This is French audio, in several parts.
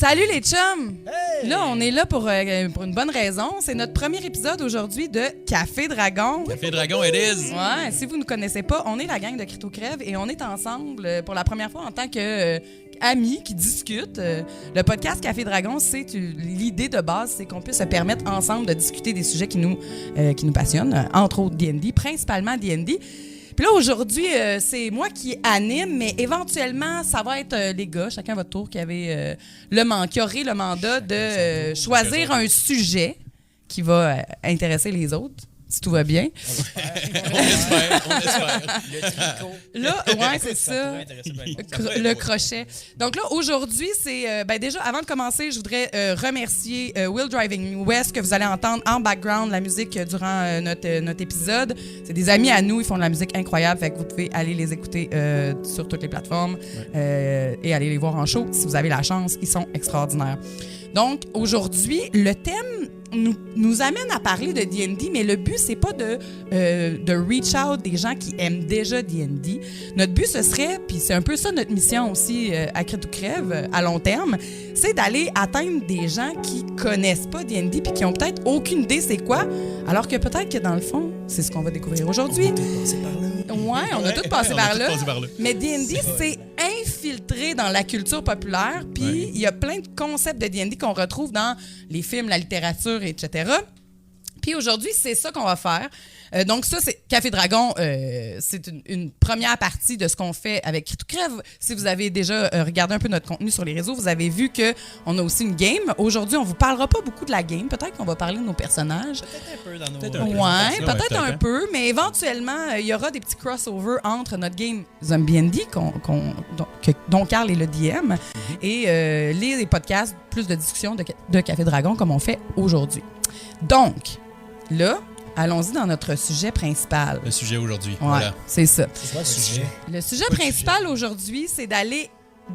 Salut les chums! Hey! Là, on est là pour une bonne raison. C'est notre premier épisode aujourd'hui de Café Dragon. Café Dragon, it is! Ouais, si vous ne connaissez pas, on est la gang de Crypto Crève et on est ensemble pour la première fois en tant que amis qui discutent. Le podcast Café Dragon, c'est l'idée de base, c'est qu'on puisse se permettre ensemble de discuter des sujets qui nous passionnent, entre autres D&D, principalement D&D. Puis là, aujourd'hui, c'est moi qui anime, mais éventuellement, ça va être les gars, chacun à votre tour, qui aurait le mandat de choisir un sujet qui va intéresser les autres, si tout va bien. On espère. Le tricot. Là, ouais, c'est ça. pourrait intéresser plein de monde. Le crochet. Donc là, aujourd'hui, c'est... déjà, avant de commencer, je voudrais remercier Will Driving West, que vous allez entendre en background, la musique durant notre épisode. C'est des amis à nous, ils font de la musique incroyable, fait que vous pouvez aller les écouter sur toutes les plateformes et aller les voir en show si vous avez la chance. Ils sont extraordinaires. Donc, aujourd'hui, le thème nous amène à parler de D&D, mais le but, c'est pas de reach out des gens qui aiment déjà D&D. Notre but, ce serait, puis c'est un peu ça notre mission aussi à Crypto Crève à long terme, c'est d'aller atteindre des gens qui connaissent pas D&D puis qui ont peut-être aucune idée c'est quoi, alors que peut-être que dans le fond, c'est ce qu'on va découvrir aujourd'hui. Ouais, on a tous passé par là. Mais D&D, c'est infiltré dans la culture populaire, puis il y a plein de concepts de D&D qu'on retrouve dans les films, la littérature, etc. Puis aujourd'hui, c'est ça qu'on va faire. Donc ça, c'est Café Dragon, c'est une première partie de ce qu'on fait avec Crypto Crève. Si vous avez déjà regardé un peu notre contenu sur les réseaux, vous avez vu qu'on a aussi une game. Aujourd'hui, on vous parlera pas beaucoup de la game. Peut-être qu'on va parler de nos personnages. Peut-être un peu dans nos... Peut-être un peu, mais éventuellement, il y aura des petits crossovers entre notre game Zombie &D, dont Carl est le DM, et les podcasts, plus de discussions de Café Dragon comme on fait aujourd'hui. Donc, là, allons-y dans notre sujet principal. Le sujet aujourd'hui, Ouais, voilà. c'est ça. C'est quoi le sujet? Le sujet principal aujourd'hui, c'est d'aller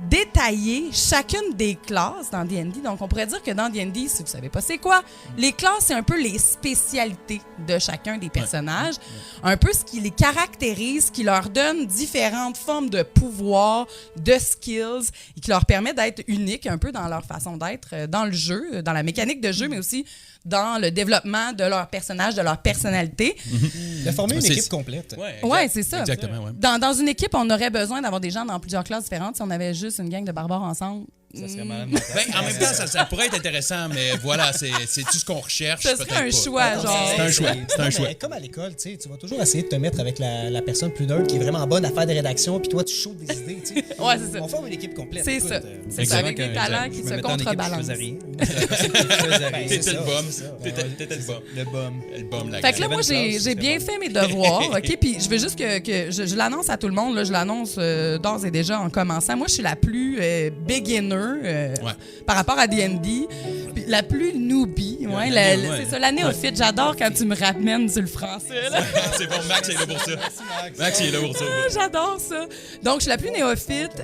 détailler chacune des classes dans D&D. Donc, on pourrait dire que dans D&D, si vous savez pas c'est quoi, les classes, c'est un peu les spécialités de chacun des personnages, un peu ce qui les caractérise, ce qui leur donne différentes formes de pouvoir, de skills, et qui leur permet d'être uniques un peu dans leur façon d'être dans le jeu, dans la mécanique de jeu, mais aussi dans le développement de leur personnage, de leur personnalité. De former une équipe complète. Ouais, c'est ça. Exactement, ouais. Dans une équipe, on aurait besoin d'avoir des gens dans plusieurs classes différentes. Si on avait juste une gang de barbares ensemble, Ça serait malade. En même temps, ça pourrait être intéressant, mais voilà, c'est tout ce qu'on recherche. ce serait peut-être un pas. choix, genre. C'est un choix. C'est un choix. Comme à l'école, tu sais, tu vas toujours essayer de te mettre avec la personne plus neutre qui est vraiment bonne à faire des rédactions, puis toi, tu shootes des idées, tu sais. Ouais, c'est ça. On forme une équipe complète. C'est Écoute, ça. C'est ça, avec des talents qui se contrebalancent. T'étais le bum. T'étais le bum. Le bum. Le bum, la Fait que là, gang. moi, j'ai bien fait mes devoirs, OK? Puis je veux juste que je l'annonce à tout le monde, là, je l'annonce d'ores et déjà en commençant. Moi, je suis la plus beginner par rapport à D&D, puis la plus newbie. C'est ça, la néophyte. J'adore quand tu me ramènes sur le français, là. C'est bon, Max est là pour ça. Max il est là pour ça. J'adore ça. Donc, je suis la plus néophyte.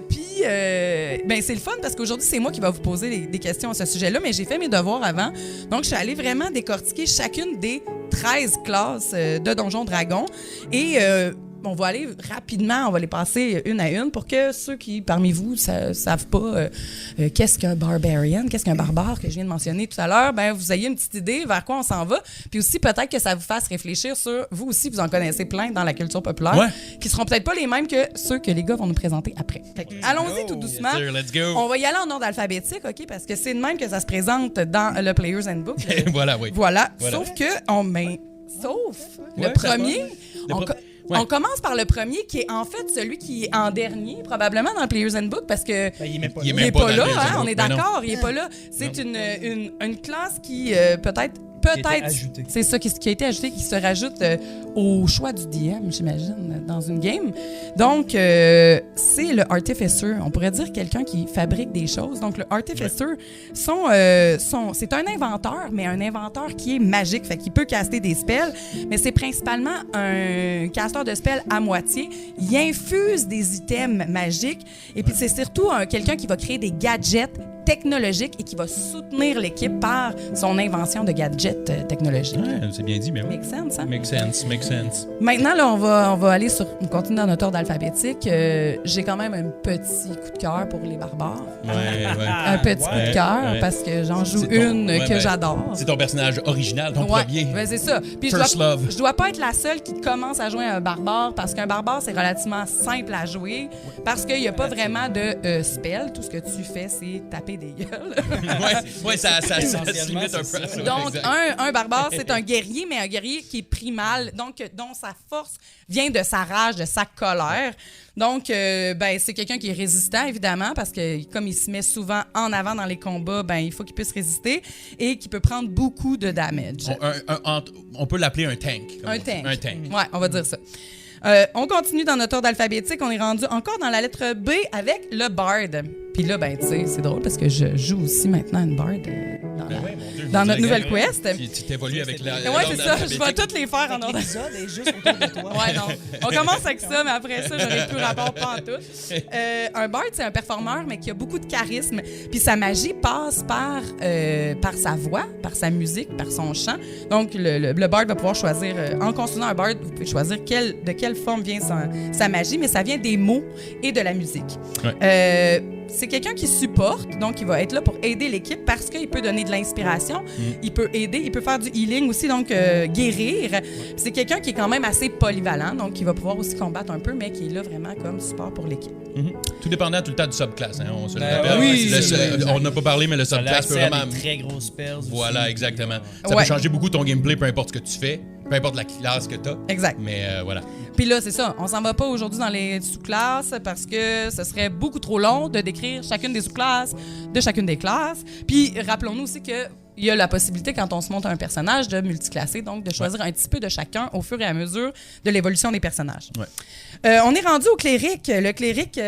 Puis, c'est le fun parce qu'aujourd'hui, c'est moi qui va vous poser des questions à ce sujet-là, mais j'ai fait mes devoirs avant. Donc, je suis allée vraiment décortiquer chacune des 13 classes de Donjons Dragons. Et on va aller rapidement, on va les passer une à une pour que ceux qui, parmi vous, ne savent pas qu'est-ce qu'un barbarian, qu'est-ce qu'un barbare que je viens de mentionner tout à l'heure, vous ayez une petite idée vers quoi on s'en va. Puis aussi, peut-être que ça vous fasse réfléchir sur, vous aussi, vous en connaissez plein dans la culture populaire, qui seront peut-être pas les mêmes que ceux que les gars vont nous présenter après. Fait que, allons-y tout doucement. Yes, sir, let's go. On va y aller en ordre alphabétique, OK? Parce que c'est de même que ça se présente dans le Player's Handbook. Voilà, oui. Voilà. Sauf que, le premier... On commence par le premier, qui est en fait celui qui est en dernier, probablement dans le Player's Handbook, parce que il est il est pas là, hein, on est d'accord, il est pas là. C'est une classe qui peut-être, c'est ça qui a été ajouté, qui se rajoute au choix du DM, j'imagine, dans une game. Donc, c'est le Artificer. On pourrait dire quelqu'un qui fabrique des choses. Donc, le Artificer, c'est un inventeur, mais un inventeur qui est magique, fait qu'il peut caster des spells, mais c'est principalement un casteur de spells à moitié. Il infuse des items magiques, et puis c'est surtout quelqu'un qui va créer des gadgets technologique et qui va soutenir l'équipe par son invention de gadgets technologiques. Ouais, c'est bien dit, mais oui. Make sense, hein? Make sense. Maintenant, là, on va aller on continue dans notre ordre alphabétique. J'ai quand même un petit coup de cœur pour les barbares. Ouais. Un petit coup de cœur parce que j'en joue que j'adore. C'est ton personnage original, ton premier. Ouais, c'est ça. Puis je dois pas être la seule qui commence à jouer un barbare parce qu'un barbare, c'est relativement simple à jouer parce qu'il n'y a pas vraiment de spell. Tout ce que tu fais, c'est taper des gueules. ouais, ça se limite un peu à ça. Donc, un barbare, c'est un guerrier, mais un guerrier qui est primal, donc dont sa force vient de sa rage, de sa colère. Donc, c'est quelqu'un qui est résistant, évidemment, parce que comme il se met souvent en avant dans les combats, il faut qu'il puisse résister et qu'il peut prendre beaucoup de damage. On peut l'appeler un tank. Un tank. Un tank. Ouais, on va dire ça. On continue dans notre ordre alphabétique. On est rendu encore dans la lettre B avec le Bard. Puis là, tu sais, c'est drôle parce que je joue aussi maintenant une Bard dans notre nouvelle quest. Tu t'évolues avec la. Ouais, c'est ça. Je vais toutes les faire en ordre. L'épisode est juste autour de toi. Ouais, non. On commence avec ça, mais après ça, j'aurai plus rapport pas en tout. Un Bard, c'est un performeur, mais qui a beaucoup de charisme. Puis sa magie passe par sa voix, par sa musique, par son chant. Donc, le Bard va pouvoir choisir, en construisant un Bard, vous pouvez choisir de quelle forme vient sa magie, mais ça vient des mots et de la musique. Ouais. C'est quelqu'un qui supporte, donc il va être là pour aider l'équipe parce qu'il peut donner de l'inspiration, il peut aider, il peut faire du healing aussi, donc guérir. C'est quelqu'un qui est quand même assez polyvalent, donc il va pouvoir aussi combattre un peu, mais qui est là vraiment comme support pour l'équipe. Tout dépendant tout le temps du subclass, hein, on se le rappelle. Oui, on n'a pas parlé, mais le subclass peut vraiment... des très grosses spells. Voilà, aussi. Exactement. Ça peut changer beaucoup ton gameplay, peu importe ce que tu fais. Peu importe la classe que tu as. Exact. Mais voilà. Puis là, c'est ça. On s'en va pas aujourd'hui dans les sous-classes parce que ce serait beaucoup trop long de décrire chacune des sous-classes de chacune des classes. Puis rappelons-nous aussi que il y a la possibilité, quand on se monte un personnage, de multiclasser, donc de choisir un petit peu de chacun au fur et à mesure de l'évolution des personnages. Ouais. On est rendu au cléric. Le cléric,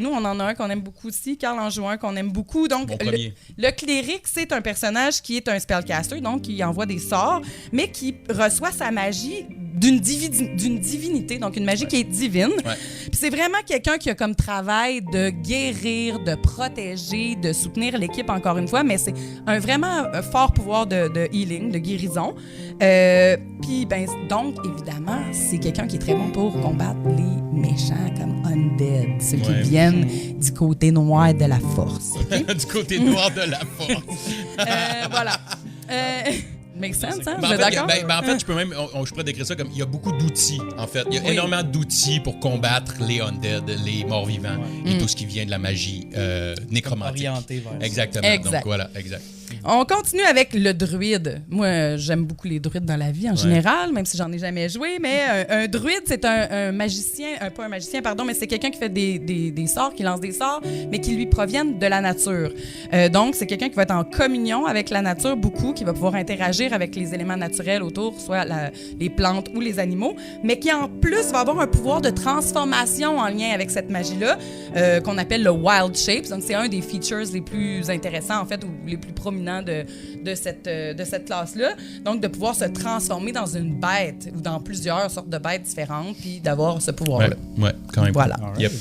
nous, on en a un qu'on aime beaucoup aussi. Carl en joue un qu'on aime beaucoup. Donc, le cléric, c'est un personnage qui est un spellcaster, donc qui envoie des sorts, mais qui reçoit sa magie d'une divinité, donc une magie qui est divine. Ouais. Puis c'est vraiment quelqu'un qui a comme travail de guérir, de protéger, de soutenir l'équipe encore une fois, mais c'est vraiment fort pouvoir de healing, de guérison. Puis donc évidemment, c'est quelqu'un qui est très bon pour combattre les méchants comme Undead, ceux qui viennent du côté noir de la force. Okay? Du côté noir de la force. Voilà. Make sense, hein? Vous êtes d'accord? En fait, je pourrais décrire ça comme il y a beaucoup d'outils, en fait. Il y a énormément d'outils pour combattre les undead, les morts-vivants et tout ce qui vient de la magie nécromantique. Orienté vers ça. Exactement. Exact. Donc voilà, exact. On continue avec le druide. Moi, j'aime beaucoup les druides dans la vie en général, même si j'en ai jamais joué, mais un druide, c'est un magicien, pas un magicien, pardon, mais c'est quelqu'un qui fait des sorts, qui lance des sorts, mais qui lui proviennent de la nature. Donc, c'est quelqu'un qui va être en communion avec la nature beaucoup, qui va pouvoir interagir avec les éléments naturels autour, soit les plantes ou les animaux, mais qui en plus va avoir un pouvoir de transformation en lien avec cette magie-là, qu'on appelle le Wild Shapes. Donc, c'est un des features les plus intéressants, en fait, ou les plus prominents de cette classe-là. Donc, de pouvoir se transformer dans une bête ou dans plusieurs sortes de bêtes différentes, puis d'avoir ce pouvoir-là. Ouais, quand même. Voilà. All right. Yep.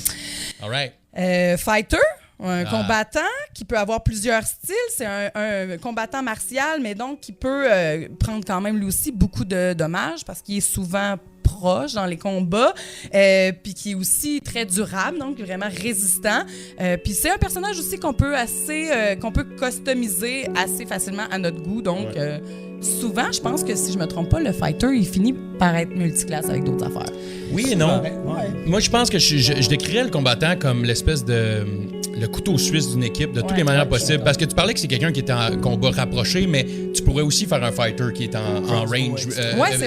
All right. Fighter. Un combattant qui peut avoir plusieurs styles. C'est un combattant martial, mais donc qui peut prendre quand même lui aussi beaucoup de dommages parce qu'il est souvent proche dans les combats, puis qui est aussi très durable, donc vraiment résistant. Puis c'est un personnage aussi qu'on peut customiser assez facilement à notre goût. Donc souvent, je pense que si je me trompe pas, le fighter, il finit par être multiclasse avec d'autres affaires. Oui et non. Moi, je pense que je décrirais le combattant comme l'espèce de le couteau suisse d'une équipe de toutes les manières possibles. Parce que tu parlais que c'est quelqu'un qui est en combat rapproché, mais tu pourrais aussi faire un fighter qui est en range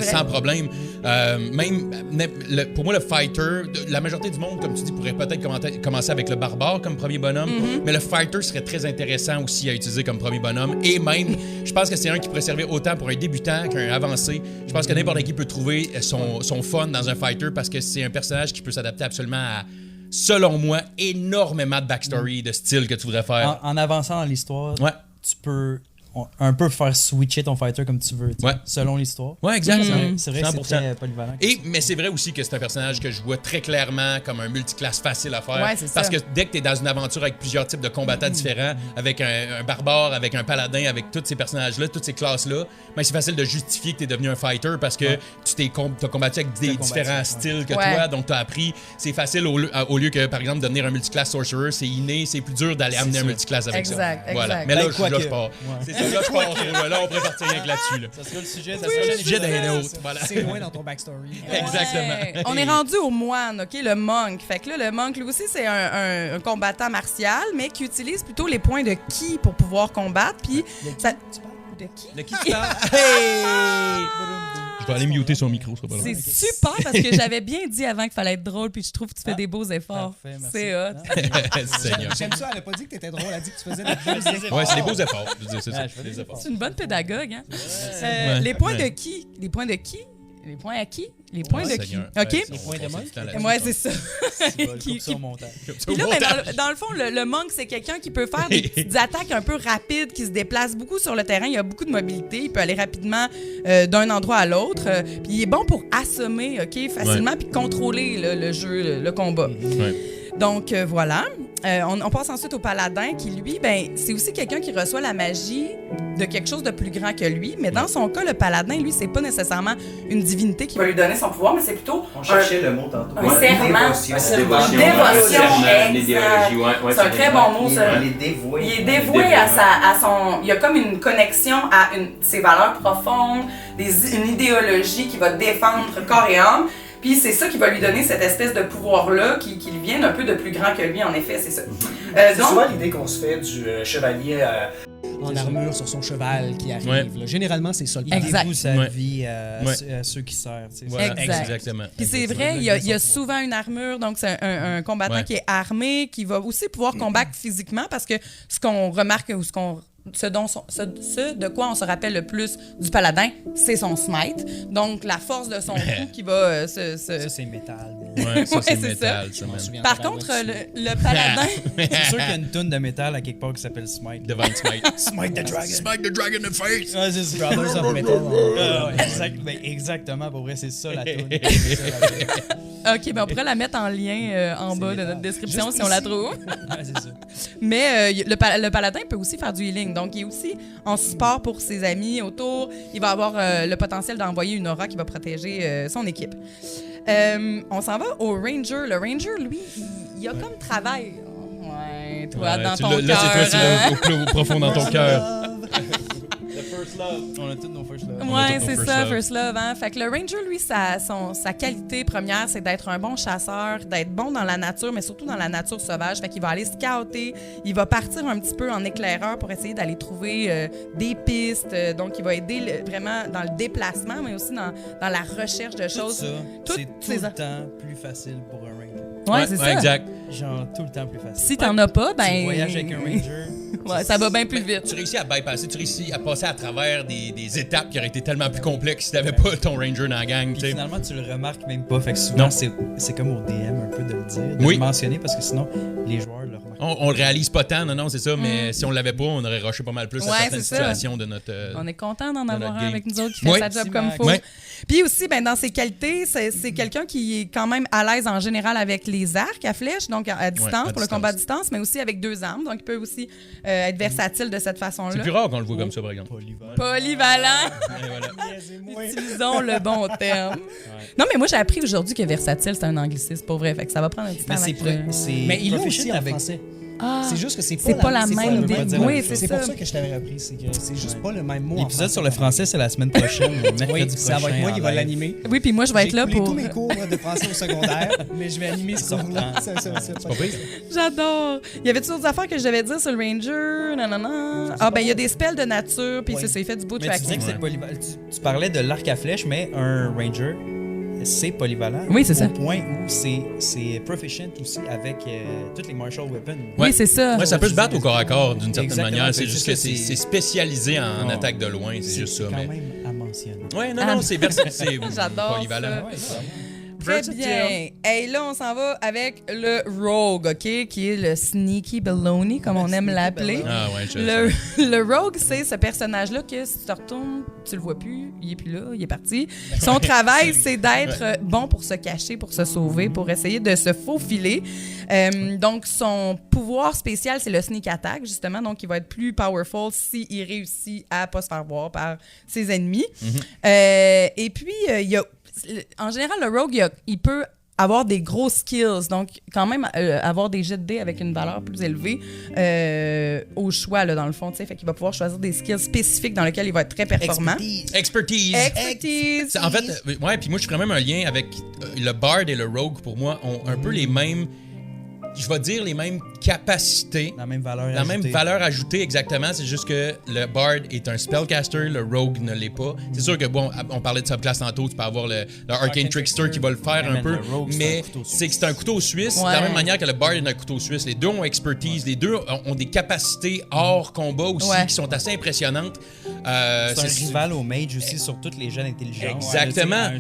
sans problème. Pour moi, le fighter, la majorité du monde, comme tu dis, pourrait peut-être commencer avec le barbare comme premier bonhomme, mais le fighter serait très intéressant aussi à utiliser comme premier bonhomme. Et même, je pense que c'est un qui pourrait servir autant pour un débutant qu'un avancé. Je pense que n'importe qui peut trouver son fun dans un fighter parce que c'est un personnage qui peut s'adapter absolument à, selon moi, énormément de backstory, de style que tu voudrais faire. En avançant dans l'histoire, tu peux un peu faire switcher ton fighter comme tu veux, Ouais. selon l'histoire. Ouais, exactement. C'est vrai que c'est 100%. très polyvalent. Mais c'est vrai aussi que c'est un personnage que je vois très clairement comme un multiclasse facile à faire. Ouais, c'est parce ça. que dès que tu es dans une aventure avec plusieurs types de combattants différents, avec un barbare, avec un paladin, avec tous ces personnages-là, toutes ces classes-là, ben c'est facile de justifier que tu es devenu un fighter parce que tu t'as combattu avec des différents styles que toi, donc tu as appris. C'est facile au lieu que, par exemple, devenir un multiclass sorcerer, c'est inné, c'est plus dur d'aller amener un multiclass avec Exact, ça. Voilà. exact. Mais là, Ben, quoi là, que- je pars. C'est ça, là, je pars. Là, on pourrait partir rien que là-dessus. Là. Ça sera le sujet, Ça serait le sujet d'un autre. Voilà. C'est loin dans ton backstory. Exactement. Ouais. On est rendu au moine, OK, le monk. Fait que là, le monk, lui aussi, c'est un combattant martial, mais qui utilise plutôt les points de ki pour pouvoir combattre. Puis, ça... De qui? De qui tu parles? Hey! Je vais aller muter son micro, ça va pas long. C'est super parce que j'avais bien dit avant qu'il fallait être drôle, puis je trouve que tu fais des beaux efforts. Parfait, merci. C'est hot. Seigneur. J'aime ça, elle a pas dit que t'étais drôle, elle a dit que tu faisais des jeux. Ouais, c'est des beaux efforts. Je veux dire, c'est Ouais, ça. je fais Des des efforts. C'est une bonne pédagogue, hein? Ouais. Les points Ouais. de qui? Les points de qui? Les points à qui? Les points de qui? Seigneur. OK? Ouais, Les points de monk? Moi, c'est ça. Coupe ça au montage. Puis là, ben, dans le fond, le monk, c'est quelqu'un qui peut faire des petites attaques un peu rapides, qui se déplace beaucoup sur le terrain. Il a beaucoup de mobilité. Il peut aller rapidement d'un endroit à l'autre. Puis il est bon pour assommer, OK, facilement, puis contrôler le jeu, le combat. Ouais. Donc, voilà. On passe ensuite au paladin qui, lui, ben, c'est aussi quelqu'un qui reçoit la magie de quelque chose de plus grand que lui. Mais dans son cas, le paladin, lui, c'est pas nécessairement une divinité qui va lui donner son pouvoir, mais c'est plutôt On cherchait le mot tantôt. un serment. Dévotion. Dévotion, Une exact. idéologie, ouais, C'est un très bon mot, ça. Il est dévoué. Il est dévoué à son... Il y a comme une connexion à ses valeurs profondes, une idéologie qui va défendre corps et âme. Puis c'est ça qui va lui donner cette espèce de pouvoir-là qui lui vient un peu de plus grand que lui, en effet, c'est ça. C'est Donc, souvent l'idée qu'on se fait du chevalier en armure sur son cheval qui arrive. Ouais. là. Généralement, c'est ça. Il Exact. dévoue sa Ouais. vie à, Ouais. à ceux qui servent. tu sais. Voilà, Exact. exactement. puis c'est vrai, il y a souvent une armure, donc c'est un combattant Ouais. qui est armé, qui va aussi pouvoir combattre physiquement, parce que ce qu'on remarque ou ce de quoi on se rappelle le plus du paladin, c'est son smite. Donc, la force de son coup qui va Ça, c'est métal. Ouais, ça, Ouais, c'est c'est métal, ça, Je m'en man. souviens Par pas contre, là-dessus. le paladin... C'est sûr qu'il y a une toune de métal à quelque part qui s'appelle Smite. Devant Smite. Smite the Dragon. Smite the dragon in the face! Ouais, c'est ça. Brothers of Metal. Exactement, pour vrai, c'est ça la toune. OK, ben on pourrait la mettre en lien en bas de notre description Juste si on la ici. trouve. Ouais, c'est ça. Mais le paladin peut aussi faire du healing. Donc, il est aussi en support pour ses amis autour. Il va avoir le potentiel d'envoyer une aura qui va protéger son équipe. On s'en va au Ranger. Le Ranger, lui, il a comme travail. Ouais, toi, Ouais, dans tu ton l'as- cœur. Là, c'est toi, hein? c'est là, au profond dans ton cœur. On a tous nos first love. Ouais, ton c'est first ça, love. First Love. Hein? Fait que le Ranger, lui, sa qualité première, c'est d'être un bon chasseur, d'être bon dans la nature, mais surtout dans la nature sauvage. Fait qu'il va aller scouter, il va partir un petit peu en éclaireur pour essayer d'aller trouver des pistes. Donc, il va aider vraiment dans le déplacement, mais aussi dans la recherche de Tout choses. ça, Toutes c'est ces- tout le temps plus facile pour un ranger. Ouais, c'est ça. Exact. Genre, tout le temps plus facile. Si t'en as pas, ben. Tu voyages avec un ranger. Ouais, ça va bien plus vite. Tu réussis à bypasser, tu réussis à passer à travers des étapes qui auraient été tellement plus complexes si t'avais pas ton ranger dans la gang, tu Puis sais. finalement, tu le remarques même pas. Fait que Non. souvent, c'est comme au DM un peu de le dire, de Oui. le mentionner, parce que sinon, les joueurs le remarquent. On le réalise pas tant, non, c'est ça, mais si on l'avait pas, on aurait rushé pas mal plus Ouais, à certaines c'est ça. situations de notre... On est content d'en dans avoir notre un game. avec nous autres qui fait Oui. sa job comme il faut. Ouais. Puis aussi, ben, dans ses qualités, c'est quelqu'un qui est quand même à l'aise en général avec les arcs à flèche, donc à distance, à pour le distance. combat à distance, mais aussi avec 2 armes. Donc, il peut aussi être versatile de cette C'est façon-là. plus rare qu'on le voit comme ça, par exemple. Polyvalent. Et voilà. Utilisons le bon terme. Non, mais moi, j'ai appris aujourd'hui que versatile, c'est un anglicisme, pour vrai. Fait que ça va prendre un petit temps. Mais c'est avant que je- Mais il l'a proficient aussi en avec. français. Ah, C'est juste que c'est c'est pas la c'est même le idée. même Oui, mot. c'est C'est ça. pour ça que je t'avais repris. C'est que c'est juste pas le même mot. en L'épisode français. sur le français, c'est la semaine prochaine, mercredi Oui, prochain. ça va être moi qui en va live. l'animer. oui, puis moi, je vais être là J'ai pour. tous mes cours de français au secondaire, mais je vais animer ce cours-là. C'est Pas pire. J'adore. Il y avait d'autres affaires que je devais dire sur le Ranger? Non. Ah, ben, il y a des spells de nature, puis Ouais. c'est ça, il fait du beau Mais tu disais tracking. que c'est polyvalent. Tu parlais de l'arc à flèche, mais un ranger, c'est polyvalent. Oui, c'est ça. Au point où c'est proficient aussi avec toutes les martial weapons. Oui, c'est ça. Ouais, ça peut se battre au corps à corps d'une certaine Exactement. manière. C'est Fait que juste c'est que ça, c'est c'est- spécialisé en Ouais. attaque de loin, c'est juste ça. quand Mais... même à mentionner. Ouais, non, Ah. c'est J'adore polyvalent. ça. Très bien. Et là, on s'en va avec le Rogue, OK? Qui est le Sneaky Baloney, comme on aime l'appeler. Ah ouais, Le Rogue, c'est ce personnage-là que si tu te retournes, tu le vois plus, il est plus là, il est parti. Son travail, c'est d'être bon pour se cacher, pour se sauver, pour essayer de se faufiler. Donc, son pouvoir spécial, c'est le Sneak Attack, justement. Donc, il va être plus powerful s'il réussit à pas se faire voir par ses ennemis. Et puis, il y a... En général, le Rogue, il peut avoir des gros skills, donc quand même avoir des jets de dés avec une valeur plus élevée au choix, là, dans le fond, tu sais, fait qu'il va pouvoir choisir des skills spécifiques dans lesquels il va être très performant. Expertise. En fait, ouais, puis moi, je ferais même un lien avec le Bard et le Rogue, pour moi, ont un peu les mêmes... Je vais dire les mêmes capacités. La même valeur ajoutée. La même valeur ajoutée, exactement. C'est juste que le Bard est un spellcaster, le Rogue ne l'est pas. C'est sûr que, bon, on parlait de subclasse tantôt, tu peux avoir le Arcane Trickster qui va le faire un peu, mais c'est un couteau suisse. De la même manière que le Bard est un couteau suisse. Les deux ont expertise, les deux ont des capacités hors combat aussi qui sont assez impressionnantes. C'est un rival au mage aussi sur toutes les jeunes intelligences. Exactement.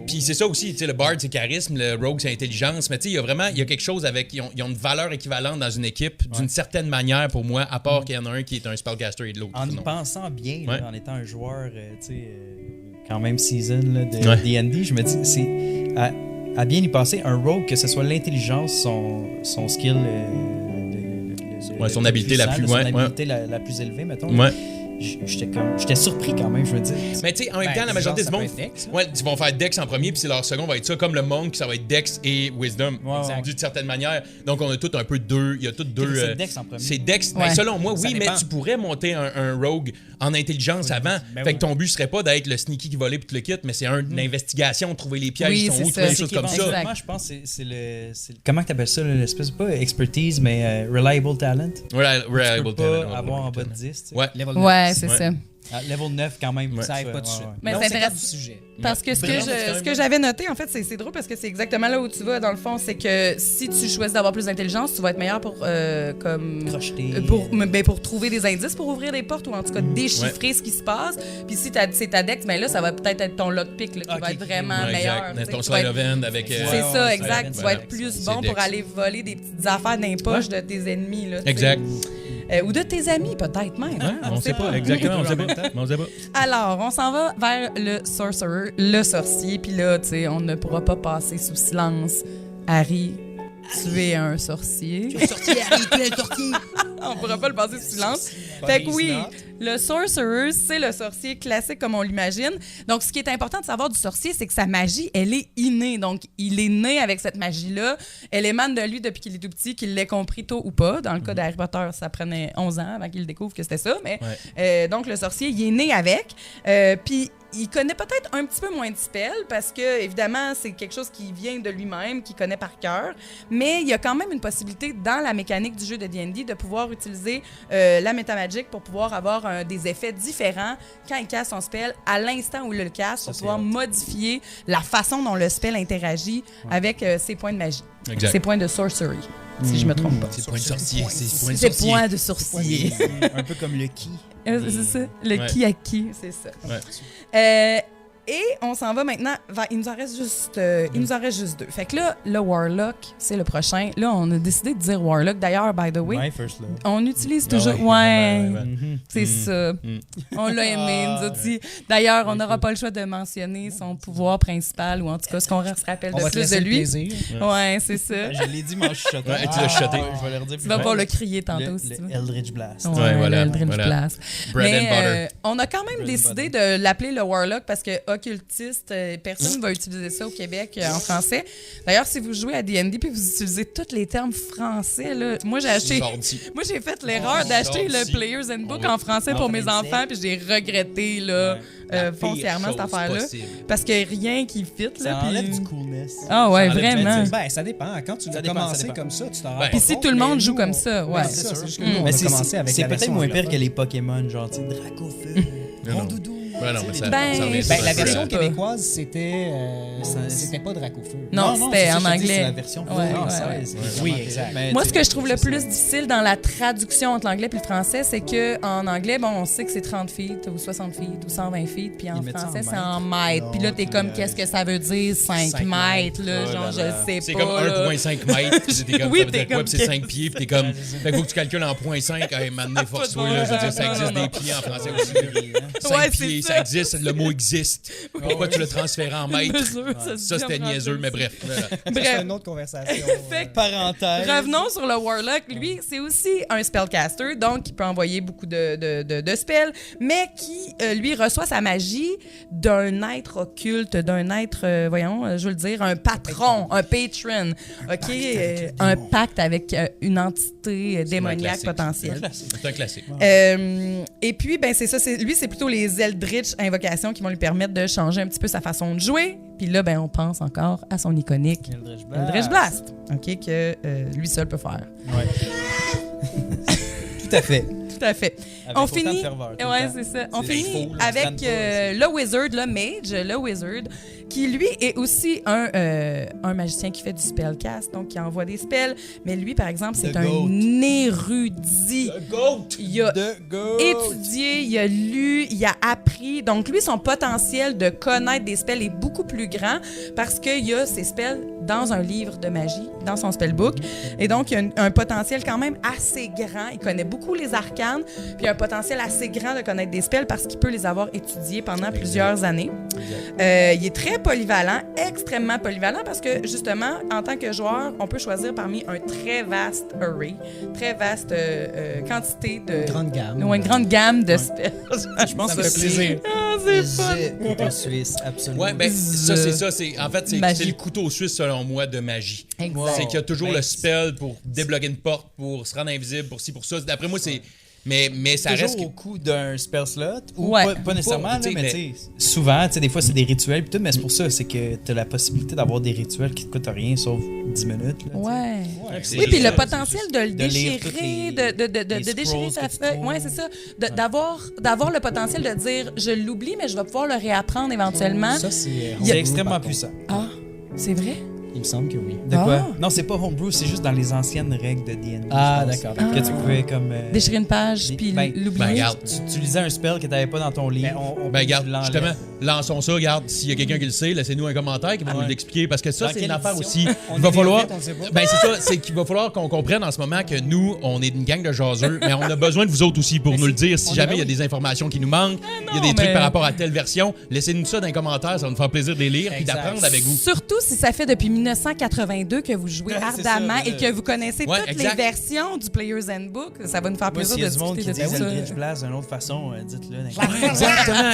Puis c'est ça aussi, tu sais, le Bard c'est charisme, le Rogue c'est intelligence, mais tu sais, il y a quelque chose avec... Ils ont une valeur équivalente dans une équipe d'une certaine manière pour moi, à part qu'il y en a un qui est un spellcaster et de l'autre. En y pensant bien, là, en étant un joueur quand même season là, de D&D, je me dis, à bien y penser, un rogue, que ce soit l'intelligence, son skill, son habileté la plus la plus élevée, mettons. J'étais surpris quand même, je veux dire. Mais tu sais, en même temps, la majorité du monde, ils vont faire Dex en premier, puis c'est leur second va être ça, comme le Monk, ça va être Dex et Wisdom, d'une certaine manière. Donc on a tout un peu deux, il y a tout deux. C'est Dex en premier. C'est Dex, mais selon moi, oui, mais tu pourrais monter un Rogue en intelligence avant. Fait que ton but serait pas d'être le sneaky qui volait puis tout le kit, mais c'est une investigation, trouver les pièges sont où, trouver des choses comme ça. Moi, je pense que c'est le comment tu appelles ça, l'espèce pas expertise, mais reliable talent. Reliable talent. Tu peux pas avoir en bas de 10. Ouais, c'est ça. À level 9 quand même, ça n'arrive pas tout de suite. Mais c'est intéressant du sujet. Parce que ce que j'avais noté, en fait, c'est drôle parce que c'est exactement là où tu vas, dans le fond, c'est que si tu choisis d'avoir plus d'intelligence, tu vas être meilleur pour crocheter. Pour trouver des indices pour ouvrir des portes ou en tout cas déchiffrer ce qui se passe. Puis si c'est ta dex, ben là, ça va peut-être être ton lockpick qui va être vraiment meilleur. Ton slide of hand avec... C'est ça, exact. Tu vas être plus bon pour aller voler des petites affaires dans les poches de tes ennemis. Exact. Ou de tes amis, peut-être même. Hein? On sait pas. Exactement, on sait pas. Alors, on s'en va vers le Sorcerer, le sorcier. Puis là, tu sais, on ne pourra pas passer sous silence. Harry, tu es un sorcier. Tu es un sorcier, Harry, tu es un sorcier. On pourra pas le passer sous silence. Fait que oui, le Sorcerer, c'est le sorcier classique comme on l'imagine. Donc, ce qui est important de savoir du sorcier, c'est que sa magie, elle est innée. Donc, il est né avec cette magie-là. Elle émane de lui depuis qu'il est tout petit, qu'il l'ait compris tôt ou pas. Dans le cas d'Harry Potter, ça prenait 11 ans avant qu'il découvre que c'était ça. Mais donc, le sorcier, il est né avec. Puis, il connaît peut-être un petit peu moins de spells parce que, évidemment, c'est quelque chose qui vient de lui-même, qu'il connaît par cœur. Mais il y a quand même une possibilité dans la mécanique du jeu de D&D de pouvoir utiliser la métamagique pour pouvoir avoir des effets différents quand il casse son spell à l'instant où il le casse pour pouvoir modifier la façon dont le spell interagit avec ses points de magie, ses points de sorcery. Si je me trompe pas. C'est points de sorcier. C'est points de sorcier. Un peu comme le qui. C'est ça. Le qui à qui, c'est ça. Et on s'en va maintenant vers... Il nous en reste juste deux. Fait que là, le Warlock, c'est le prochain. Là, on a décidé de dire Warlock. D'ailleurs, by the way, on utilise toujours... C'est ça. On l'a aimé, nous aussi. D'ailleurs, on n'aura pas le choix de mentionner son pouvoir principal, ou en tout cas, ce qu'on se rappelle de plus de lui. Ouais, c'est ça. Je l'ai dit, mais je chuchotais. Tu l'as chuchoté. Je vais le redire plus. Tu vas pas le crier tantôt, si tu veux. Eldritch Blast. Le Eldritch Blast. Bread and butter. On a quand même décidé de l'appeler le Warlock parce que occultiste, personne ne va utiliser ça au Québec en français. D'ailleurs, si vous jouez à D&D puis vous utilisez tous les termes français, là, moi j'ai fait l'erreur d'acheter le Player's Handbook en français pour mes enfants puis j'ai regretté foncièrement cette affaire-là parce que rien qui fit. Ça enlève du coolness. Ah ouais, vraiment. Ben, ça dépend. Quand tu as commencé comme ça, tu t'en rends Puis si tout le monde joue comme ça, ouais. C'est ça, c'est juste que nous, on a commencé avec c'est la peut-être version moins pire anglophone. que les Pokémon, genre, tu sais, Dracofeu, Rondoudou. Ouais, non, mais ça revient Ben, la un peu version à- québécoise, c'était pas Dracofeu. Non, c'était en anglais. C'est la version française. Oui, exact. Mais Moi, tu ce sais, que je trouve le c'est plus ça. difficile dans la traduction entre l'anglais et le français, c'est qu'en anglais, bon, on sait que c'est 30 feet ou 60 feet ou 120 feet, puis en Ils mettent ça en français, c'est mètres. en mètres. Puis là, t'es comme, qu'est-ce que ça veut dire 5 5 mètres, là? Oh Genre, là je là. sais C'est pas. comme là. 1,5 mètres. Puis t'es comme, Oui, ça veut t'es dire quoi? comme Puis c'est 5 pieds. Puis t'es comme. Fait que faut que tu calcules en 0,5. Hey, maintenant, force-toi, là. Je veux dire, ça existe des pieds en français aussi. là. 5 Ouais, c'est pieds, ça. ça existe. Le mot existe. Pourquoi tu le transfères en mètres? Mesure, se Ça, dit c'était en français niaiseux, mais aussi. bref. Voilà. Ça, c'est Bref. une autre conversation. Fait que- Parenthèse. Revenons sur le Warlock. Lui, c'est aussi un spellcaster, donc il peut envoyer beaucoup de spells, mais qui, lui, reçoit sa magie d'un être occulte, d'un être, je veux le dire, un patron, un patron, OK? Un pacte avec une entité démoniaque classique. potentielle. C'est un classique. Et puis, ben c'est ça. Lui, c'est plutôt les Eldritch invocations qui vont lui permettre de changer un petit peu sa façon de jouer. Puis là, ben on pense encore à son iconique Eldritch Blast, OK, que lui seul peut faire. Ouais. Tout à fait. Tout à fait. Avec On autant de finit. ferveur, tout le Ouais, temps. c'est ça. On C'est finit faux, là, avec ça se tanne le Wizard, le Mage, le Wizard, qui lui est aussi un magicien qui fait du spellcast, donc qui envoie des spells. Mais lui, par exemple, c'est The un goat. érudit. Goat! Il a The goat. étudié, il a lu, il a appris. Donc, lui, son potentiel de connaître des spells est beaucoup plus grand parce qu'il a ses spells dans un livre de magie, dans son spellbook. Et donc, il a un potentiel quand même assez grand. Il connaît beaucoup les arcanes, puis il a un potentiel assez grand de connaître des spells parce qu'il peut les avoir étudiés pendant plusieurs années. Il est très polyvalent, extrêmement polyvalent parce que, justement, en tant que joueur, on peut choisir parmi un très vaste array, très vaste quantité de... Grande gamme. Ou une grande gamme de spells. Je pense Ça que me fait plaisir. Ah, c'est fun! le couteau suisse, absolument. Ouais, ben, ça, c'est ça. En fait, c'est Magie. le couteau suisse, selon moi, de magie. Exact. C'est qu'il y a toujours Ben, le spell pour débloquer une porte, pour se rendre invisible, pour ci, pour ça. D'après moi, c'est. Mais ça toujours reste. au coup d'un spell slot ou Ouais. pas nécessairement, là, tu sais, mais mais- tu sais, souvent, tu sais, des fois, c'est des rituels pis tout, mais c'est pour ça, c'est que t'as la possibilité d'avoir des rituels qui te coûtent rien, sauf 10 minutes. Là, tu sais. Ouais. c'est Oui, puis juste le ça, potentiel c'est de le de lire déchirer, toutes les- de les déchirer scrolls ta que tu feuille. trouves. Oui, c'est ça. D'avoir le potentiel de dire je l'oublie, mais je vais pouvoir le réapprendre éventuellement. Ça, c'est Il y a- C'est extrêmement puissant. Ah, c'est vrai? Il me semble que oui. De quoi? Ah. Non, c'est pas homebrew, c'est juste dans les anciennes règles de D&D. Ah, je pense, d'accord. Que tu pouvais comme... Déchirer une page puis Ben, l'oublier. regarde. Tu lisais un spell que t'avais pas dans ton livre. Ben, regarde, tu l'enlèves. justement, lançons ça. Regarde, s'il y a quelqu'un qui le sait, laissez-nous un commentaire qui va nous l'expliquer. Parce que ça, Dans c'est quelle une affaire édition? aussi. On Il va est falloir. néophyte, on sait pas. Ben, c'est ça. C'est qu'il va falloir qu'on comprenne en ce moment que nous, on est une gang de jaseux, mais on a besoin de vous autres aussi pour nous le dire. Si on jamais il y a devrait- des informations qui nous manquent, il y a non, des trucs mais- par rapport à telle version, laissez-nous ça dans les commentaires. Ça va nous faire plaisir de les lire et Exact. d'apprendre avec vous. Surtout si ça fait depuis 1982 que vous jouez Ouais, c'est ça, ardemment mais et là- que vous connaissez Ouais, toutes exact. les versions du Player's Handbook, ça va nous faire Moi, plaisir s'il y de a du monde qui discuter dit de ça. Eldritch Blast d'une autre façon, dites-le. dans les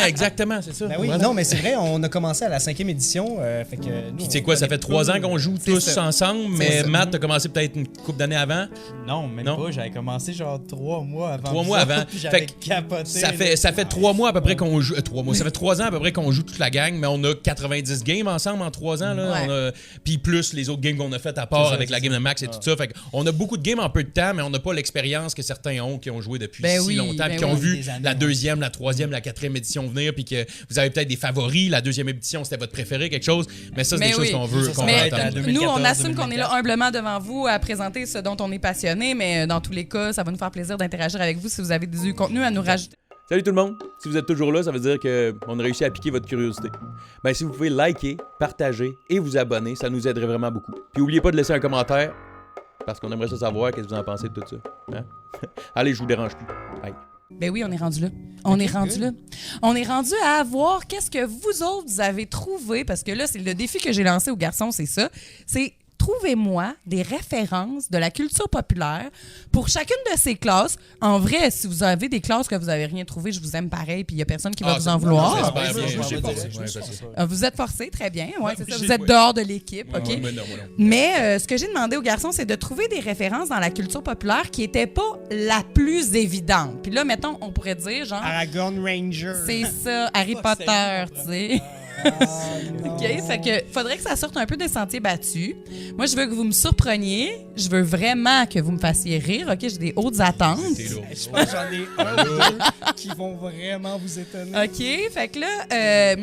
Ouais, exactement, c'est ça. Ben oui, Voilà. non, mais c'est vrai, on a commencé à la 5e édition. Fait que nous, Puis tu sais on quoi, ça connaît fait 3 peu- ans qu'on joue C'est tous ça. ensemble, mais ça. Matt, t'as commencé peut-être une couple d'années avant. Non, même Non? pas. J'avais commencé genre 3 mois avant. 3 mois vous autres, avant. Puis j'avais Fait que capoté. Ça fait 3 mois à peu près qu'on joue. 3 mois. Ça fait 3 ans à peu près qu'on joue toute la gang, mais on a 90 games ensemble en 3 ans. Là. Ouais. Puis plus les autres games qu'on a fait à part ça, avec la c'est game de Max et tout ça. Fait on a beaucoup de games en peu de temps, mais on n'a pas l'expérience que certains ont qui ont joué depuis Ben si oui, longtemps, ben puis qui ont oui. vu Des années, la ouais. 2e, la 3e, la 4e édition venir, puis que vous avez peut-être des favoris. La 2e édition, c'était votre préféré, quelque chose. Mais ça, c'est Mais des choses oui. qu'on veut. Ça, qu'on ça veut va Mais être à entendre. 2014, nous, on assume qu'on est là 2024. humblement devant vous à présenter ce dont on est passionné, mais dans tous les cas, ça va nous faire plaisir d'interagir avec vous si vous avez du contenu à nous rajouter. Salut tout le monde! Si vous êtes toujours là, ça veut dire qu'on a réussi à piquer votre curiosité. Ben, si vous pouvez liker, partager et vous abonner, ça nous aiderait vraiment beaucoup. Puis n'oubliez pas de laisser un commentaire, parce qu'on aimerait ça savoir qu'est-ce que vous en pensez de tout ça. Hein? Allez, je vous dérange plus. Bye. Ben oui, on est rendu là. On est rendu là. On est rendu à voir qu'est-ce que vous autres vous avez trouvé, parce que là, c'est le défi que j'ai lancé aux garçons, c'est ça. C'est trouvez-moi des références de la culture populaire pour chacune de ces classes. En vrai, si vous avez des classes que vous n'avez rien trouvé, je vous aime pareil, puis il n'y a personne qui va vous en vouloir. C'est super bien. je m'en J'ai vais forcé. dire, Ouais, je facile. Vous êtes forcés, très bien. Ouais, c'est ça. j'ai Vous êtes pas- dehors de l'équipe, OK? Ouais, mais non, moi non. Mais ce que j'ai demandé aux garçons, c'est de trouver des références dans la culture populaire qui n'étaient pas la plus évidente. Puis là, mettons, on pourrait dire, genre, Aragorn Ranger. c'est ça, Harry Potter, tu sais. OK, fait que faudrait que ça sorte un peu des sentiers battus. Moi, je veux que vous me surpreniez. Je veux vraiment que vous me fassiez rire. OK, j'ai des hautes attentes. C'est lourd. Je pense que j'en ai un ou deux qui vont vraiment vous étonner. OK, fait que là,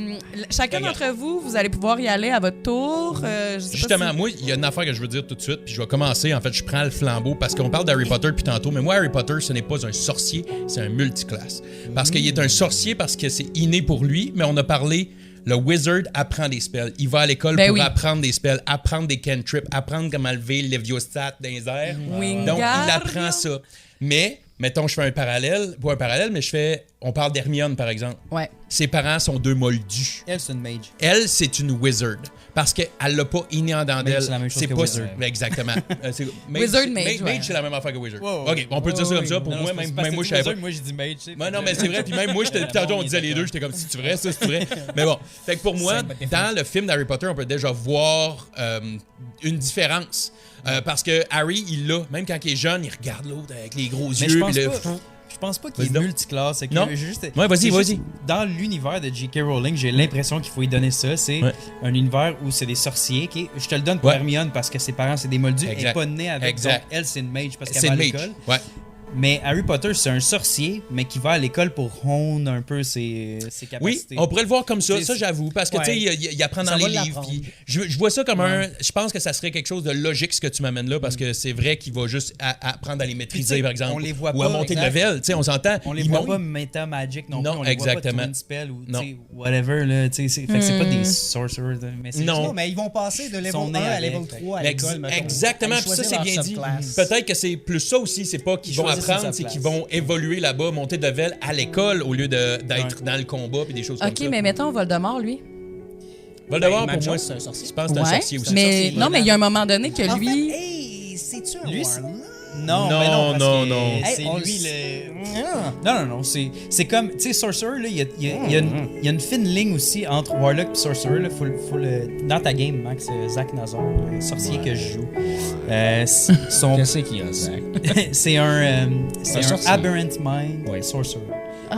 chacun d'entre vous, vous allez pouvoir y aller à votre tour. Je sais Justement, pas si... moi, il y a une affaire que je veux dire tout de suite, puis je vais commencer. En fait, je prends le flambeau parce qu'on parle d'Harry Potter depuis tantôt, mais moi, Harry Potter, ce n'est pas un sorcier, c'est un multiclasse. Parce qu'il est un sorcier parce que c'est inné pour lui, mais on a parlé, le wizard apprend des spells. Il va à l'école pour apprendre des spells, apprendre des cantrips, apprendre comment lever l'Eviostat dans les airs. Donc, il apprend ça. Mais, mettons, je fais un parallèle, mais on parle d'Hermione, par exemple. Ouais. Ses parents sont deux moldus. Elle, c'est une mage. Elle, c'est une wizard. Parce qu'elle l'a pas inné en dedans d'elle. C'est la même chose que pas wizard. Exactement. Wizard, mage, ouais. Mage, c'est la même affaire que wizard. Wow. OK, on peut dire ça comme ça. Pour moi, même moi, je savais pas. Moi, j'ai dit mage. Ouais, non, mais c'est vrai. Puis même moi, tantôt, on disait les deux. J'étais comme, si tu vrai, ça, c'est vrai. Mais bon. Fait que pour moi, dans le film d'Harry Potter, on peut déjà voir une différence. Parce que Harry, il l'a. Même quand il est jeune, il regarde l'autre avec les gros yeux. Je pense pas qu'il est multiclasse. Non. Ouais, vas-y. Dans l'univers de J.K. Rowling, j'ai l'impression qu'il faut lui donner ça. C'est un univers où c'est des sorciers. Je te le donne pour Hermione parce que ses parents, c'est des moldus. Elle n'est pas née avec. Donc, elle, c'est une mage parce qu'elle va à l'école. Ouais. Mais Harry Potter, c'est un sorcier, mais qui va à l'école pour hone un peu ses capacités. Oui, on pourrait le voir comme ça, j'avoue. Parce que, tu sais, il apprend dans les livres. Puis je vois ça comme je pense que ça serait quelque chose de logique, ce que tu m'amènes là, parce que c'est vrai qu'il va juste apprendre à les maîtriser, par exemple. On les voit ou à monter de level. Tu sais, on s'entend. On les voit pas Meta Magic non plus. On les exactement. voit pas Twin Spell ou whatever. Là, fait que c'est pas des sorcerers. Non, mais ils vont passer de level 1 à level 3 à l'école. Exactement, puis ça, c'est bien dit. Peut-être que c'est plus ça aussi. C'est pas qu'ils vont apprendre, c'est qu'ils vont évoluer là-bas, monter de level à l'école au lieu d'être dans le combat et des choses comme ça. OK, mais mettons Voldemort, lui. Voldemort, pour moi, c'est un sorcier. Je pense que c'est un sorcier aussi. Mais non, mais il y a un moment donné que lui... Hey, c'est-tu un warlock? Non. C'est lui le... Non. C'est comme... Tu sais, Sorcerer, là, il y a une fine ligne aussi entre Warlock et Sorcerer. Là, faut le... Dans ta game, Max, Zach Nazar, le sorcier que je joue. Qu'est-ce qu'il y a, Zach? c'est un Aberrant Mind Sorcerer.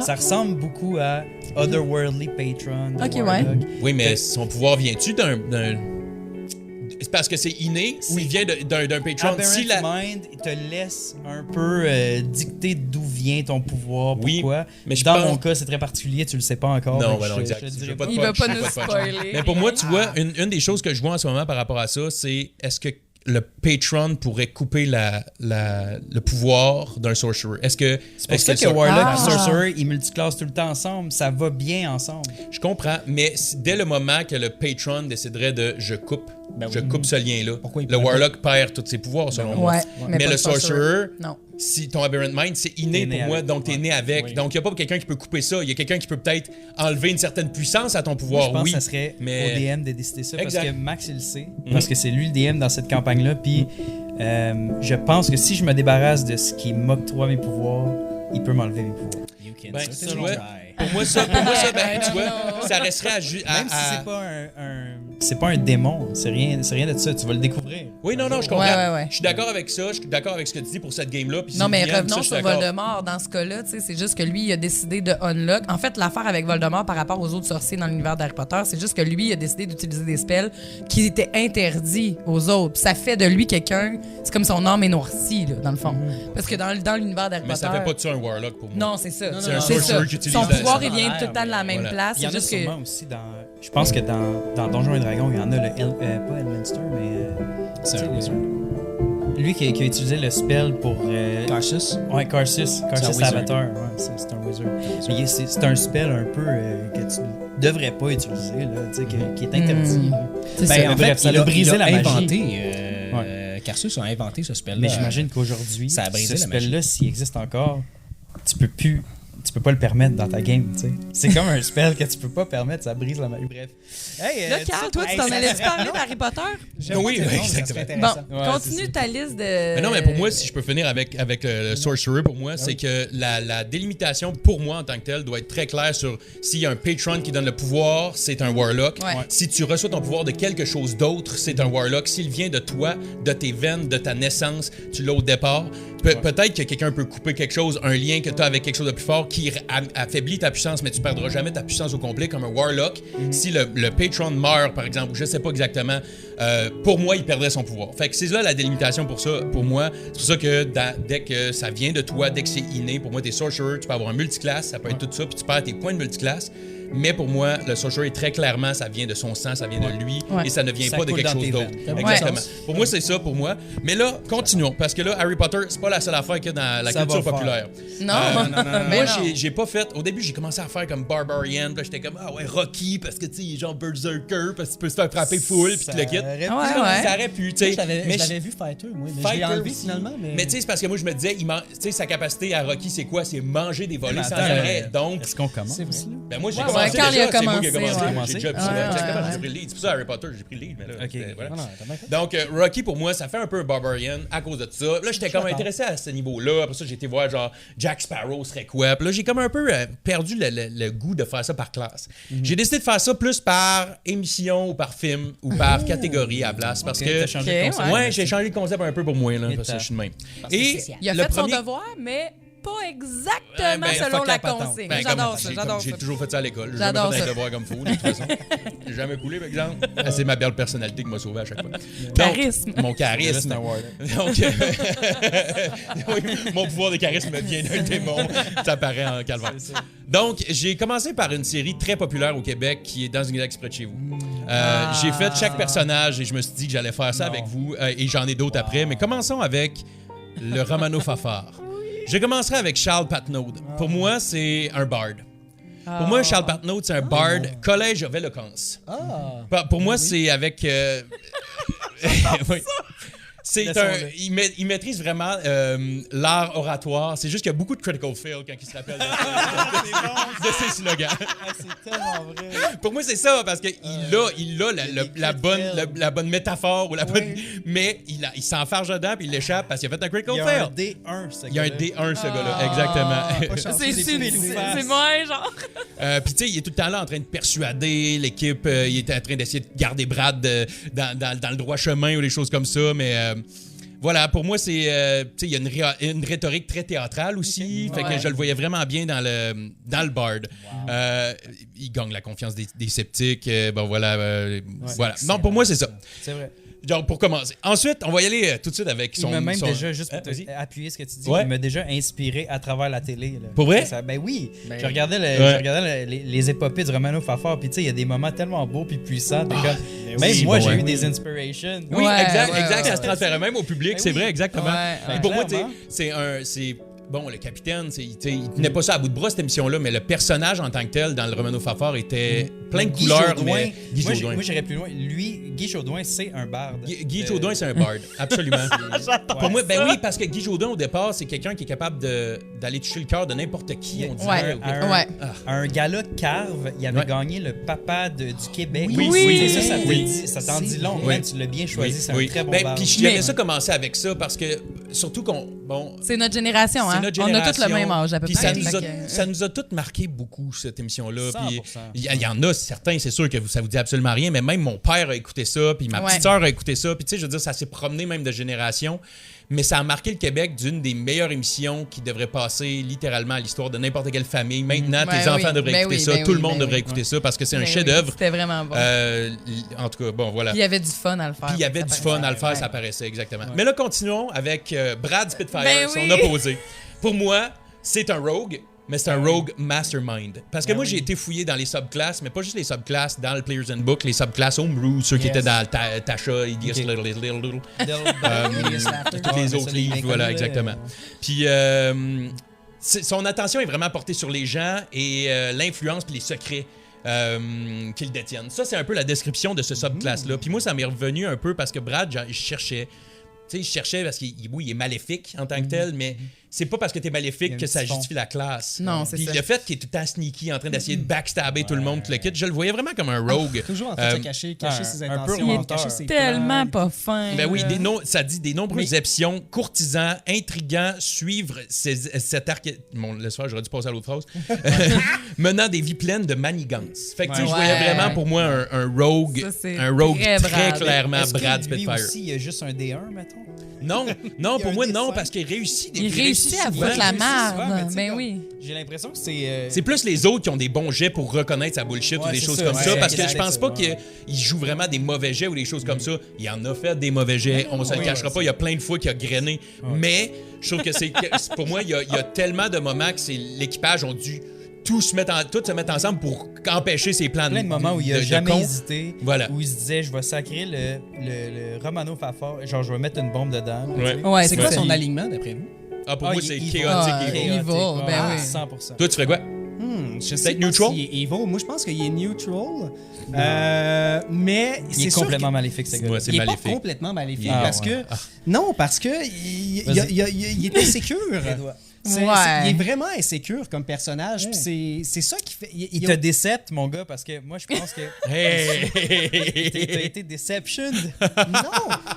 Ça ressemble beaucoup à Otherworldly Patron. OK, Warlock. Oui, mais son pouvoir vient-tu d'un... C'est parce que c'est inné ou il vient d'un patron. Aberrant Mind te laisse un peu dicter d'où vient ton pouvoir, pourquoi. Mais dans mon cas, c'est très particulier, tu le sais pas encore. Non, exact. Il va pas nous spoiler. Mais pour moi, tu vois, une des choses que je vois en ce moment par rapport à ça, c'est est-ce que le patron pourrait couper le pouvoir d'un sorcerer? Est-ce que c'est pour ça que Warlock et Sorcerer, ils multiclassent tout le temps ensemble. Ça va bien ensemble. Je comprends, mais dès le moment que le patron déciderait de je coupe ce lien-là, le Warlock perd tous ses pouvoirs, selon moi. Mais le Sorcerer, si ton Aberrant Mind, c'est inné pour moi, donc t'es né avec. Oui. Donc il n'y a pas quelqu'un qui peut couper ça. Il y a quelqu'un qui peut peut-être enlever une certaine puissance à ton pouvoir. Moi, je pense que ça serait au DM de décider ça, parce que Max, il le sait. Parce que c'est lui le DM dans cette campagne-là. Puis je pense que si je me débarrasse de ce qui m'octroie mes pouvoirs, il peut m'enlever mes pouvoirs. Pour moi, ça, tu vois, ça resterait à... Même si c'est pas un démon, c'est rien de ça, tu vas le découvrir. Oui, non, je comprends. Ouais. Je suis d'accord avec ça, je suis d'accord avec ce que tu dis pour cette game-là. Non, mais revenons sur Voldemort. Dans ce cas-là, c'est juste que lui, il a décidé de unlock. En fait, l'affaire avec Voldemort par rapport aux autres sorciers dans l'univers d'Harry Potter, c'est juste que lui, il a décidé d'utiliser des spells qui étaient interdits aux autres. Puis ça fait de lui quelqu'un, c'est comme son âme est noircie, là, dans le fond. Parce que dans l'univers d'Harry Potter... Mais ça fait pas de ça un Warlock pour moi. Non, c'est ça. C'est un sorcerer qui utilise son pouvoir, il vient tout le temps de la même place. Il y en a sûrement aussi dans... Je pense que dans Donjons et Dragons, il y en a pas Elminster, mais... c'est un wizard. Lui qui a utilisé le spell pour... Carsus? Ouais, Carsus Avatar. Ouais, c'est un wizard. Mais c'est un spell un peu que tu devrais pas utiliser, là, qui est interdit. En fait, ça a brisé la magie. Inventé, Carsus a inventé ce spell-là. Mais j'imagine qu'aujourd'hui, ça a brisé ce la magie. spell-là, s'il existe encore, tu peux pas le permettre dans ta game, tu sais. C'est comme un spell que tu peux pas permettre, ça brise la magie. Bref. Là, Carl, toi, tu t'en allais-tu parler d'Harry Potter? Oui, exactement. Bon, continue ta liste de... Mais non, mais pour moi, si je peux finir avec le Sorcerer, pour moi, c'est que la délimitation, pour moi, en tant que telle, doit être très claire sur s'il y a un patron qui donne le pouvoir, c'est un Warlock. Ouais. Si tu reçois ton pouvoir de quelque chose d'autre, c'est un Warlock. S'il vient de toi, de tes veines, de ta naissance, tu l'as au départ. Peut-être que quelqu'un peut couper quelque chose, un lien que tu as avec quelque chose de plus fort qui qui affaiblit ta puissance, mais tu perdras jamais ta puissance au complet, comme un Warlock. Si le patron meurt, par exemple, je sais pas exactement, pour moi, il perdrait son pouvoir. Fait que c'est là la délimitation pour ça, pour moi. C'est pour ça que dès que ça vient de toi, dès que c'est inné, pour moi, t'es sorcerer, tu peux avoir un multiclasse, ça peut être tout ça, puis tu perds tes points de multiclasse. Mais pour moi, le sorcerer, très clairement, ça vient de son sang, ça vient de lui, et ça ne vient pas de quelque chose d'autre. Exactement. Pour moi, c'est ça, pour moi. Mais là, continuons, parce que là, Harry Potter, c'est pas la seule affaire qu'il y a dans la culture populaire. Non. Moi, j'ai pas fait... Au début, j'ai commencé à faire comme Barbarian, puis là, j'étais comme, ah ouais, Rocky, parce que, tu sais, il est genre Berserker, parce que tu peux se faire frapper full, puis tu le quittes. Ça aurait pu, tu sais. Je l'avais vu Fighter, moi, mais je l'ai enlevé finalement. Mais tu sais, c'est parce que moi, je me disais, tu sais, sa capacité à Rocky, c'est quoi? C'est manger des volets sans arrêt. Donc... Est-ce qu'on commence? Ben moi, j'ai commencé déjà, c'est moi qui ai commencé. J'ai déjà pris exactement, j'ai pris le lead. C'est pour ça Harry Potter, j'ai pris le lead. Mais là, voilà. Donc, Rocky, pour moi, ça fait un peu un Barbarian à cause de ça. Là, j'étais comme intéressé à ce niveau-là. Après ça, j'ai été voir genre Jack Sparrow serait quoi. Puis là, j'ai comme un peu perdu le goût de faire ça par classe. J'ai décidé de faire ça plus par émission ou par film ou par catégorie à la place. Parce que. J'ai changé le concept un peu pour moi, là, parce que je suis de même. Et il a fait son devoir, mais pas exactement selon la consigne. J'adore ça. J'ai toujours fait ça à l'école. J'ai jamais J'adore fait ça. un devoir comme faux, de toute façon. J'ai jamais coulé, par exemple. C'est ma belle personnalité qui m'a sauvé à chaque fois. Charisme. Mon charisme. Donc, oui, mon pouvoir de charisme vient d'un démon. Ça paraît en calvaire. Donc, j'ai commencé par une série très populaire au Québec qui est Dans une galaxie près de chez vous. J'ai fait chaque personnage et je me suis dit que j'allais faire ça avec vous. Et j'en ai d'autres après. Mais commençons avec le Romano Fafard. Je commencerai avec Charles Patnaud. Pour moi, c'est un bard. Pour moi, Charles Patnaud, c'est un bard collège of eloquence. Pour moi, c'est avec... oui. Il maîtrise vraiment l'art oratoire. C'est juste qu'il y a beaucoup de critical fail quand il se rappelle de ses slogans. C'est tellement vrai. Pour moi, c'est ça, parce qu'il a la bonne métaphore, ou la bonne, mais il s'enfarge dedans puis il l'échappe parce qu'il a fait un critical fail. Il y a un D1, ce gars-là. Exactement. C'est moi, genre. Puis tu sais, il est tout le temps là en train de persuader l'équipe. Il est en train d'essayer de garder Brad dans le droit chemin ou des choses comme ça, mais... voilà, pour moi, c'est... tu sais, il y a une rhétorique très théâtrale aussi. Fait que je le voyais vraiment bien dans le bard. Il gagne la confiance des sceptiques. Bon, voilà. Voilà. Non, pour moi, c'est ça. C'est vrai. Genre, pour commencer. Ensuite, on va y aller tout de suite avec son... Il m'a même déjà, juste pour appuyer ce que tu dis, il m'a déjà inspiré à travers la télé. Là. Pour vrai? Ben oui. Je regardais les épopées du Romano Fafard, puis tu sais, il y a des moments tellement beaux puis puissants. Même moi, j'ai eu des inspirations. Oui, exact. Ça se transférait même au public. C'est vrai, exactement. Et pour moi, tu sais, c'est... Bon, le capitaine, il tenait pas ça à bout de bras, cette émission-là, mais le personnage en tant que tel dans le Romano Fafard était plein de couleurs. Guy Chaudouin. Moi, j'irais plus loin. Lui, Guy Chaudouin, c'est un barde. Guy Chaudouin, c'est un barde, absolument. Pour moi, ben oui, parce que Guy Chaudouin, au départ, c'est quelqu'un qui est capable d'aller toucher le cœur de n'importe qui, on dirait. Un gala Carve, il avait gagné le papa du Québec. Oui. Ça t'en dit long. Tu l'as bien choisi, c'est un très bon barde. Puis j'aimais ça commencer avec ça, parce que, surtout c'est notre génération, hein? On a tous le même âge, à peu près. Ça nous a tous marqué beaucoup, cette émission-là. Puis il y en a certains, c'est sûr que ça vous dit absolument rien, mais même mon père a écouté ça, puis ma petite sœur a écouté ça. Puis tu sais, je veux dire, ça s'est promené même de génération. Mais ça a marqué le Québec d'une des meilleures émissions qui devrait passer littéralement à l'histoire de n'importe quelle famille. Maintenant, tes enfants devraient écouter ça. Tout le monde devrait écouter ça parce que c'est un chef-d'œuvre. C'était vraiment bon. En tout cas, bon, voilà. Puis il y avait du fun à le faire. Puis il y avait du fun à le faire, ça paraissait, exactement. Mais là, continuons avec Brad Spitfire, son opposé. Pour moi, c'est un rogue. Mais c'est un rogue mastermind. Parce que moi, j'ai été fouillé dans les subclasses, mais pas juste les subclasses dans le Player's Handbook, les subclasses Homebrew, ceux qui étaient dans Tasha, Idiot, Little. Tous les autres livres, voilà, exactement. Puis, son attention est vraiment portée sur les gens et l'influence puis les secrets qu'ils détiennent. Ça, c'est un peu la description de ce subclasse-là. Puis moi, ça m'est revenu un peu parce que Brad, je cherchais. Tu sais, je cherchais parce qu'il est maléfique en tant que tel, mais c'est pas parce que t'es maléfique que ça justifie la classe. Non, c'est ça. Puis le fait qu'il est tout le temps sneaky, en train d'essayer de backstabber tout le monde, tout le kit, je le voyais vraiment comme un rogue. Toujours en train de cacher ses intentions. Il est tellement pas fin. Ben oui, ça dit des nombreuses options, courtisans, intrigants, suivre cet archétype. Bon, le soir, j'aurais dû passer à l'autre phrase. Menant des vies pleines de manigances. Fait que tu sais, je voyais vraiment pour moi un rogue, très clairement Brad Spitfire. Lui aussi, il y a juste un D1, mettons. Non, pour moi, non, parce qu'il réussit. Il réussit à souvent. foutre la souvent, mais merde. tu sais, Ben comme- oui. J'ai l'impression que c'est. C'est plus les autres qui ont des bons jets pour reconnaître sa bullshit ou Ouais, des c'est choses ça, comme ouais, ça, parce c'est que je pense ça, pas ouais. qu'il joue vraiment des mauvais jets ou des choses comme ça. Il en a fait des mauvais jets, on se le cachera pas, il y a plein de fois qu'il a grainé, mais je trouve que pour moi, il y a tellement de moments que l'équipage ont dû tout se mettre ensemble pour empêcher ces plans plein de moments où il a de jamais con. hésité, Voilà. où il se disait je vais sacrer le Romano Fafard, genre je vais mettre une bombe dedans. Ouais. Ouais, C'est quoi ça. son alignement, d'après vous? Ah, pour moi, c'est il- chaotique. Ah, evil. Evil, ben oui. 100%. Toi, tu ferais quoi? Je sais Peut-être pas neutral? s'il est evil. Moi, je pense qu'il est neutral. Mais Il c'est est sûr complètement que- maléfique, ce gars. Ouais, c'est il est maléfique. pas complètement maléfique Ah, parce ouais. que non, parce que il est insécure. Ouais. Il est vraiment insécure comme personnage. Puis c'est ça qui fait. Il te décepte, mon gars, parce que moi, je pense que Hey! t'as été deception. Non,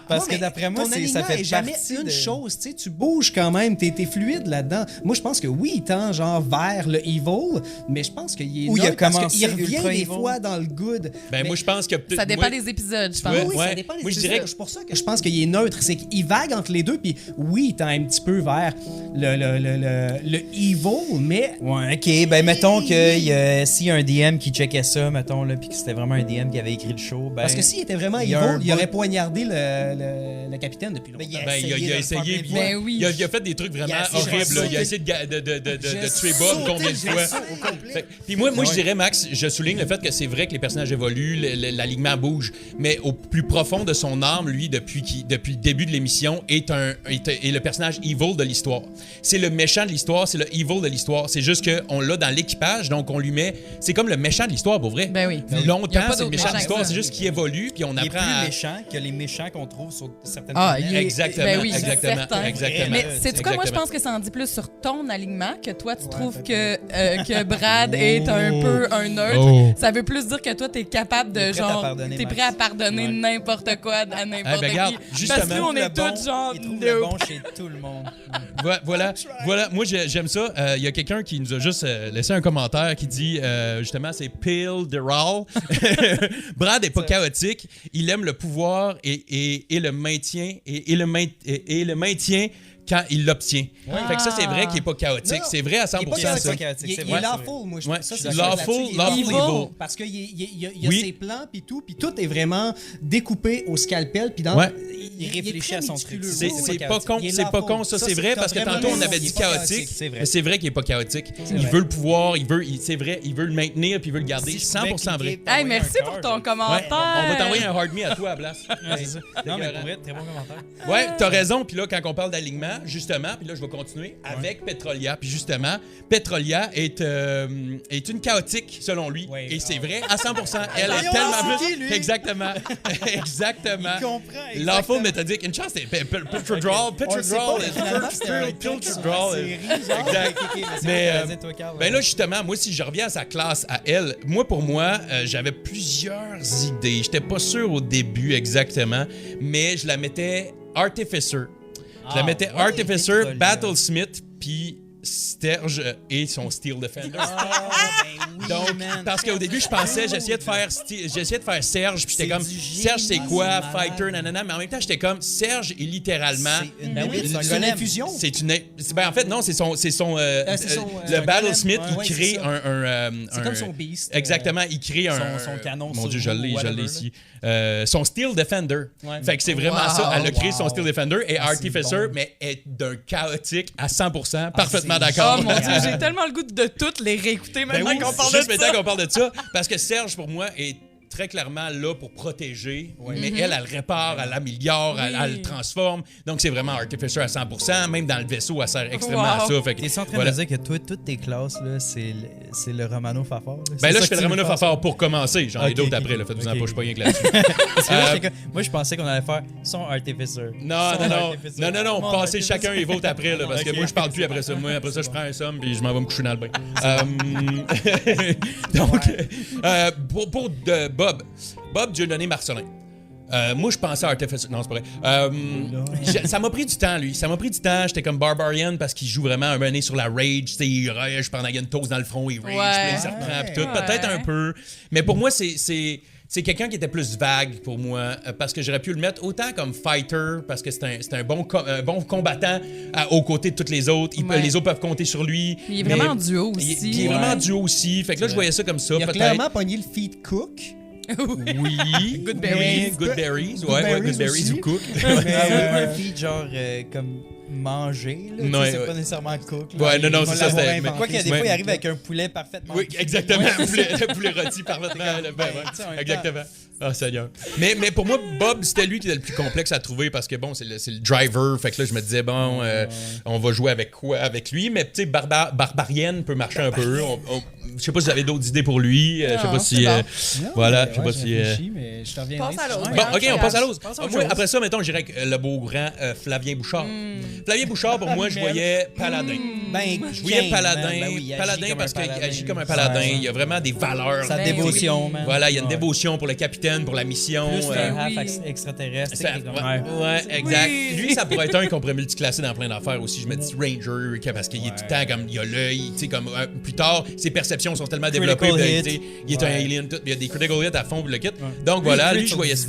Parce que d'après moi, ton ça alignement fait est jamais partie une de- chose. Tu sais, tu bouges quand même, t'es fluide là-dedans. Moi, je pense que oui, il tend genre vers le evil, mais je pense qu'il est Où il a neutre parce commencé qu'il revient ultra des evil. fois dans le good. Ben, Mais- moi, je pense que. Ça dépend des épisodes, je pense. Ouais. Oui, ça dépend des Moi, je épisodes. dirais que- C'est pour ça que je pense qu'il est neutre. C'est qu'il vague entre les deux, puis oui, il tend un petit peu vers le evil, mais Ouais, ok. Ben, mettons que s'il y a un DM qui checkait ça, mettons, là, puis que c'était vraiment un DM qui avait écrit le show, ben. parce que s'il était vraiment il evil, y a un il aurait bout- poignardé le capitaine depuis longtemps. Ben, il a essayé. puis Ben oui. Il a fait des trucs vraiment Il a essayé horribles. de là. Il a sauter. essayé de J'ai tuer Bob sauté combien de le fois. vaisseau au complet. Fait- Puis moi, je dirais, Max, je souligne le fait que c'est vrai que les personnages évoluent, l'alignement bouge, mais au plus profond de son âme, lui, depuis le début de l'émission, est le personnage evil de l'histoire. C'est le méchant de l'histoire, c'est le evil de l'histoire. C'est juste qu'on l'a dans l'équipage, donc on lui met... C'est comme le méchant de l'histoire, pour vrai. Ben oui. Il y a Longtemps, pas c'est le d'autre méchant de méchant l'histoire, que ça. c'est juste qu'il évolue, puis on Il est apprend plus à... méchant que les méchants qu'on trouve sur certaines Ah, planètes. il est- Exactement, ben oui, exactement, certain. exactement. Mais sais-tu quoi, moi, je Exactement. pense que ça en dit plus sur ton alignement, que toi, tu trouves que Brad est un peu un neutre. Oh. Ça veut plus dire que toi, t'es capable de, T'es prêt à genre, pardonner, t'es Max. prêt à pardonner Ouais. n'importe quoi à n'importe ben, regarde, qui. justement, Parce que nous, on Le est bon, tous genre, il trouve le nope. bon chez tout le monde. Voilà. Moi, j'aime ça. Il y a quelqu'un qui nous a juste laissé un commentaire qui dit, justement, c'est Pale de Raw. Brad est pas chaotique. Il aime le pouvoir et le maintien et le maintien quand il l'obtient. Fait que ça, c'est vrai qu'il est pas chaotique. Non, C'est vrai à 100%. il est pas ça. chaotique. chaotique, Il c'est est vrai, c'est lawful, moi. Ouais. Ça, c'est Lawful, sûr, là-dessus, il est lawful evil. Parce qu'il y a Oui. ses plans, puis tout est vraiment découpé au scalpel, puis dans... Ouais. Il réfléchit à son truc. C'est Oui, pas con, Il est c'est pas lawful. con, ça, c'est vrai, t'as parce que vraiment tantôt on raison, avait il dit est pas chaotique, c'est vrai. mais c'est vrai qu'il est pas chaotique. Il vrai. veut le pouvoir, c'est vrai, il veut le maintenir puis il veut le garder. 100% vrai. Hey, merci pour ton Ouais, commentaire. on va t'envoyer un hard me à toi à la place. C'est ça. Non, mais pour vrai, très bon commentaire. Ouais, t'as raison. Puis là, quand on parle d'alignement, justement, puis là, je vais continuer avec Petrolia. Puis justement, Petrolia est une chaotique, selon lui. Ouais. Et c'est vrai, à 100%. Elle est Voyons, tellement c'est qui, lui? Exactement. Exactement. Il comprend. Lawful méthodique. Une chance, c'est Petrodrawl. Petrodrawl. Petrodrawl. Exact. Mais, ben là, justement, moi, si je reviens à sa classe, à elle, pour moi, j'avais plusieurs idées. J'étais pas sûr au début exactement, mais je la mettais Artificer. Je la mettais Artificer, Petrolia. Battlesmith, puis Sterge et son Steel Defender. Donc, parce qu'au début, je pensais, j'essayais de faire Serge, puis j'étais C'est comme, du génie, Serge, c'est quoi, malade. Fighter, nanana, mais en même temps, j'étais comme, Serge est littéralement... C'est une Ben oui, bébite, c'est un une golem. infusion. C'est une. Ben, en fait, non, c'est son. c'est son, Le un Battlesmith, golem. Ouais, il crée c'est ça. un. C'est comme son beast. Exactement, il crée son canon Mon sur Dieu, je vous, l'ai whatever, ici. Son Steel Defender. Ouais. Fait que c'est vraiment Wow. ça. Elle a créé son Wow. Steel Defender et Artificer, bon. mais est d'un chaotique à 100%, parfaitement c'est d'accord. Oh mon Dieu, j'ai tellement le goût de toutes les réécouter Ben maintenant oui, qu'on parle juste de maintenant ça. qu'on parle de ça, parce que Serge, pour moi, est très clairement là pour protéger, mais elle répare, elle améliore, elle le transforme. Donc, c'est vraiment Artificer à 100%. Même dans le vaisseau, elle sert extrêmement à ça. Fait que, T'es en train voilà. de me dire que toi, toutes tes classes, là, c'est le Romano Fafard? Ben là, je fais le Romano Fafard pour commencer. J'en ai Ok, d'autres ok, après. Là. Faites-vous en ok. pas, je suis pas rien que là-dessus. Parce que là, j'étais comme- moi, je pensais qu'on allait faire son Artificer. Non, Mon passez Artificer. chacun et vote après, là, parce que Ok. moi, je parle plus après ça. Moi, après ça, je prends un somme puis je m'en vais me coucher dans le bain. Donc, pour Bob Dieudonné Marcelin. Moi, je pensais à Artificer. Non, c'est pas vrai. Ça m'a pris du temps, lui. Ça m'a pris du temps. J'étais comme Barbarian parce qu'il joue vraiment un mené sur la rage. Tu sais, il rage pendant qu'il y a une toast dans le front, il rage, puis là, il se reprend, puis tout. Peut-être un peu. Mais pour moi, c'est quelqu'un qui était plus vague pour moi, parce que j'aurais pu le mettre autant comme fighter, parce que c'est un bon combattant aux côtés de tous les autres. Les autres peuvent compter sur lui. Il est vraiment en duo aussi. Il est vraiment en duo aussi. Fait que là, je voyais ça comme ça. Il a clairement pogné le feed cook. Oui. Good berries. Good berries. Ouais, Good berries ou cook. Un feed genre comme manger, là. Ouais, C'est ouais. pas nécessairement cook. Là. Ouais, non, c'est ça. Mais quoi qu'il y a des fois, il arrive avec un poulet parfaitement. Oui, exactement. Poulet rôti parfaitement. Exactement. Ah, Seigneur. Mais pour moi, Bob, c'était lui qui était le plus complexe à trouver parce que, bon, c'est le driver. Fait que là, je me disais, bon, on va jouer avec quoi avec lui. Mais, tu sais, Barbarienne peut marcher un peu. Je sais pas si vous avez d'autres idées pour lui. Je sais pas si. Voilà, je sais pas si. Mais je te reviens. Passe à l'autre. Bon, OK, on passe à l'autre. Moi, après ça, mettons, j'irais avec le beau grand Flavien Bouchard. Flavien Bouchard, pour moi, je voyais Paladin. Je voyais Paladin parce qu'il agit comme un paladin. Il y a vraiment des valeurs. Sa dévotion, man. Voilà, il y a une dévotion pour le capitaine, pour la mission. Plus un half extraterrestre. Ouais, exact. Lui, ça pourrait être un qu'on pourrait multiclasser dans plein d'affaires aussi. Je me dis Ranger, parce qu'il est tout le temps comme, il a l'œil, tu sais, comme plus tard, ses perceptions sont tellement développées. Il est un alien, tout. Il y a des critical hits à fond, pour le kit. Donc voilà, lui, je voyais ça.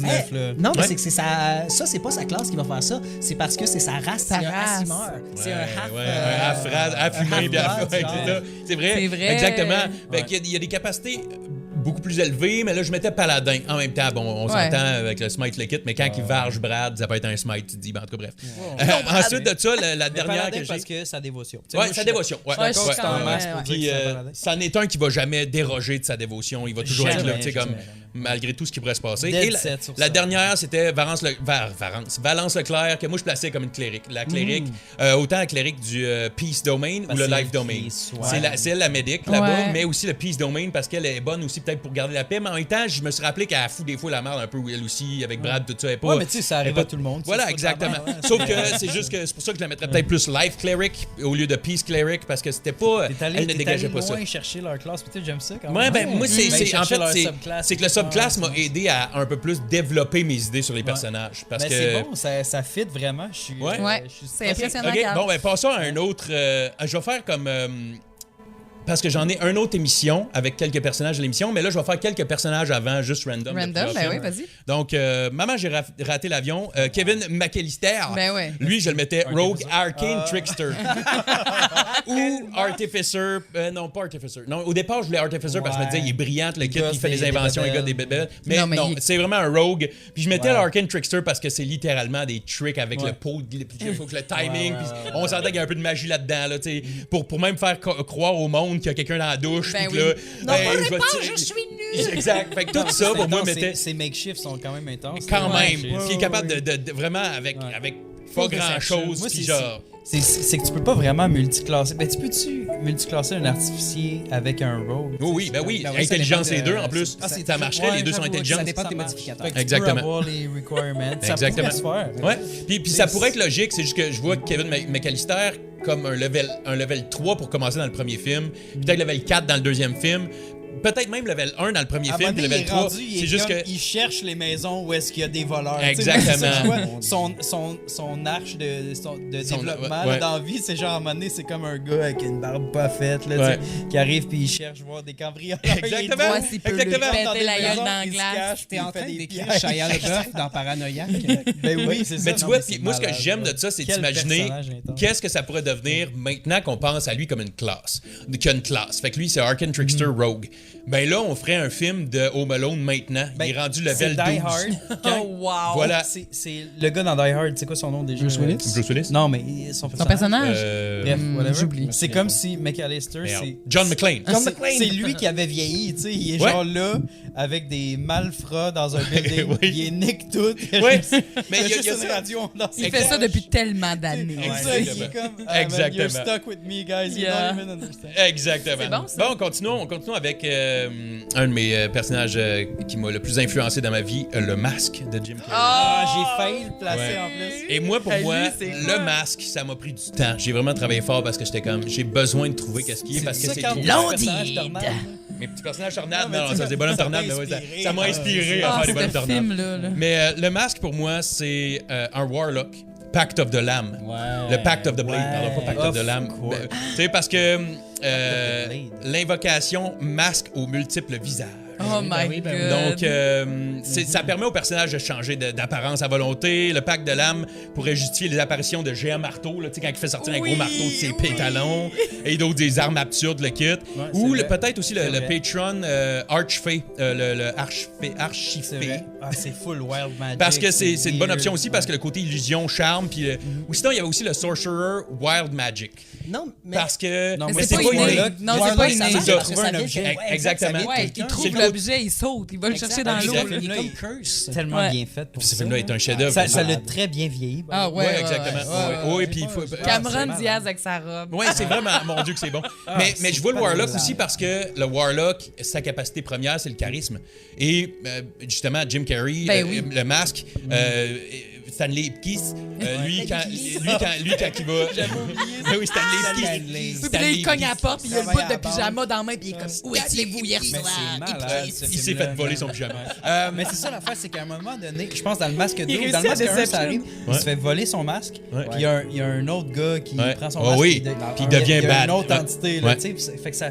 Non, mais c'est que ça, c'est pas sa classe qui va faire ça. C'est parce que c'est sa race. C'est un Asimar. C'est un half humain, bien c'est vrai. C'est vrai. Exactement. Il y a des capacités beaucoup plus élevées, mais là, je mettais Paladin. En même temps, bon, on s'entend avec le Smite le kit, mais quand il varge Brad, ça peut être un Smite, tu te dis, ben, en tout cas, bref. Ensuite de ça, la dernière que j'ai. Parce que sa dévotion. Ouais, sa dévotion. Ouais, Puis c'en est un qui va jamais déroger de sa dévotion. Il va toujours être là, tu sais, comme malgré tout ce qui pourrait se passer. Et la dernière, c'était Valence Leclerc, que moi, je plaçais comme une cléric. La cléric, autant la cléric du Peace Domain ou le Life Domain. C'est elle la médic là-bas, mais aussi le Peace Domain parce qu'elle est bonne aussi peut-être pour garder la paix. Mais en même temps, je me suis rappelé qu'elle fout des fois la merde un peu, elle aussi, avec Brad, tout ça. Ouais, mais tu sais, ça arrive à tout le monde. Voilà, exactement. Sauf que c'est juste que c'est pour ça que je la mettrais peut-être plus Life Cleric au lieu de Peace Cleric parce que c'était pas. Elle ne dégageait pas ça. Loin chercher leur classe, peut-être j'aime ça quand même. Ouais, ben moi, c'est que le subclass m'a aidé à un peu plus développer mes idées sur les personnages. Parce que c'est bon, ça fit vraiment. C'est impressionnant. OK, bon, ben passons à un autre. Je vais faire comme. Parce que j'en ai une autre émission avec quelques personnages de l'émission, mais là, je vais faire quelques personnages avant, juste random. Random, ben oui, vas-y. Donc, Maman, j'ai raté l'avion. Kevin McAllister, lui, je le mettais Rogue Arcane Trickster. Ou Artificer. Non, pas Artificer. Non, au départ, je voulais Artificer parce que je me disais, il est brillant, le kit, il fait des inventions, il gars des bébés. Mais non, c'est vraiment un Rogue. Puis je mettais l'Arcane Trickster parce que c'est littéralement des tricks avec le pot, il faut que le timing, puis on s'entend qu'il y a un peu de magie là-dedans, là, pour même faire croire au monde qu'il y a quelqu'un dans la douche. Ben puis là, je suis nu. Exact. Fait que tout ça, pour moi, mettait. Ces makeshifts sont quand même intenses. Quand même. Puis il est capable de vraiment, avec pas grand-chose, puis genre. C'est que tu peux pas vraiment multiclasser. Ben, tu peux-tu multiclasser un artificier avec un rogue? Oui, intelligence et deux en plus. Ça marcherait, les deux sont intelligents. Ça dépend de tes modificateurs. Exactement. Tu peux avoir les requirements. Exactement. Ça pourrait se faire. Ouais. Puis ça pourrait être logique, c'est juste que je vois Kevin McAllister comme un level 3 pour commencer dans le premier film, peut-être level 4 dans le deuxième film. Peut-être même level 1 dans le premier film, puis level 3. C'est juste que. Il cherche les maisons où est-ce qu'il y a des voleurs. Exactement. Son arche de développement dans la vie, c'est genre à un moment donné, c'est comme un gars avec une barbe pas faite là, qui arrive puis il cherche voir des cambriolages. Exactement. S'il peut lui péter la gueule dans la glace. T'es en train d'écrire Shia LaBeouf dans Paranoïaque. Ben oui, c'est ça. Mais tu vois, moi, ce que j'aime de ça, c'est d'imaginer qu'est-ce que ça pourrait devenir maintenant qu'on pense à lui comme une classe. Qu'il y a une classe. Fait que lui, c'est Arcane Trickster Rogue. Ben là, on ferait un film de Home Alone maintenant. Il est rendu level 12. Die Hard. Oh, wow. Voilà. C'est le gars dans Die Hard. C'est quoi son nom déjà? Bruce Willis? Bruce Willis? Non, mais son personnage. personnage? Bref, whatever. J'oublie. C'est comme si McAllister, c'est... John McClane. C'est lui qui avait vieilli, tu sais. Il est genre là, avec des malfrats dans un building. Il est nick tout. Oui. Mais il y a juste une radio dans ses Il fait ça depuis tellement d'années. Exactement. You're stuck with me, guys. You don't even understand. Exactement. C'est bon, ça. Bon, on continue avec un de mes personnages qui m'a le plus influencé dans ma vie, le masque de Jim Carrey. J'ai failli le placer en plus. Et moi, pour moi, le masque, ça m'a pris du temps. J'ai vraiment travaillé fort parce que j'étais comme, j'ai besoin de trouver qu'est-ce qui est parce que c'est tout. L'ondide. Mes petits personnages tornades, non, ça c'est des bonhommes tornades, mais ouais, ça m'a inspiré à faire des bonhommes ce tornades. film-là. Mais le masque, pour moi, c'est un Warlock. Pact of the Lamb. Ouais. Le Pact of the Blade, pardon, pas Pact of the Lamb. Tu sais, parce que l'invocation masque aux multiples visages. Oh my God. Donc, ça permet au personnage de changer d'apparence à volonté. Le pacte de l'âme pourrait justifier les apparitions de géants marteaux, là, quand il fait sortir un gros marteau de ses pétalons et d'autres des armes absurdes, le kit. Ou peut-être aussi le patron Archfey, le Archifey. Ah, c'est full Wild Magic. Parce que c'est une bonne option aussi, parce que le côté illusion, charme, puis ou sinon il y avait aussi le Sorcerer Wild Magic. Non, mais... Parce que... Non, mais c'est pas inné. Non, c'est pas inné. C'est ça. trouver un objet. Exactement. Ouais, il trouve l'objet, il saute, il va le chercher dans l'eau. Il est comme Curse. Tellement Ouais. bien fait pour Ce ça. film-là est un chef-d'œuvre. Ça l'a très bien vieilli. Ah Ouais, ouais, exactement. Oui, puis il faut... Cameron Diaz avec sa robe. Oui, c'est vraiment, mon Dieu que c'est bon. Mais je vois le Warlock aussi parce que le Warlock, sa capacité première, c'est le charisme. Et justement, Jim Carrey, Ben oui. le masque, Stanley Ipkiss, lui, quand il va... Ben oui, Stanley Ipkiss. Puis là, il cogne à la porte, puis il a le bout de pyjama dans la main, puis il est comme « Où étiez-vous hier Mais soir? c'est malade, ce Il s'est film-là. fait voler son pyjama. Mais c'est ça l'affaire, c'est qu'à un moment donné, je pense dans le masque 2, réussit dans le masque à 1, ça arrive, il se fait voler son masque, Ouais. puis il y a un autre gars qui Ouais. prend son Oh masque, oui, puis il devient il y a bad. une autre Ouais. entité, là, Ouais. tu sais, puis fait que ça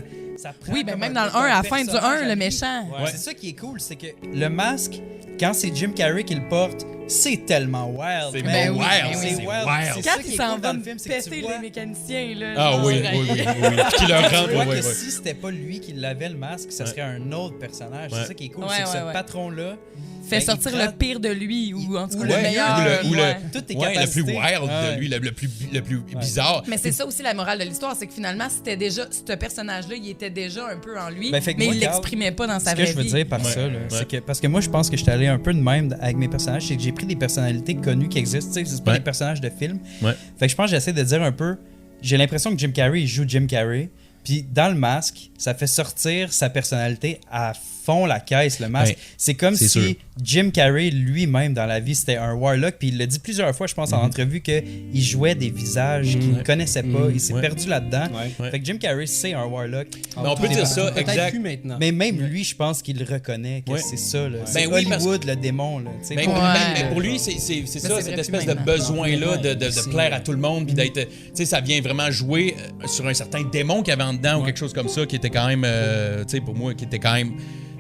prend Oui, mais comme même un- dans le 1, à la fin du personnage 1, à le lui. méchant. Ouais. C'est ça qui est cool, c'est que le masque, quand c'est Jim Carrey qui le porte, c'est tellement wild. C'est man. Ben oui, wild, ben oui. c'est C'est wild. wild. C'est ça Quand qui il est s'en cool va dans me le film, c'est que tu péter vois- les mécaniciens, là. Ah genre, oui. Puis qu'il leur Tu rentre, vois ouais, que ouais. si c'était pas lui qui l'avait le masque, ça serait un autre personnage. Ouais. C'est ça qui est cool, Ouais, c'est que ouais, ce ouais. patron-là Fait ben, sortir il le prend- pire de lui, ou en tout cas ou le le- meilleur. ou le- ouais. toutes tes Ouais, le capacités. plus wild Ouais. de lui, le plus bizarre. Mais c'est ça aussi la morale de l'histoire, c'est que finalement, c'était déjà ce personnage-là, il était déjà un peu en lui, Ben, fait que mais moi, il Carl, l'exprimait pas dans sa Ce que vraie je veux vie. dire par ça, là, c'est que parce que moi je pense que je suis allé un peu de même avec mes personnages, c'est que j'ai pris des personnalités connues qui existent, tu sais, c'est pas Ouais. des personnages de film. Ouais. Fait que je pense que j'essaie de dire un peu, j'ai l'impression que Jim Carrey il joue Jim Carrey, puis dans le masque, ça fait sortir sa personnalité à fond la caisse le masque. Ouais. C'est comme C'est si sûr. Jim Carrey lui-même dans la vie c'était un Warlock, puis il l'a dit plusieurs fois je pense en entrevue que il jouait des visages qu'il ne connaissait pas, il s'est Ouais. perdu là-dedans. Ouais. Fait que Jim Carrey c'est un Warlock. Mais on peut dire ça, Peut-être exact. plus maintenant. Mais même lui, je pense qu'il reconnaît que Ouais. c'est ça. Là. C'est Ben oui, parce- Hollywood, le démon. Là, tu sais. Mais, Ouais. mais pour lui, c'est ça, c'est cette vrai espèce plus de maintenant. besoin-là de plaire à tout le monde, puis d'être. Tu sais, ça vient vraiment jouer sur un certain démon qu'il y avait en dedans ou quelque chose comme ça, qui était quand même, tu sais, pour moi, qui était quand même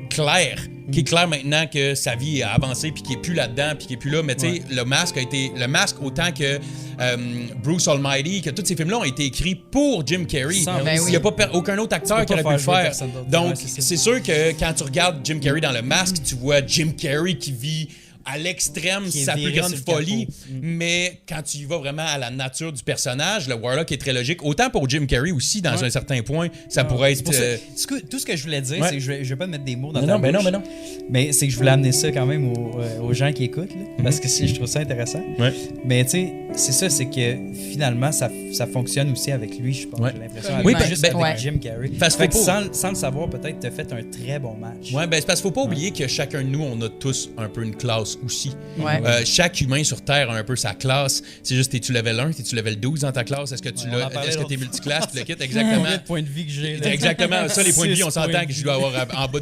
clair. Qui est clair maintenant que sa vie a avancé, puis qui est plus là-dedans, puis qui est plus là. Mais tu sais, le masque a été. Le masque, autant que Bruce Almighty, que tous ces films-là ont été écrits pour Jim Carrey. Ben Il n'y a pas aucun autre acteur Tu qui peux aurait pas pu faire le jouer faire. personne d'autre. Donc, Ouais, c'est ça. c'est sûr que quand tu regardes Jim Carrey dans le masque, tu vois Jim Carrey qui vit à l'extrême Qui est sa plus viré grande sur le folie. capot. Mais quand tu y vas vraiment à la nature du personnage, le Warlock est très logique. Autant pour Jim Carrey aussi, dans un certain point, ça pourrait être. C'est pour ça- tout ce que je voulais dire, Ouais. c'est que je vais pas mettre des mots dans Mais ta non, mais bouche, non, mais non. mais c'est que je voulais amener ça quand même aux gens qui écoutent, là, parce que je trouve ça intéressant. Ouais. Mais tu sais, c'est ça, c'est que finalement, ça fonctionne aussi avec lui, je pense. Ouais. J'ai l'impression. Oui, Avec- ben- juste ben- avec ouais. Jim Carrey. Parce Fait que que faut sans le savoir, peut-être, tu as fait un très bon match. Ouais, ben c'est parce qu'il faut pas oublier que chacun de nous, on a tous un peu une classe aussi. Ouais. Chaque humain sur Terre a un peu sa classe. C'est juste, t'es-tu level 1, t'es-tu level 12 dans ta classe? Est-ce que tu on en l'as, parlait est-ce que l'autre t'es fois. multiclasse? Tu le quittes? Exactement. Combien de points de vie que j'ai là? Exactement. Ça, les points de vie, on 6 points s'entend de que je vie. dois avoir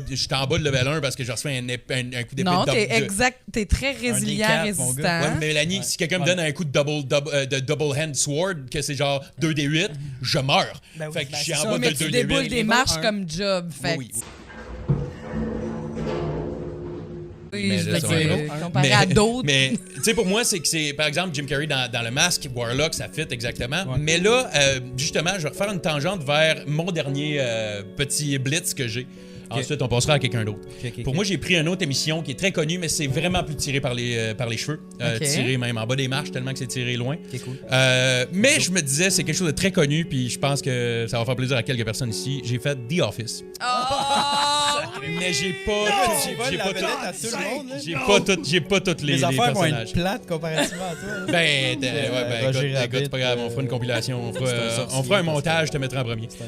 j'étais en bas de level 1 parce que j'ai reçu un coup d'épée Non, de t'es exact, t'es très résilient, D4, mon résistant. gars. Ouais, mais Mélanie, si quelqu'un me donne un coup de double hand sword, que c'est genre 2d8, je meurs. Ben oui, fait que ben je suis c'est en ça, bas de Mais tu 2d8. déboules des niveau marches 1. comme job. Fait Oui, oui. oui, Mais je là, veux ça dire, va. comparé à d'autres. Mais tu sais, pour moi, c'est que c'est, par exemple, Jim Carrey dans le masque, Warlock, ça fit exactement. Ouais. Mais là, justement, je vais refaire une tangente vers mon dernier petit blitz que j'ai. Ensuite, on passera à quelqu'un d'autre. Pour moi, j'ai pris une autre émission qui est très connue, mais c'est vraiment plus tiré par les cheveux. Ok. Tiré même en bas des marches, tellement que c'est tiré loin. cool. Mais je me disais, c'est quelque chose de très connu, puis je pense que ça va faire plaisir à quelques personnes ici. J'ai fait The Office. Mais j'ai pas toutes les Les affaires vont personnages. être plates comparativement à toi. là. Ben, Roger écoute, Rabbit, c'est pas grave, on fera une compilation, on c'est un fera sorcier, un montage, je te mettrai en premier. C'est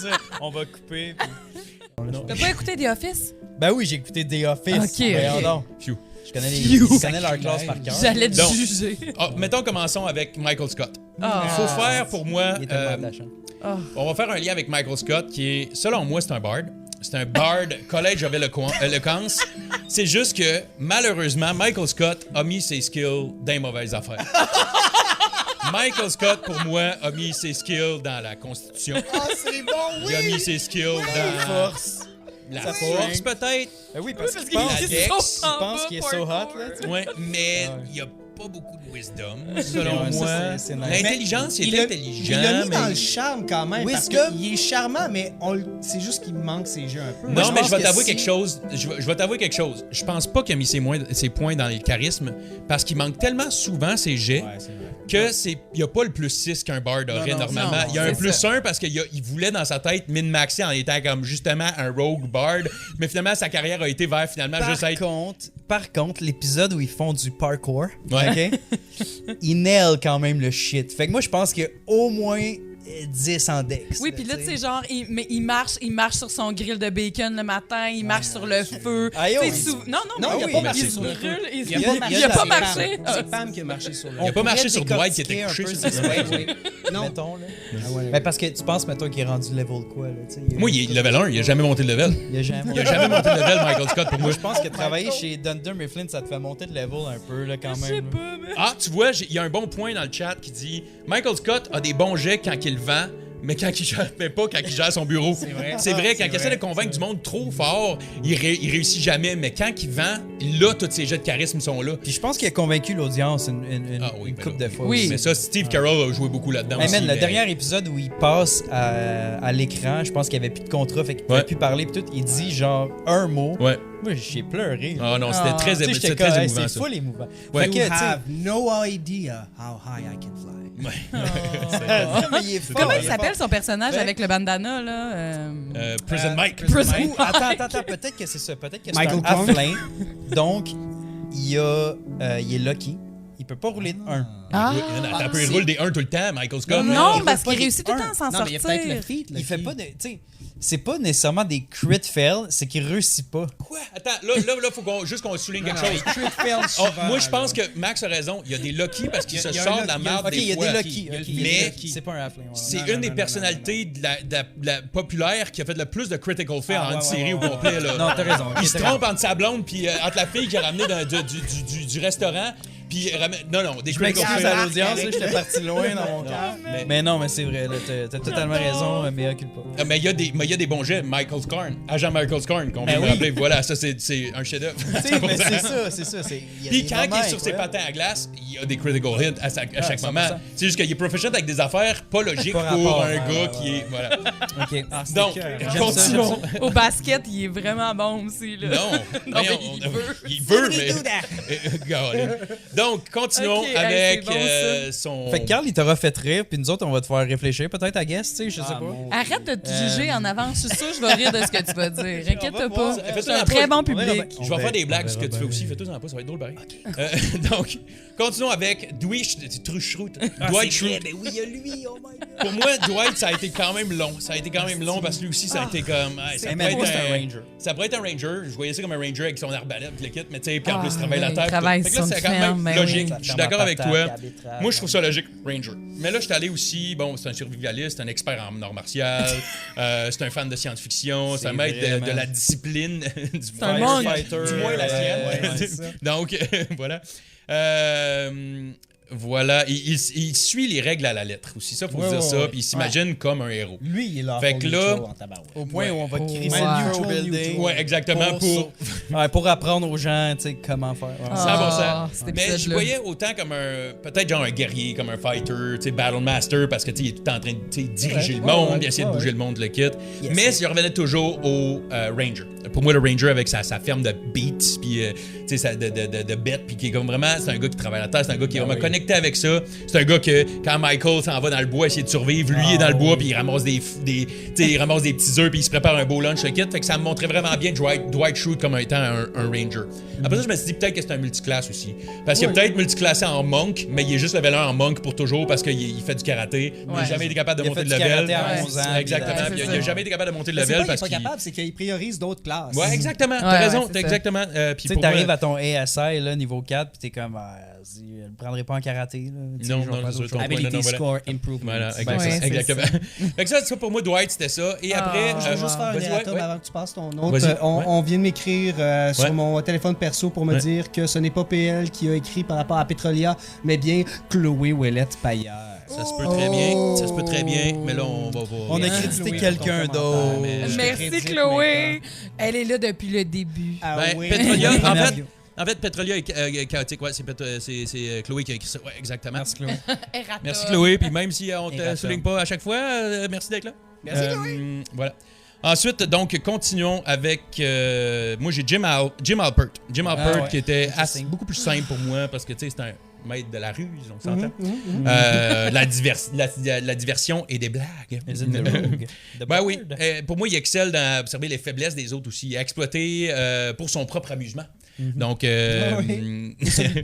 ça. On va couper. T'as pas écouté The Office? Ben oui, j'ai écouté The Office. Ok, Ben, ok. donc. Phew. Je connais leur classe par cœur. J'allais te Donc- juger. Mettons, commençons avec Michael Scott. Ah. Il faut faire pour moi. Il est tellement attachant. On va faire un lien avec Michael Scott, qui est, selon moi, c'est un bard. C'est un bard collège of eloquence. C'est juste que, malheureusement, Michael Scott a mis ses skills dans les mauvaises affaires. Michael Scott, pour moi, a mis ses skills dans la Constitution. Ah, c'est bon, oui! Il a mis ses skills dans force. la force, peut-être. Oui, parce qu'il pense- pense, qu'il il est pense qu'il est so hot, là. tu sais. Ouais, mais il n'y a pas beaucoup de wisdom, selon Ouais, ça, moi. c'est nice. L'intelligence, il Il est l'a- intelligent. Il l'a mis mais dans le charme quand même. Parce Wisdom? qu'il est charmant, mais c'est juste qu'il manque ses jeux un peu. Non, mais je vais pense t'avouer que quelque chose. Je vais t'avouer quelque chose. Je pense pas qu'il a mis ses points dans le charisme parce qu'il manque tellement souvent ses jets Ouais, c'est vrai. que il n'y a pas le plus 6 qu'un bard aurait non, normalement. non, Il y a un c'est plus ça. 1 parce qu'il voulait dans sa tête min-maxer en étant comme justement un rogue bard. Mais finalement, sa carrière a été vers finalement juste être. Par contre, l'épisode où ils font du parkour, Ouais. ok, ils nailent quand même le shit. Fait que moi, je pense qu'il y a au moins 10 en dex. Oui, puis là, tu sais, genre, il marche sur son grill de bacon le matin, il marche sur le feu. Ah, yo, Tu sais, il- Non, Non, il a oui, pas mais marché c'est- sur le feu. brûle, il Il a pas marché. C'est Pam qui a marché sur le Il a pas marché pourrait sur Dwight qui était décortiquer couché un sur peu ses ce- Oui, non. Mettons, là. Ah ouais. Ben, parce que tu penses, mettons, qu'il est rendu level quoi, là, tu sais. Moi, il est level 1, il a jamais monté de level. Il a jamais. Il a jamais monté de level, Michael Scott, pour moi. Moi, je pense que travailler chez Dunder Mifflin, ça te fait monter de level un peu, là, quand même. Ah, tu vois, il y a un bon point dans le chat qui dit Michael Scott a des bons jets quand il vend, mais pas quand il gère son bureau. C'est vrai. C'est vrai, quand il essaie de convaincre du monde trop fort, il réussit jamais. Mais quand il vend, là, tous ses jets de charisme sont là. Puis je pense qu'il a convaincu l'audience une Ben couple là, de fois. Oui. aussi. Mais ça, Steve Carell a joué beaucoup là-dedans Hey aussi. man, le mais- dernier épisode où il passe à l'écran, je pense qu'il n'y avait plus de contrat, fait qu'il pouvait Ouais. plus parler, puis tout, il dit genre un mot. Ouais. Moi, j'ai pleuré. Ah non, c'était Ah. très, Tu sais, j'étais c'était comme, très hey, émouvant, c'est ça. full émouvant. Ouais. Fait que, You tu sais, have no idea how high I can fly. mais il est fort, Comment il est s'appelle fort. son personnage Fait- avec le bandana, là? Prison Mike. Prison Mike. Mike. Attends, peut-être que c'est ça. Peut-être que c'est Michael un Kong. halfling. Donc, il est lucky. Il peut pas rouler de 1. Ah. Attends un peu, il roule des 1 tout le temps, Michael Scott. Non, il parce roule pas qu'il des réussit tout le temps à s'en Non, mais il y a peut-être le sortir. feat. Il fait pas de... Tu sais, c'est pas nécessairement des crit fails, c'est qu'il réussit pas. Quoi? Attends, là, faut qu'on souligne quelque chose. Oh, moi, je pense que Max a raison. Il y a des lucky parce qu'il se Il y a sort un de la lucky, merde Ok, des il y a fois. des lucky. ok, il y a Mais des lucky. C'est pas un halfling. ouais. c'est Non, une non, des non, personnalités de la populaire qui a fait le plus de critical fail Ah, en ouais, série ouais, au ouais, complet. Là. Non, t'as raison. ok, Il se t'as trompe raison. entre sa blonde puis entre la fille qui a ramené du restaurant. Puis non, des Je critical m'excuse fails. à l'audience, là, j'étais parti loin dans mon cœur. Mais non, mais c'est vrai, là, t'as totalement raison, mais occupe pas. Mais il y a des bons jets. Michael Scarn, agent Michael Scarn, qu'on vient Ben de oui. rappeler. Voilà, ça, c'est un chef-d'œuvre. Tu sais, mais c'est ça. Puis quand il est sur ses patins à glace, il y a des critical hits à chaque 100%. moment. C'est juste qu'il est proficient avec des affaires pas logiques Pas pour rapport, un ouais, gars ouais, qui est. Voilà. Ok. Donc, J'aime ça, continuons. Au basket, il est vraiment bon aussi, là. Non, Non, voyons, mais il veut. Il veut, mais. God. Donc, continuons Ok, hey, avec c'est bon, son. Fait que Carl, il t'aura fait rire, puis nous autres, on va te faire réfléchir peut-être à guess, tu sais, je sais pas. Arrête de te juger en avance. Je suis sûre que je vais rire de ce que tu vas dire. Inquiète-toi pas. Fais-toi C'est un en très pas. bon On verra public. bien. Je vais faire des blagues, on ce que verra tu fais bien. aussi. Fais-toi en pas, ça va être drôle, pareil. Donc, continuons avec Dwight Schrute. Dwight Schrute. Ben oui, il y a lui, oh my god. Pour moi, Dwight, ça a été quand même long. Ça a été quand même long parce que lui aussi, ça a été comme. Ça Hey, pourrait man, moi, être c'est un ranger. Ça pourrait être un ranger. Je voyais ça comme un ranger avec son arbalète, puis le kit, mais tu sais, puis en Ah, plus, il travaille oui, la terre. il travaille Fait que là, sur c'est une quand même ferme, ben logique. oui. Je suis d'accord avec toi. Arbitrage. Moi, je trouve ça logique, ranger. Mais là, je suis allé aussi. Bon, c'est un survivaliste, un expert en art martial, c'est un fan de science-fiction, c'est un maître vrai, de man. la discipline. C'est un monk. Du moins la sienne. ouais, ça. Donc, voilà. Voilà, il suit les règles à la lettre aussi, ça, faut Ouais, dire ouais, ça, ouais. puis il s'imagine comme un héros. Lui, il est là. Fait que là- en tabarouette. Au point où on va te Ouais. crisser Wow. le neutral building. Ouais, exactement, pour apprendre aux gens, tu sais, comment faire. Ouais. Ça va, ça. Ah, cet Mais je épisode-là. voyais autant comme peut-être genre un guerrier, comme un fighter, tu sais, battle master, parce que tu sais, il est tout le temps en train de tu sais, diriger le monde, ouais, puis essayer de ouais, bouger ouais. le monde, le kit. Mais il revenait toujours au ranger. Pour moi, le ranger avec sa ferme de beats, puis tu sais, de bêtes, puis qui est comme vraiment, c'est un gars qui travaille la terre, c'est un gars qui est vraiment connecté avec ça. C'est un gars que quand Michael s'en va dans le bois essayer de survivre, lui il est dans le bois, puis il ramasse tu sais, il ramasse des petits œufs, puis il se prépare un beau lunch, le kit. Fait que ça me montrait vraiment bien Dwight Schrute comme étant un ranger. Après ça, je me suis dit peut-être que c'est un multiclasse aussi. Parce qu'il est peut-être multiclassé en monk, mais il est juste level 1 en monk pour toujours parce qu'il fait du karaté. Il n'a Ouais. jamais été capable de Il a monter fait de du level. karaté à 11 ans, puis Exactement. là, Puis c'est il n'a ça. jamais été capable de monter de Mais c'est level pas parce qu'il est qu'il. pas capable, c'est qu'il priorise d'autres classes. Ouais, exactement. Ouais, T'as raison. c'est ça. Exactement. Puis Tu sais, pour t'arrives moi- à ton ASI, là, niveau 4, puis t'es comme, vas-y, je le prendrai pas en karaté. Là. Tu sais, Non, je vais faire non, d'autres c'est ton choses. point. Ability Non, voilà. score improvement. Voilà, Ouais, exactement. Fait que ça, pour moi, Dwight, c'était ça. Et après, Je veux juste faire un vas-y, erratum ouais. avant que tu passes ton autre. Vas-y, On vient de m'écrire sur Ouais. mon téléphone perso pour me Ouais. dire que ce n'est pas PL qui a écrit par rapport à Petrolia, mais bien Chloé Ouellette Paillard. Ça se peut très bien, ça se peut très bien, mais là, on va voir. On a Hein? crédité Chloé, quelqu'un ton commentaire, d'autre. mais je te Merci, crédite Chloé. Elle est là depuis le début. Ah Ben, oui. Petrolia, Scénario. en fait, Petrolia est chaotique. Ouais, c'est Chloé qui a écrit ça. Ouais, exactement. Merci, Chloé. Merci, Chloé. Puis même si on te Erratum. souligne pas à chaque fois, merci d'être là. Merci, Chloé. Voilà. Ensuite, donc, continuons avec... moi, j'ai Jim Alpert. Jim Alpert ouais. qui était C'est beaucoup plus simple pour moi parce que, tu sais, c'est un maître de la rue, on s'entend. Mhm. La diversion et des blagues. Is it the rogue? The Ben oui, bird? pour moi, il excelle dans observer les faiblesses des autres aussi, à exploiter pour son propre amusement. Donc,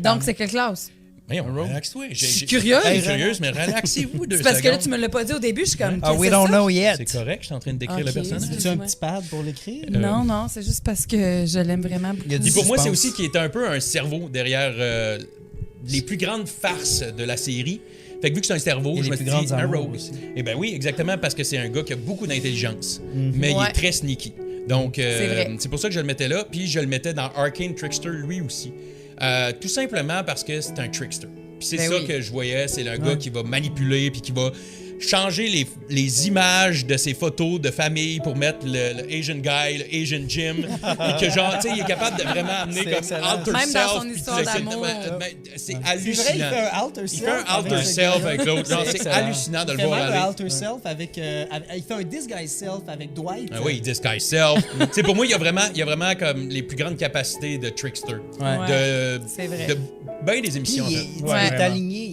Donc, c'est quelle classe? voyons, relaxe-toi. Je suis curieuse. Je suis curieuse, mais relaxez-vous 2 C'est parce que là, secondes. tu me l'as pas dit au début. Je suis comme. Ah, qu'est-ce we que don't c'est ça? know yet. C'est correct, je suis en train de décrire Ok, le personnage. As-tu un petit pad pour l'écrire? Non, non, c'est juste parce que je l'aime vraiment beaucoup. Il y a du Puis pour moi, c'est suspense. aussi qu'il est un peu un cerveau derrière les plus grandes farces de la série. Fait que vu que c'est un cerveau, Et je les me plus suis grandes dit un amours rogue. aussi. Eh ben oui, exactement, parce que c'est un gars qui a beaucoup d'intelligence, mais il Ouais. est très sneaky. Donc, C'est vrai. c'est pour ça que je le mettais là. Puis je le mettais dans Arcane Trickster lui aussi. Tout simplement parce que c'est un trickster. Puis c'est Ben ça oui. que je voyais, c'est un gars qui va manipuler puis qui va changer les images de ses photos de famille pour mettre le Asian guy, le Asian Jim, et que genre, tu sais, il est capable de vraiment amener C'est comme excellent. alter Même dans self. son puis histoire tout ça, d'amour. c'est C'est vrai, hallucinant. il fait un alter self. Il fait un alter avec ce self gars-là. avec l'autre. Genre, c'est excellent. hallucinant de Il le fait voir même un aller. alter self avec... il fait un disguise self avec Dwight. Ah oui, disguise self. Tu sais, pour moi, il y a vraiment comme les plus grandes capacités de trickster. Ouais. C'est vrai. De bien des Puis émissions, en il, fait. est, Ouais.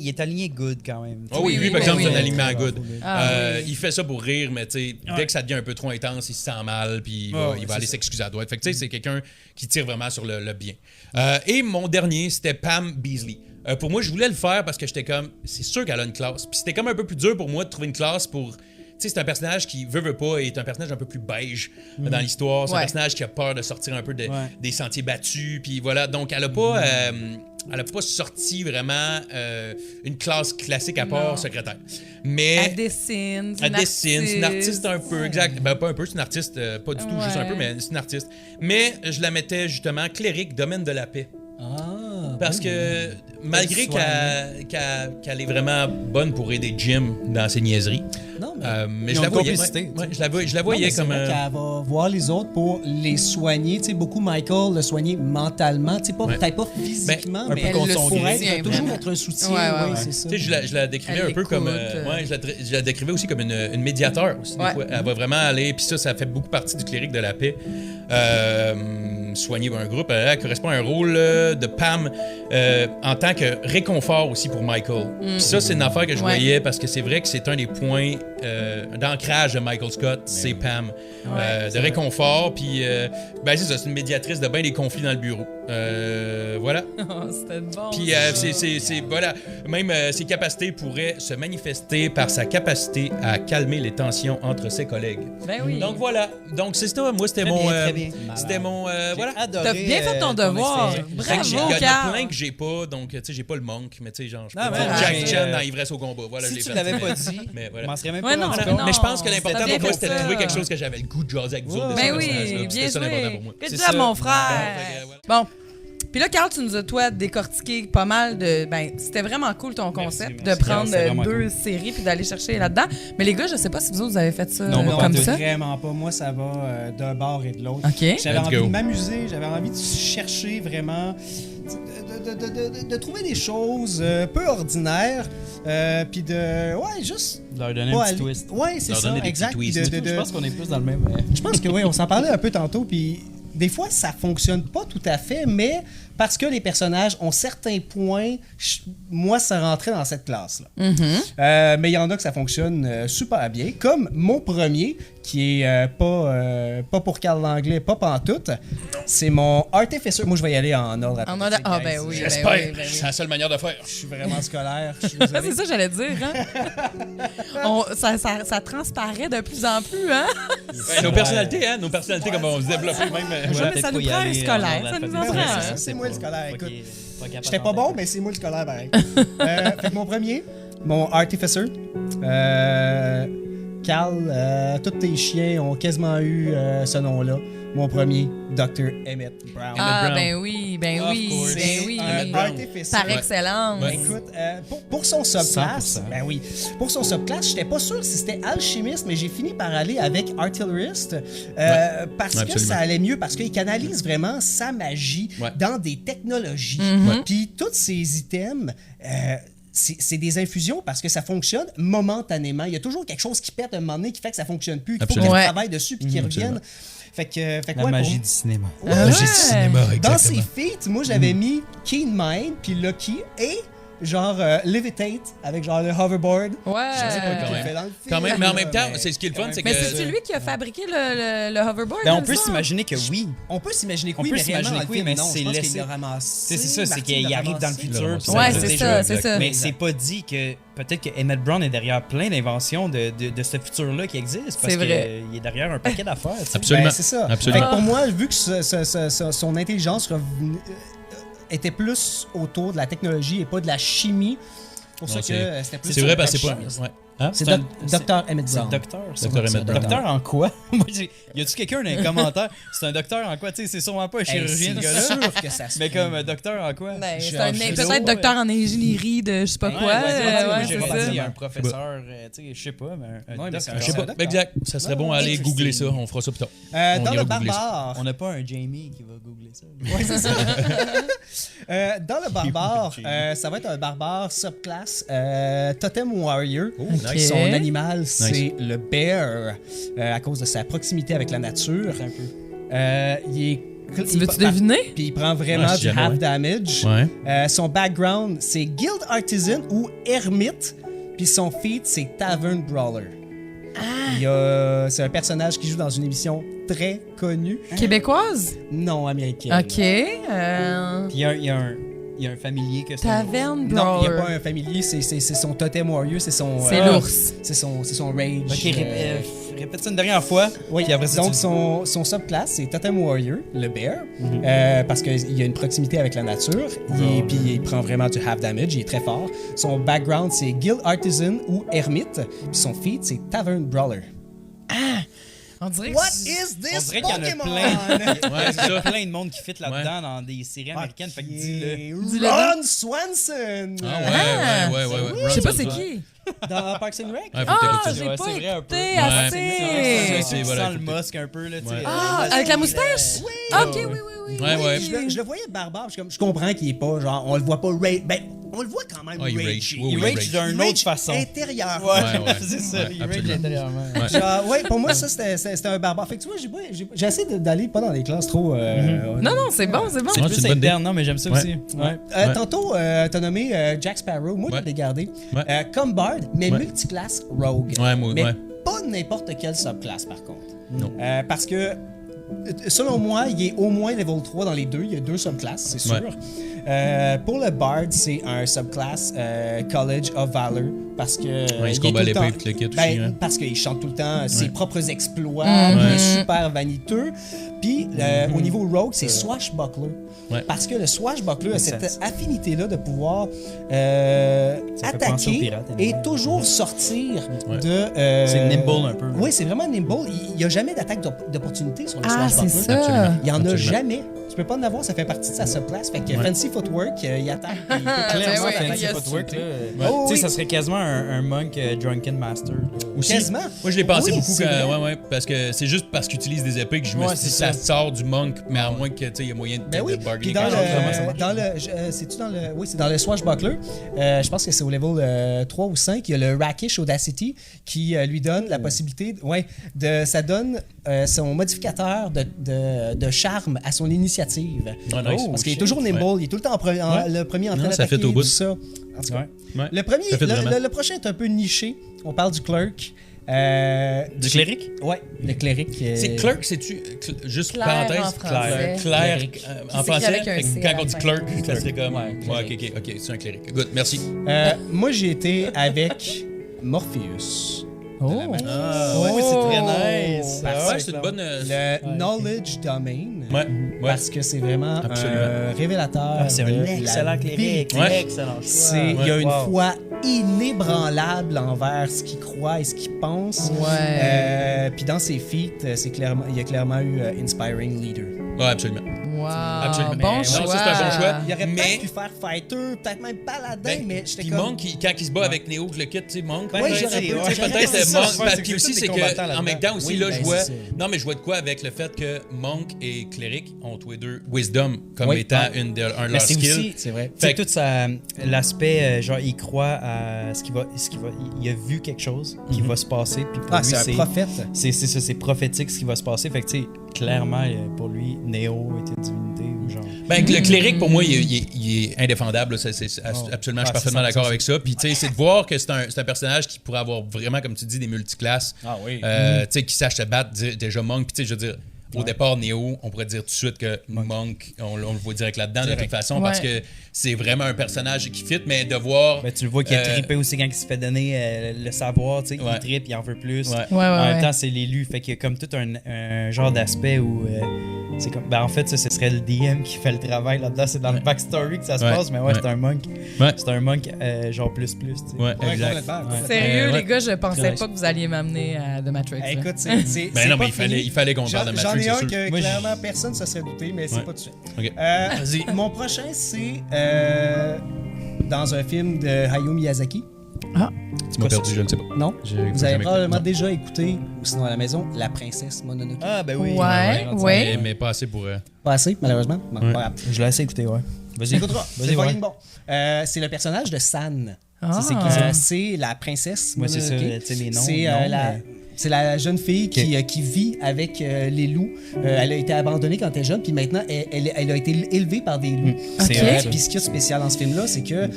il est aligné good quand même. Ah oui, Oui, lui, oui, par exemple, oui, c'est un oui. alignement good. Ah, oui. Il fait ça pour rire, mais tu sais, dès que ça devient un peu trop intense, il se sent mal, puis il va, Ouais, il va c'est aller ça. s'excuser à droite. Fait que tu sais, c'est quelqu'un qui tire vraiment sur le bien. Et mon dernier, c'était Pam Beasley. Pour moi, je voulais le faire parce que j'étais comme, c'est sûr qu'elle a une classe. Puis c'était comme un peu plus dur pour moi de trouver une classe pour... Tu sais, c'est un personnage qui veut pas est un personnage un peu plus beige dans l'histoire. C'est un Ouais. personnage qui a peur de sortir un peu Ouais. des sentiers battus. Puis voilà, donc elle a pas sorti vraiment une classe classique à part Non. secrétaire. Mais Elle dessine. elle dessine, c'est une artiste un peu, exact. Ben, pas un peu, c'est une artiste, pas du tout, juste un peu, mais c'est une artiste. Mais je la mettais justement clérique, domaine de la paix. Ah, Parce que malgré soignée. qu'elle est vraiment bonne pour aider Jim dans ses niaiseries, Non, mais... mais Ils je ont la une voyais, complicité, ouais, je la voyais Non, mais comme... c'est vrai qu'elle va voir les autres pour les soigner. Tu sais, beaucoup Michael le soigner mentalement. Tu sais, Ouais. peut-être pas physiquement, un mais peu Elle contre le son pour gré. soutient être, toujours vraiment. être un soutien. Ouais, ouais, oui, ouais. c'est ça. Tu sais, je la décrivais Elle un peu comme... l'écoute, je la décrivais aussi comme une médiateur aussi. Des Ouais. fois. Elle va vraiment aller... Puis ça fait beaucoup partie du clérique de la paix. Soigner un groupe, elle correspond à un rôle de Pam en tant que réconfort aussi pour Michael. Puis ça, c'est une affaire que je Ouais. voyais parce que c'est vrai que c'est un des points d'ancrage de Michael Scott, c'est Pam. De réconfort, puis ben c'est ça, c'est une médiatrice de bien des conflits dans le bureau. Voilà. Oh, c'était bon. Puis voilà, même ses capacités pourraient se manifester par sa capacité à calmer les tensions entre ses collègues. Ben oui. Donc voilà, donc c'est ça, moi c'était Très mon bien, très bien. c'était mon voilà. Adoré, T'as bien fait ton devoir. expérience. Fait que il y en Bravo, a Carl. plein que j'ai pas, donc tu sais j'ai pas le monk, mais tu sais genre je peux Non, dire mais- Jackie mais, Chan dans Ivresse au combat. Voilà, je Si l'ai tu fait. l'avais pas dit, Mais je voilà. m'en serais même Ouais, pas non, rendu mais compte. non. Mais je pense que l'important T'as pour bien moi, fait c'était de ça. trouver quelque chose que j'avais le goût de jaser avec vous autres. de Ben ce oui, personnage-là. bien C'était ça l'important joué. pour moi. Good C'est job, ça. mon Bon, frère. fait que, voilà. Bon. Puis là, Carl, tu nous as, toi, décortiqué pas mal de... Ben, c'était vraiment cool, ton concept, merci, de prendre c'est vraiment deux séries puis d'aller chercher là-dedans. Mais les gars, je sais pas si vous autres, vous avez fait ça Non, pas comme tout. ça. Vraiment pas. Moi, ça va d'un bord et de l'autre. OK. J'avais Let's envie go. de m'amuser, j'avais envie de chercher vraiment, de trouver des choses peu ordinaires, puis de, ouais, juste... Leur donner pas un petit aller- twist. Ouais, c'est Leur ça, donner des exact. petits puis twists. Je pense qu'on est plus dans le même. Je pense que oui, on s'en parlait un peu tantôt, puis des fois, ça fonctionne pas tout à fait, mais parce que les personnages ont certains points, moi, ça rentrait dans cette classe-là. Mais il y en a que ça fonctionne super bien, comme mon premier, qui est pas pour Carl Langlais, pas pantoute. C'est mon Artificer. Moi, je vais y aller en ordre En mode... alphabétique, Ah, guys. ben oui, ben J'espère. oui, ben oui. C'est la seule manière de faire. Je suis vraiment scolaire. Je suis Ah, désolé. c'est ça que j'allais dire, hein? Ça transparaît de plus en plus, hein? Ouais, nos personnalités, comment on se développe même. Ouais, voilà. mais ça nous prend un scolaire, ça nous en prend un. C'est moi le scolaire, écoute. J'étais pas bon, mais c'est moi le scolaire, pareil. Fait que mon premier, mon Artificer. Carl, tous tes chiens ont quasiment eu ce nom-là. Mon premier, Dr. Emmett Brown. Ah, ben oui, ben Of oui, course. ben oui. Un Artificer. Par excellence. Ouais. Écoute, pour son subclass, 100%. ben oui, pour son subclass, j'étais pas sûr si c'était alchimiste, mais j'ai fini par aller avec artillerist parce que Absolument. ça allait mieux, parce qu'il canalise vraiment sa magie Ouais. dans des technologies. Puis tous ces items. C'est des infusions parce que ça fonctionne momentanément. Il y a toujours quelque chose qui pète un moment donné qui fait que ça fonctionne plus. Il faut qu'il Absolument. travaille dessus puis qu'il revienne. Fait que La ouais, magie pour- du cinéma. Ouais. Magie du cinéma, Dans ses exactement. feats, moi j'avais mis Keen Mind puis Lucky et genre Levitate avec genre le hoverboard. Ouais. Je sais pas quand qui même. fait dans le film, Quand même, mais en là, même temps, mais- c'est ce qui est le fun, c'est Mais que. c'est-tu lui qui a fabriqué le hoverboard? Ben, on comme peut ça? s'imaginer que oui. On peut s'imaginer que On oui, peut mais réellement, s'imaginer dans le que oui, film, mais non, c'est je pense laissé. qu'il l'a ramassé. C'est ça, c'est Martin qu'il l'a arrive dans le ramassé. futur. puis ça Ouais, existe c'est déjà. ça, c'est ça. Mais c'est pas dit que peut-être que Emmett Brown est derrière plein d'inventions de ce futur-là qui existe. Parce C'est vrai. qu'il est derrière un paquet d'affaires. tu sais. Absolument. Ben, c'est ça. Absolument. Fait que pour moi, vu que son intelligence était plus autour de la technologie et pas de la chimie, pour Non, ça c'est- que c'était plus C'est vrai, sur parce le que c'est pas. chimiste. Ouais. Hein? C'est C'est un- Dr. Emmett C'est Brown. docteur. ça. Dr. Emmett Brown. Docteur en quoi? Moi, y a-tu quelqu'un dans les commentaires? C'est un docteur en quoi? Tu sais, c'est sûrement pas un Hey, chirurgien, c'est ce gars-là. sûr que ça se Mais peut. comme un docteur en quoi? Ben, c'est Genre, un- je sais peut-être pas, docteur en ingénierie de je sais pas Ouais, quoi. ouais, ouais, j'ai c'est pas dit ça. il y a un professeur, tu sais, je sais pas, mais un Ouais, mais c'est un docteur. Je sais pas. Docteur. Exact. Ça serait bon à aller Interesting. googler ça. On fera ça plus tard. On Dans ira le googler ça. barbare. On n'a pas un Jamie qui va googler ça. Ouais, c'est ça. Dans le barbare, ça va être un barbare subclasse Totem Warrior. nice. Son animal, c'est le bear, à cause de sa proximité avec la nature. Un peu. Il est... Tu veux-tu deviner? Puis il prend vraiment Ouais, du jamais, half ouais. damage. Ouais. Son background, c'est Guild Artisan ou Ermite. Puis son feat, c'est Tavern Brawler. C'est un personnage qui joue dans une émission très connue. Québécoise? Non américaine. OK. Puis il y a un familier que c'est. Taverne Non, il n'y a Brawler. pas un familier, c'est son totem warrior, c'est son... C'est l'ours. C'est son rage. Ok, répète ça une dernière fois. Oui, Puis après ça, donc tu- son subclasse, c'est Totem Warrior, le bear, parce qu'il y a une proximité avec la nature, puis il prend vraiment du half damage, il est très fort. Son background, c'est Guild Artisan ou Ermite, puis son feat, c'est Tavern Brawler. On dirait que What c'est- is On this dirait qu'il y en a Pokémon? plein. Ouais, c'est Il y a ça. plein de monde qui fit là-dedans dans des séries américaines. Fait que dis-le. Ron Swanson! Ah ouais. Je sais pas c'est qui. Dans Parks and Rec? Ouais, faut Ah, t'écouter ça. j'ai Ouais, pas c'est vrai, un peu. écouté Ouais. assez. C'est Tu voilà, sens le écoutez. muscle un peu, là, tu sais. Ouais. Ah, avec la moustache? Oui. OK, oui, oui, oui. Ouais, ouais. Je le voyais barbare, je comprends qu'il est pas, genre, on le voit pas rage. Ben, on le voit quand même Ah, il rage. rage. Oui, Il oui, rage d'une autre façon. Intérieurement. Ouais. c'est ça. Ouais, Il rage absolument. intérieurement. Ouais. Genre, ouais, pour moi, ça, c'était un barbare. Fait que tu vois, j'ai essayé d'aller pas dans les classes trop. Non, non, c'est bon, c'est bon. C'est Ouais, plus c'est une bonne idée. interne, non, mais j'aime ça Ouais. aussi. Ouais. Ouais. Tantôt, t'as nommé Jack Sparrow. Moi, Ouais. je l'ai gardé. Ouais. Comme Bard, mais Ouais. multiclasse Rogue. Ouais, moi, mais ouais. pas n'importe quelle subclasse, par contre. Non. Parce que, selon moi, il est au moins level 3 dans les deux. Il y a 2 subclasses, c'est sûr. Pour le Bard, c'est un subclass College of Valor. Parce que. Ouais, il se est combat tout le l'épée temps- puis le kit aussi, Ben, hein. parce qu'il chante tout le temps ses propres exploits. Mhm. Il est Ouais. super vaniteux. Puis, au niveau Rogue, c'est Swashbuckler. Ouais. Parce que le Swashbuckler a cette Ça- affinité-là de pouvoir Ça fait penser aux attaquer pirates, et évidemment. toujours sortir Ouais. de. C'est nimble un peu. Oui, c'est vraiment nimble. Il n'y a jamais d'attaque d'opportunité sur le Ah, c'est Swashbuckler. ça. Absolument. Il n'y en a Absolument. jamais. Tu peux pas en avoir, ça fait partie de sa subclasse. Fait que Ouais. Fancy Footwork, il attaque. il peut Ben Clairement, ouais, Fancy il y a Footwork, là. Oh, Tu sais, oui. ça serait quasiment un monk Drunken Master. là. Aussi, Quasiment. moi, je l'ai pensé Oui, beaucoup c'est quand. vrai. Ouais, parce que c'est juste parce qu'il utilise des épées que je me Ouais, suis dit, c'est ça ça. sort du monk, mais à moins que, tu sais, il y a moyen de, Ben oui. de bargainer. Puis dans quelque chose. Comment ça le, marche? dans le, c'est-tu dans le, oui, c'est dans le Swashbuckler. Je pense que c'est au level 3 ou 5. Il y a le Rakish Audacity qui lui donne la possibilité, ça donne son modificateur de charme à son initiative. Ah, nice. Parce qu'il est toujours nimble, il est tout le temps le premier en train Non, ça d'attaquer fait au bout. tout ça. En tout cas, Ouais. le premier, Ça fait vraiment. le prochain est un peu niché. On parle du clerk. Du cléric? Ouais, le cléric. C'est clerk, c'est-tu. Juste Claire parenthèse. en français. Claire Cléric. en s'écrit français. avec un Fait que C à quand la on dit fin. clerk, ça serait comme. Ouais, Ouais, ok, c'est un cléric. Good, merci. Moi, j'ai été avec Morpheus. de la matrice. Ouais, c'est très nice. Ouais, c'est une bonne. Le Knowledge Domain. Ouais. Parce que c'est vraiment Absolument. un révélateur. C'est de un la excellent cléric. Ouais. Excellent choix. Il y a une Wow. foi inébranlable envers ce qu'il croit et ce qu'il pense. Ouais. Puis dans ses feats, il y a clairement eu Inspiring Leader. Ouais, absolument. Wow. Absolument. Bon Non, choix. ça, c'est un bon choix. Il aurait Mais- peut-être pu faire Fighter, peut-être même Paladin, Ben, mais j'étais puis comme... Monk, quand il se bat avec Neo, le kit, tu sais, Monk. Ouais, j'aurais pu- peut-être c'est ça, Monk. ouais, Ben, c'est puis que aussi, c'est c'est des combattants que, en là-dedans. même temps, aussi, Oui, là, ben, je vois. c'est ça. Non, mais je vois de quoi avec le fait que Monk et Cleric ont tous les deux Wisdom comme Oui. étant Ouais. un de leurs Mais c'est skills. aussi, C'est vrai. tu sais, Fait que- tout l'aspect, genre, il croit à il a vu quelque chose qui va se passer, puis pour Ah, lui, c'est un prophète. c'est ça, c'est prophétique ce qui va se passer. Fait que, tu sais, clairement, pour lui, Neo était une divinité ou genre. Ben, le cléric, pour moi, il est indéfendable. Là. Absolument, je suis parfaitement d'accord avec ça. Puis, tu sais, c'est de voir que c'est un personnage qui pourrait avoir vraiment, comme tu dis, des multiclasses. Ah oui. Tu sais, qui sache se battre. Déjà, Monk, puis tu sais, je veux dire, au départ, Neo, on pourrait dire tout de suite que Monk, on le voit direct là-dedans, de toute façon, parce que c'est vraiment un personnage qui fit, mais de voir. Ben, tu le vois qu'il a trippé aussi quand il se fait donner le savoir, tu sais, Ouais. il trippe, il en veut plus. Ouais. En même temps, c'est l'élu, fait qu'il y a comme tout un genre d'aspect où c'est comme, ben en fait, ça, ce serait le DM qui fait le travail là-dedans, c'est dans le backstory que ça se passe, mais c'est un monk. Ouais. C'est un monk genre plus, tu sais. Ouais, Ouais, exact. complètement. Sérieux, Ouais. les gars, je pensais Très pas que vous alliez m'amener à The Matrix. Eh, là. Écoute, c'est Ben non, pas mais fini. il fallait qu'on parle de J'en Matrix, ai c'est un sûr. que Moi, clairement personne ne se serait douté, mais c'est Ouais. pas tout de suite. Ok. Mon prochain, c'est dans un film de Hayao Miyazaki. Tu m'as perdu, je ne sais pas. Non? J'ai Vous avez jamais probablement écouté. déjà écouté, ou sinon à la maison, La Princesse Mononoke. Ah, ben oui. Ouais. Mais pas assez pour. Pas assez, malheureusement. Bon, Ouais. pas grave. Je l'ai assez écouté, ouais. Vas-y. Écoutera, c'est Vas-y, ouais. fucking bon. C'est le personnage de San. Ah. C'est qui, ça? C'est la princesse Moi, c'est ça, Mononoke. tu sais, les noms. C'est c'est la jeune fille qui vit avec les loups. Elle a été abandonnée quand elle est jeune, puis maintenant, elle a été élevée par des loups. C'est Ok. vrai, ça. Puis ce qui est spécial dans ce film-là, c'est que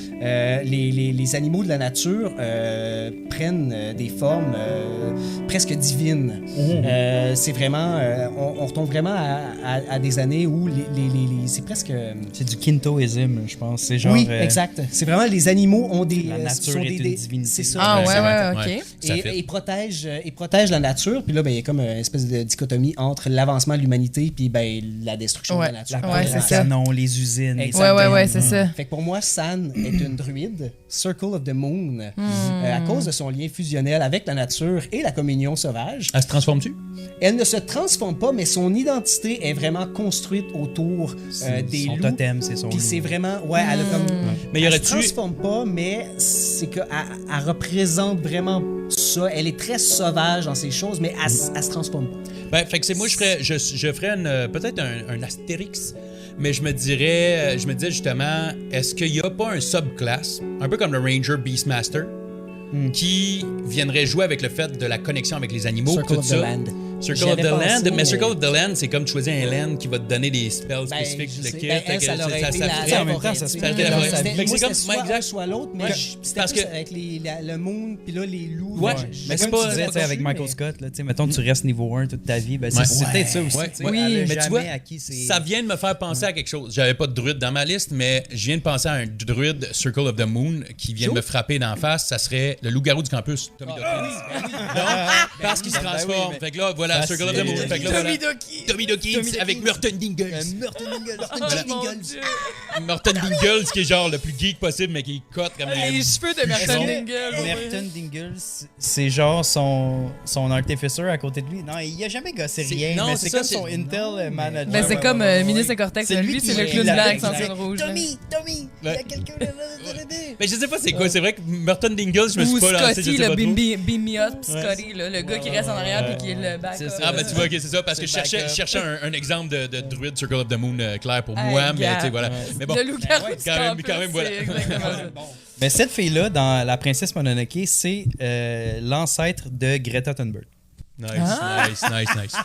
les animaux de la nature prennent des formes presque divines. C'est vraiment... on retombe vraiment à des années où c'est presque... C'est du Kintoism, je pense. C'est genre. oui, exact. C'est vraiment les animaux ont des... La nature est une divinité. C'est ça. Ah, Ouais, c'est ouais, vrai. ok. Ça Et fit. ils protègent la nature. Puis là, ben, il y a comme une espèce de dichotomie entre l'avancement de l'humanité puis ben, la destruction Ouais. de la nature. Ouais, c'est les ça. canons, les usines. les Exactement. Ouais, c'est ça. Fait que pour moi, San est une druide, Circle of the Moon, à cause de son lien fusionnel avec la nature et la communion sauvage. Elle se transforme-tu? Elle ne se transforme pas, mais son identité est vraiment construite autour des son loups. totem, c'est son Puis loup. c'est vraiment... Ouais, elle a comme... Mais y elle se aurait-tu- transforme pas, mais c'est qu'elle elle représente vraiment ça. Elle est très sauvage dans ses choses, mais elle se transforme pas. Ben, fait que c'est moi, je ferais peut-être un astérix, mais je me disais justement, est-ce qu'il n'y a pas un subclass, un peu comme le Ranger Beastmaster, qui viendrait jouer avec le fait de la connexion avec les animaux, Circle tout of the ça. Land. Circle J'y of avais the pensé, Land, mais mais- Circle of the Land, c'est comme tu choisis un land qui va te donner des spells Ben, spécifiques je sur le sais. kit. Ben, Fait elle, que ça l'aurait été ça- la... en même temps, ça se fait que Moi, c'est c'était comme- soit exact. un, soit l'autre, mais Ouais. c'était Parce plus que- avec le moon, puis là, les loups. Ouais. Mais c'est comme pas- tu disais, tu sais, avec mais- Michael Scott, là, tu sais, mettons que tu restes niveau 1 toute ta vie, ben, Ouais. c'est peut-être ça aussi. Ouais. tu sais. Oui, Elle a mais tu jamais vois, acquis ses- ça vient de me faire penser à quelque chose. J'avais pas de druide dans ma liste, mais je viens de penser à un druide Circle of the Moon qui vient de me frapper d'en face. Ça serait le loup-garou du campus, Tommy Dawkins. Non, parce qu'il se Ben oui, transforme. mais- Fait que là, voilà, Circle of the Moon. Fait que là, voilà. Tommy Dawkins avec Merton Dingles. Merton Dingles qui est genre le plus geek possible, mais qui cote comme Les cheveux de Merton Son- Dingle. Merton Dingles, c'est genre son artificer à côté de lui. Non, il a jamais gossé C'est- rien, non, mais c'est c'est ça, comme c'est- son Intel manager. Ben, c'est comme Minus et Cortex. C'est lui Lui, qui c'est le est clown là, blanc avec son exact. cil rouge. là. Tommy, il y a quelqu'un là. Mais je sais pas c'est quoi. C'est vrai que Merton Dingles, je me suis Ou pas lancé. Je Scotty, sais le pas trop. Beam Me Up, puis Scotty, là, le gars qui reste en arrière puis qui est le back. C'est ça. Ah, ben tu vois, ok, c'est ça, parce que je C'est cherchais, backup. je cherchais un exemple de druide Circle of the Moon clair pour Hey, moi, mais gars. tu sais, voilà. Mais bon, Le loup-garou du quand même, campus, quand même, voilà. c'est exactement ça. Mais cette fille-là, dans La Princesse Mononoke, c'est l'ancêtre de Greta Thunberg. nice, Ah. nice.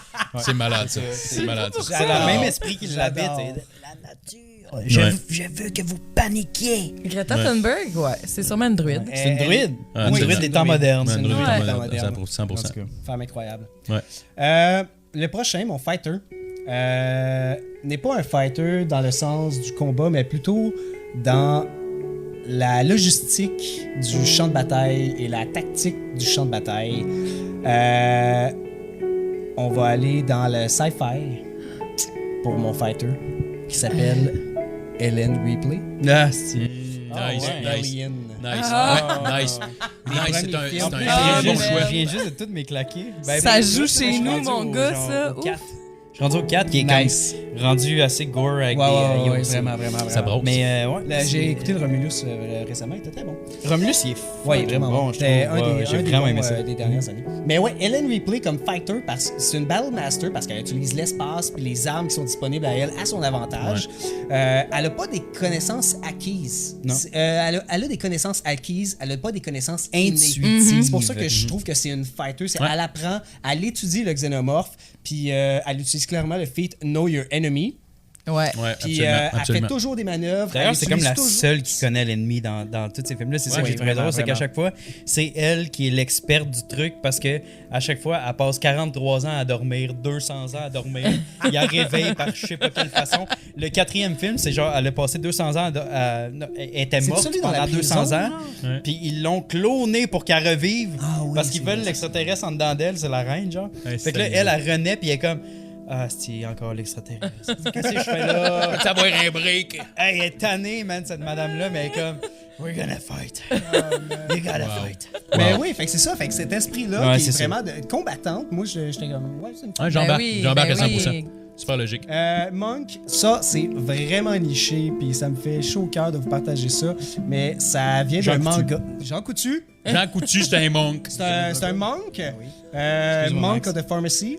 C'est malade, ça. C'est malade, ça. Elle a le même esprit qu'il l'habite. J'adore. La nature. Ouais. Je veux que vous paniquiez. Greta Thunberg, ouais, c'est sûrement une druide. C'est une druide. Ah, Une c'est druide une des temps modernes. Ouais, une druide druide en en mode- moderne. 100%. En tout cas. Femme incroyable. Ouais. Le prochain, mon fighter, n'est pas un fighter dans le sens du combat, mais plutôt dans la logistique du champ de bataille et la tactique du champ de bataille. On va aller dans le sci-fi pour mon fighter qui s'appelle Ellen Ripley. Ah, si. Nice. Alien. Nice. Ah. Ouais, nice. Nice, c'est un Ah, très bon mais- choix. Je viens juste de toutes mes claquer. Ça joue moi, chez je suis nous, rendu mon au gars, genre ça. au Ouf. 4. Je suis rendu au 4 qui est Nice. comme rendu assez gore avec Ouais, des ouais, aussi. vraiment. Ça brosse. Mais ouais, Là, j'ai écouté le Romulus récemment, il était très bon. Romulus, il est Ouais, fucking vraiment bon. je C'était trouve. un Ouais, des, j'ai un des vraiment bons, aimé ça. des dernières années. Mais ouais, Ellen Ripley comme fighter, parce que c'est une battle master parce qu'elle utilise l'espace puis les armes qui sont disponibles à elle à son avantage. Elle a pas des connaissances acquises. Non. Elle a des connaissances acquises, elle a pas des connaissances Intuitives. innées. C'est pour ça que je trouve que c'est une fighter. Elle apprend, elle étudie le xénomorphe, puis elle utilise clairement le feat Know Your Enemy. Ouais. Ouais, Puis absolument. elle fait toujours des manœuvres. D'ailleurs, elle c'est comme utilise la toujours- seule qui connaît l'ennemi dans tous ces films-là. C'est ça Ouais, qui est très vraiment, drôle, c'est qu'à vraiment. chaque fois, c'est elle qui est l'experte du truc parce que à chaque fois, elle passe 43 ans à dormir, 200 ans à dormir. Il a réveille par je sais pas quelle façon. Le 4e film, c'est genre, elle a passé 200 ans non, elle était C'est morte celui dans pendant la 200 prison, ans. Ouais. Puis ils l'ont clonée pour qu'elle revive Ah oui, parce qu'ils c'est veulent vrai, l'extraterrestre en dedans d'elle, c'est la reine, genre. Ouais, Fait que là, c'est- elle renaît, puis elle est comme. Ah, c'est encore l'extraterrestre. Qu'est-ce que je fais là? Peux-tu avoir un break? Hey, elle est tannée, man, cette madame-là, mais elle est comme We're gonna fight. You gotta fight. Mais oui, fait que c'est ça. Fait que cet esprit-là Ouais, qui est c'est ça. vraiment combattante, moi, j'étais comme... Ouais, c'est une Ouais, j'embarque. Ben oui, J'embarque à ben 100%. oui. Super logique. Monk, ça, c'est vraiment niché, puis ça me fait chaud au cœur de vous partager ça, mais ça vient d'un Jean Coutu. manga. Jean Coutu? Jean Coutu, c'est un monk. C'est un monk. Excuse-moi, Monk Max. of the Pharmacy.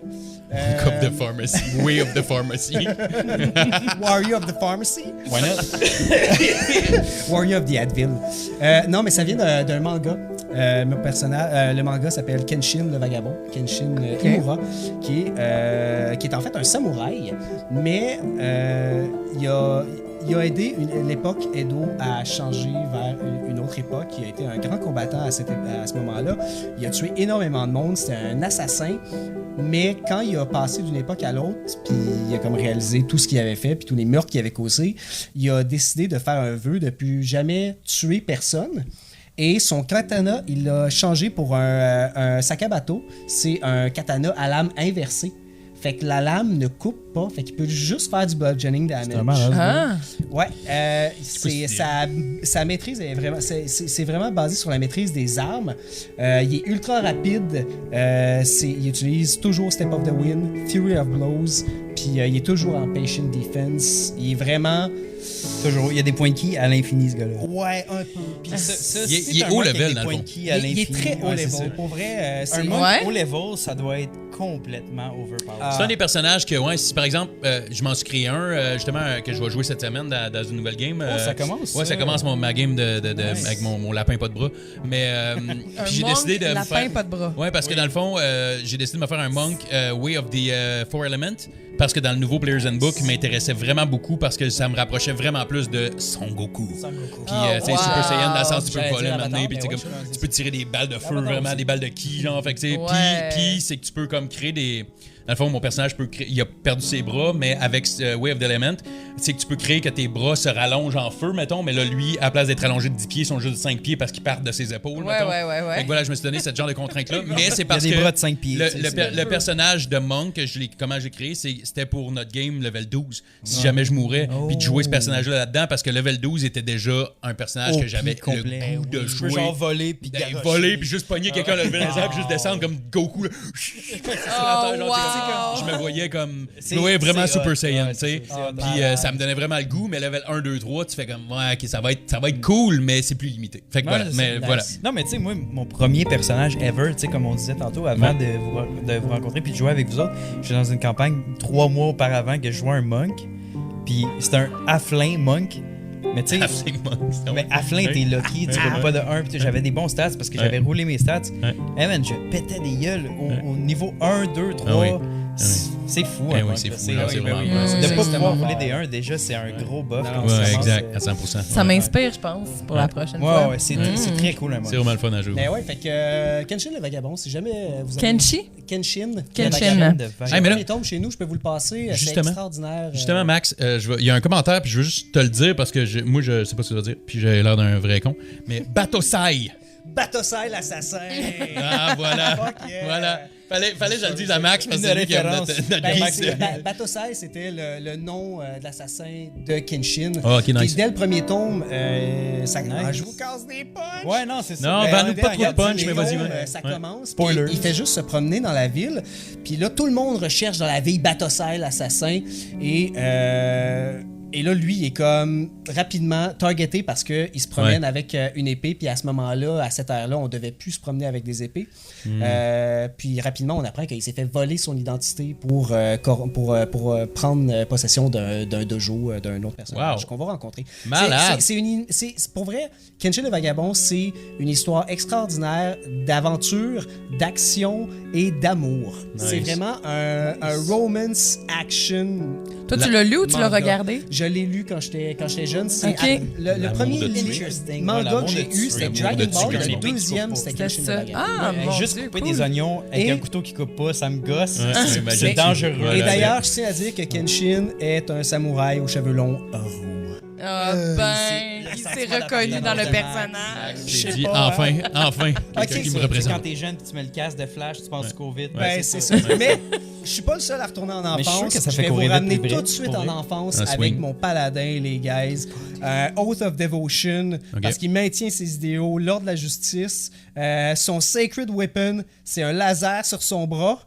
Monk of the pharmacy. Way of the pharmacy. Warrior of the Pharmacy. Why not? Warrior of the Advil. Non, mais ça vient d'un manga. Le manga s'appelle Kenshin le Vagabond, Kenshin Imura, qui est en fait un samouraï, mais il a aidé l'époque Edo à changer vers une autre époque. Il a été un grand combattant à ce moment-là. Il a tué énormément de monde. C'était un assassin. Mais quand il a passé d'une époque à l'autre, puis il a comme réalisé tout ce qu'il avait fait, puis tous les meurtres qu'il avait causés, il a décidé de faire un vœu de ne plus jamais tuer personne. Et son katana, il l'a changé pour un sac à bateau. C'est un katana à lame inversée. Fait que la lame ne coupe pas, fait qu'il peut juste faire du bludgeoning damage. Ah. Ouais, c'est sa maîtrise est vraiment, c'est vraiment basé sur la maîtrise des armes. Il est ultra rapide. Il utilise toujours Step of the Wind, Fury of Blows, puis il est toujours en patient defense. Il est vraiment, Toujours. Il y a des points de ki à l'infini, ce gars-là. ouais, un peu. Puis Il est haut level, dans le fond. Qui à il est l'infini. très haut Ouais, c'est level. ça. Pour vrai, c'est Un monk Ouais. haut level, ça doit être complètement overpowered. Ah. C'est un des personnages que, ouais, si par exemple, je m'en suis créé un, justement, que je vais jouer cette semaine dans une nouvelle game. ça commence, Ouais, ça ça. commence ma game avec mon lapin pas de bras. Mais puis j'ai monk, décidé de me lapin, faire. pas de bras. Ouais, parce que dans le fond, j'ai décidé de me faire un monk Way of the Four Elements. Parce que dans le nouveau Player's Handbook, il m'intéressait vraiment beaucoup parce que ça me rapprochait vraiment plus de Son Goku. Puis, tu sais, wow. Super Saiyan, dans le sens où tu peux J'allais voler dire maintenant, Avatar, puis tu sais, mais comme, ouais, tu peux tirer des balles de feu, Avatar vraiment, aussi. des balles de ki, genre. Fait que, tu sais, Ouais. puis c'est que tu peux comme créer des. Dans le fond, mon personnage il a perdu ses bras, mais avec Way of the Element, c'est que tu peux créer que tes bras se rallongent en feu, mettons, mais là, lui, à la place d'être allongé de 10 pieds, ils sont juste de 5 pieds parce qu'ils partent de ses épaules, Ouais, mettons. ouais. Fait que voilà, je me suis donné ce genre de contrainte-là, mais c'est Il y a parce des que bras de 5 pieds. le, tu sais, le c'est- per- le personnage de Monk, comment j'ai créé, c'était pour notre game level 12. Si jamais je mourais, puis de jouer ce personnage-là là-dedans, parce que level 12 était déjà un personnage que j'avais complet. le goût de Je peux jouer. genre voler puis D'aller garrocher. voler, puis juste pogner quelqu'un, le lever dans les airs, puis juste descendre comme Goku. Là. Oh, wow. Je me voyais comme. Je C'est- me voyais vraiment c'est Super hot. Saiyan, Ouais, tu sais. c'est hot. Puis ça me donnait vraiment le goût, mais level 1, 2, 3, tu fais comme, ouais, ok, ça va être cool, mais c'est plus limité. Fait que Ouais, voilà. c'est Mais nice. voilà. Non, mais tu sais, moi, mon premier personnage ever, tu sais, comme on disait tantôt, avant de vous rencontrer puis de jouer avec vous autres, j'étais dans une campagne 3 mois auparavant que je jouais un monk. Puis c'était un halfling monk. Mais tu sais, mais halfling, t'es lucky, tu roules pas de 1. Puis j'avais des bons stats parce que j'avais roulé mes stats. Ouais. Hey man, je pétais des gueules au niveau 1, 2, 3. Ah oui. C'est C'est fou. Eh un oui, mug, c'est là. fou, là, c'est vraiment- De ouais, pas c'est pouvoir extrêmement rouler fort. des 1, déjà, c'est un gros buff. Non, quand non, ça Ouais, commence, exact, à 100%. Ça m'inspire, je pense, pour la prochaine fois. Ouais, c'est très cool, un C'est mug. vraiment le fun à jouer. Mais ouais, fait que Kenshin le Vagabond, si jamais vous avez... Kenshi? Kenshin. Kenshin. Le Vagabond. De Hey, J'ai mais un là- tome chez nous, je peux vous le passer. C'est Justement. extraordinaire. Justement, Max, il y a un commentaire, puis je veux juste te le dire parce que moi, je sais pas ce que ça veut dire, puis j'ai l'air d'un vrai con. Mais Batosai! Batosai l'assassin. Ah, voilà. Fuck yeah. Voilà. Fallait que je le dise à Max parce que Une c'est lui qui aime référence. notre Ben, Max. Batosai, c'était le nom de l'assassin de Kenshin. Ah, ok, nice. Puis dès le premier tome, ça... Ah, je vous casse des punchs! Ouais, non, c'est ça. Non, Ben, vends-nous pas trop de Regarde, punch, les mais vas-y, tomes, ouais. ça Ouais. commence. Spoiler. Puis il fait juste se promener dans la ville. Puis là, tout le monde recherche dans la ville Batosai, l'assassin. Et là, lui, il est comme rapidement targeté parce qu'il se promène avec une épée. Puis à ce moment-là, à cette ère-là, on devait plus se promener avec des épées. Puis rapidement, on apprend qu'il s'est fait voler son identité pour prendre possession d'un dojo d'un autre personnage Wow. qu'on va rencontrer. Malade. C'est pour vrai, Kenshin le Vagabond, c'est une histoire extraordinaire d'aventure, d'action et d'amour. Nice. C'est vraiment un romance action. Toi, tu l'as lu ou tu l'as manga. regardé? Je l'ai lu quand j'étais jeune. C'est Ok. le L'amour premier de tuer. Interesting. manga L'amour que j'ai de eu, tuer. c'était L'amour Dragon de Ball. tuer. Le L'amour deuxième, c'était C'était Kenshin le ça. Vagabond. Ah, mon Juste Dieu, couper cool. des oignons avec Et- un couteau qui coupe pas, ça me gosse. Ouais, C'est imagine. dangereux. Et Voilà. d'ailleurs, je tiens à dire que Kenshin est un samouraï aux cheveux longs roux. Ah ben, il s'est reconnu dans le personnage. J'ai sais dit, pas, enfin, quelqu'un qui me Quand représente. t'es jeune, tu mets le casque de flash, tu penses du COVID. Ben, c'est ça. Mais je suis pas le seul à retourner en Mais je suis sûr enfance. que ça Je fait vais vous courir vite ramener plus tout vite, de suite pour en vrai. enfance Un avec swing. mon paladin, les guys. Oath of Devotion, Ok. parce qu'il maintient ses idéaux, l'ordre de la justice. Son Sacred Weapon, c'est un laser sur son bras.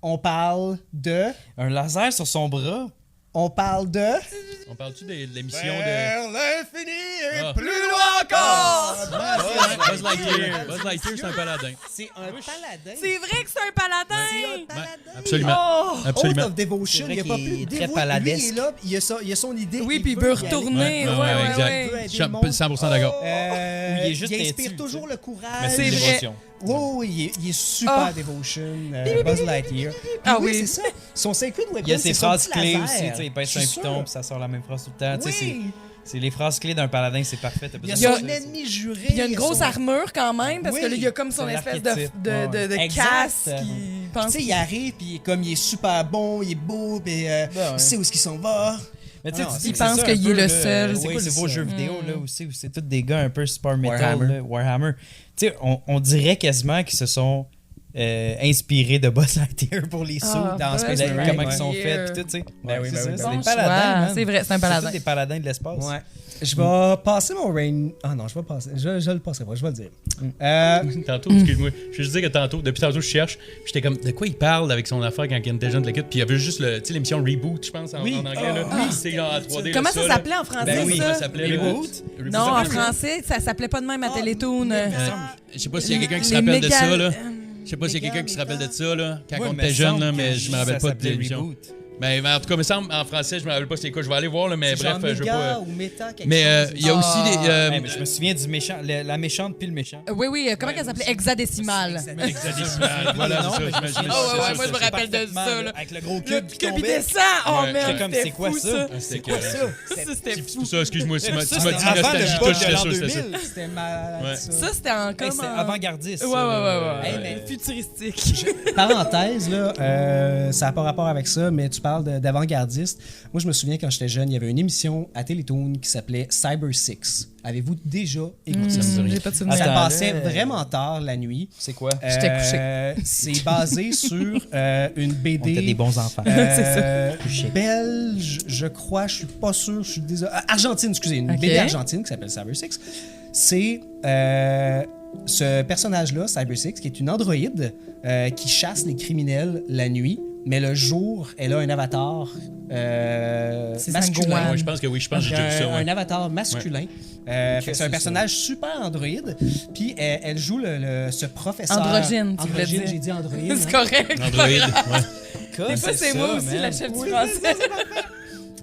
On parle de... Un laser sur son bras. On parle de... On parle-tu de l'émission de. l'infini et Ah. plus loin encore! Buzz Lightyear. Buzz Lightyear, c'est un paladin. C'est un paladin. C'est vrai que c'est un paladin! Ouais, absolument. Oh! Absolument. Oath of Devotion, C'est vrai il n'y a pas qu'il plus est de très dévoué. Lui, paladesque. il est là, il a son idée. Oui, puis il veut y aller. retourner. Ouais, exact. ouais. Il veut aider Je suis le monde. 100% d'accord. Ou il est juste il inspire têtu, toujours tu le Mais courage. c'est C'est vrai. l'émotion. Oui, il est super Ah. Devotion, Buzz Lightyear. Puis Ah oui, oui. c'est ça. Son Sacred Weapon, Il y a ses c'est son phrases petit clés laser. aussi, tu sais, il pèse Je un suis piton sûr. puis ça sort la même phrase tout le temps. Tu sais, Oui. c'est les phrases clés d'un paladin, c'est parfait. t'as Il y a besoin son de ça. ennemi juré. Il y a une grosse armure quand même, parce Oui. que là, il y a comme son C'est espèce l'archétype. de Exact. casque qui Tu pense. sais, il arrive, puis comme il est super bon, il est beau, puis ouais. il sait où est-ce qu'il s'en va. Mais tu sais, Non, tu dis il que c'est pense ça, qu'il un est peu, le là, seul. C'est Oui, quoi le c'est nouveau ça. jeu vidéo là aussi où c'est tous des gars un peu super metal, Warhammer. Warhammer. Tu sais, on dirait quasiment qu'ils se sont inspirés de Buzz Lightyear pour les sauts Ah, dans Buzz Space comment Marine, ils sont ouais. faits puis tout, tu sais. Ben oui, c'est ben oui, ça, ben c'est oui. des paladins, man. C'est vrai, c'est un C'est paladin. tous des paladins de l'espace. Ouais. Je vais passer mon rain. Ah non, je vais passer. Je le passerai pas, je vais le dire. Tantôt, excuse-moi. Je veux juste dire que tantôt, depuis tantôt, je cherche. J'étais comme, de quoi il parle avec son affaire quand il était jeune de l'équipe. Puis il y avait juste tu sais, l'émission Reboot, je pense, en anglais. Là. C'est genre en 3D. Comment là, ça là. s'appelait en français, Ben oui, ça? comment ça s'appelait? Reboot? Non, en français, ça s'appelait pas de même à Télétoon. Je sais pas s'il y a quelqu'un qui se Les rappelle de méga- ça, là. Je sais pas s'il y a quelqu'un qui se rappelle de ça, là. Quand on était jeune, là, mais je me rappelle pas de l'émission. Mais en tout cas, il me semble, en français, je me rappelle pas c'est quoi. Je vais aller voir, là, mais bref, je veux pas. Ou méta, quelque Mais chose. il y a aussi des. Mais je me souviens du méchant, la méchante puis le méchant. Oui, oui, comment elle s'appelait? Hexadécimale. Hexadécimal. Voilà, Non, c'est mais ça. je me souviens Oh, de ouais, ça, ouais, moi, je me c'est rappelle de parfaitement, ça, là. Avec le gros Le cube qui cube, il tombait. descend! Oh, Ouais. merde, J'étais comme, c'est quoi fou, ça? C'était Quoi ça? C'était C'est fou. pour ça, excuse-moi, tu m'as dit Ça, c'était avant nostalgie, le toi, bug j'étais de sûr l'an que c'était ça. 2000. C'était malade, Ouais. ça. Ça, c'était en Hey, comme... c'est avant-gardiste. Ouais, ça, ouais, là. ouais, ouais. Hey, mais- Futuristique. Parenthèse, là, ça n'a pas rapport avec ça, mais tu parles d'avant-gardiste. Moi, je me souviens quand j'étais jeune, il y avait une émission à Télétoon qui s'appelait Cyber Six. Avez-vous déjà écouté ça? J'ai pas de souvenir. Ça Attends, passait là, vraiment tard la nuit. C'est quoi? J'étais couché. C'est basé sur une BD. On était des bons enfants. Couché. Belge, je crois, je suis pas sûr, je suis désolé. Argentine, excusez, une Ok. BD argentine qui s'appelle Cyber Six. C'est ce personnage-là, Cyber Six, qui est une androïde qui chasse les criminels la nuit, mais le jour, elle a un avatar C'est masculin. Sangohan. Ouais, je pense que oui, je pense que j'ai déjà vu ça. Un ouais. avatar masculin. Fait que c'est un personnage super androïde. Puis elle joue ce professeur. Androgyne, tu voulais Androgyne, dire. j'ai dit androïde. C'est hein. correct. Android, ouais. Des fois, c'est moi aussi, la chef du français.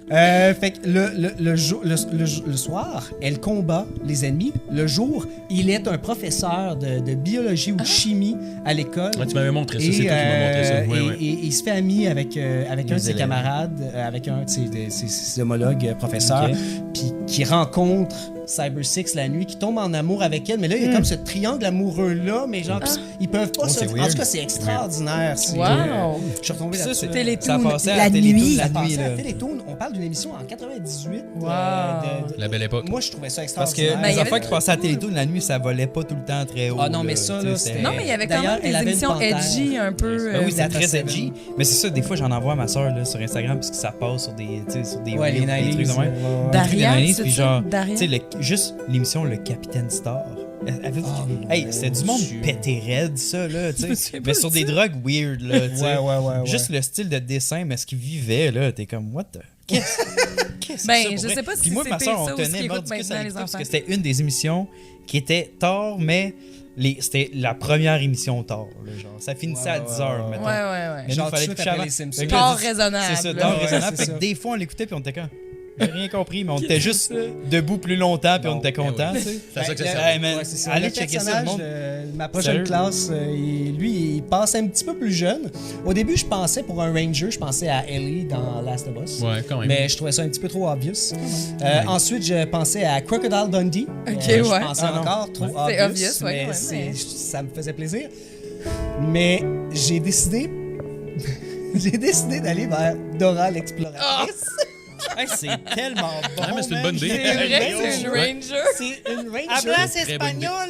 Fait que le soir, elle combat les ennemis. Le jour, il est un professeur de biologie ou de chimie à l'école. Ouais, tu m'avais montré ça, c'est toi qui m'as montré ça. Ouais, ouais. Et il se fait ami avec un de ses camarades, avec un de ses homologues professeurs, puis qui rencontre Cyber Six la nuit, qui tombe en amour avec elle. Mais là, il y a comme ce triangle amoureux-là, mais genre, ils peuvent pas se... En tout cas, c'est extraordinaire. Wow! Je suis retombé là-dessus. Ça Télétoon, passait à la Télétoon nuit. la Ça nuit. passait à Là. Télétoon. On parle d'une émission en 98. Wow. La belle époque. Moi, je trouvais ça Parce que extraordinaire. Ben, il les y affaires avait- qui passaient à Télétoon la nuit, ça volait pas tout le temps très haut. Ah non, mais ça, là, c'était- Non, mais il y avait quand D'ailleurs, même elle des avait une émissions panthère. edgy un peu. Ben oui, c'est Data très Seven. edgy. Mais c'est ça, des fois, j'en envoie à ma soeur là, sur Instagram parce que ça passe sur des, sur des Ouais, les reels, des 90s. trucs de même. Daria, Des 90s, c'est puis ça? genre, Daria? tu sais, juste l'émission Le Capitaine Star. Hey, c'était du monde pété raide, ça, là, tu sais. souviens pas Mais de sur ça. des drogues weird, là, tu sais. Ouais. Juste le style de dessin, mais ce qu'il vivait, là, t'es comme, what the... Qu'est-ce que Ben, c'est ça, pour je vrai? sais pas si Puis moi, ma c'était soeur, on ça ou ce tenait qu'ils mordicus écoutent à maintenant, les l'écouter parce enfants. que c'était une des émissions qui était tard, mais c'était la première émission tard, là, genre. Ça finissait à 10h, mettons. Ouais. Mais Genre nous, fallait tout de coucher suite après avant. les Simpsons. Fait que là, Tard dis- raisonnable. C'est ça, là. tard Ouais, raisonnable. c'est Fait que ça. des fois, on l'écoutait puis on était comme... J'ai rien compris, mais on était juste debout plus longtemps puis on était contents, tu sais. C'est à ça que ça Ben, sert. Hey, man, ouais, c'est ça. allez Le checker ça, le personnage monde. de ma prochaine Sérieux? classe, lui, il passe un petit peu plus jeune. Au début, je pensais pour un Ranger, je pensais à Ellie dans Last of Us. Ouais, quand même. Mais je trouvais ça un petit peu trop obvious. Ensuite, je pensais à Crocodile Dundee. Ok, Je ouais. pensais Ah, non. encore trop C'est obvious, obvious, ouais, mais ouais. ça me faisait plaisir. Mais j'ai décidé... j'ai décidé d'aller vers Dora l'exploratrice. Hey, c'est tellement bon. Ouais, mais c'est une man. bonne idée. C'est vrai que c'est une Ouais. ranger. C'est une Ranger. Hablas Très bonne idée. espagnol.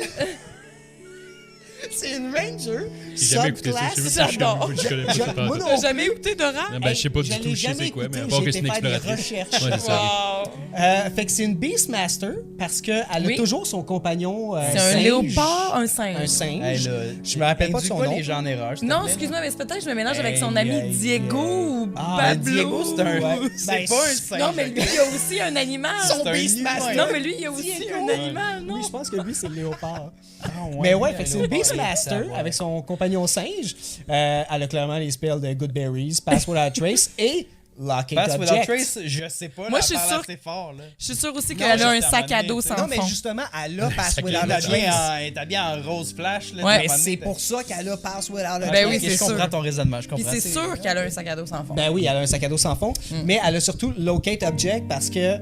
C'est une Ranger. J'ai jamais écouté ça. Je sais pas si J'adore. je connais pas ça. Moi pas. non T'as jamais écouté Dora? Ben, je sais pas du Je tout, l'ai je sais jamais c'est quoi, mais à écouté, part que j'ai c'est une été faire des exploratrice. recherches. Ouais, c'est ça. Wow. Fait que c'est une Beastmaster parce qu'elle a Oui. toujours son compagnon. C'est un singe. léopard, un singe. Un singe. Hey, là, Je me rappelle pas de son induis nom. les gens en erreur. s'il te Non, plaît. excuse-moi, mais c'est peut-être que je me mélange avec Hey, son ami hey, Diego ou Ah, Pablo. Diego, c'est un. Ouais. C'est Ben, pas un singe. Non, mais lui, il y a aussi un animal. Son un Beastmaster. humain. Non, mais lui, il y a aussi Diego. un animal, non? Oui, je pense que lui, c'est le léopard. Ah, ouais, Mais ouais, lui, fait que c'est un une léopard, Beastmaster ouais. avec son compagnon singe. Elle a clairement les spells de Good Berries, Pass Without Trace et Locking Pass Without Object. Trace, je sais pas. Moi, là, je suis elle parle sûre- assez fort, là. Je suis sûre aussi Non, qu'elle a un juste à sac à m'amener, dos tu sais. sans Non, mais fond. justement, elle a Pass Sac à Without dos. a Elle Trace. est habillée en rose flash. Là, Ouais. Mais c'est pour ça qu'elle a Pass Without a Ben Trace. oui, Ok, c'est je comprends sûr. ton raisonnement. Je Puis comprends. c'est sûr qu'elle a un sac à dos sans fond. Ben oui, elle a un sac à dos sans fond, mais elle a surtout Locate Object parce que.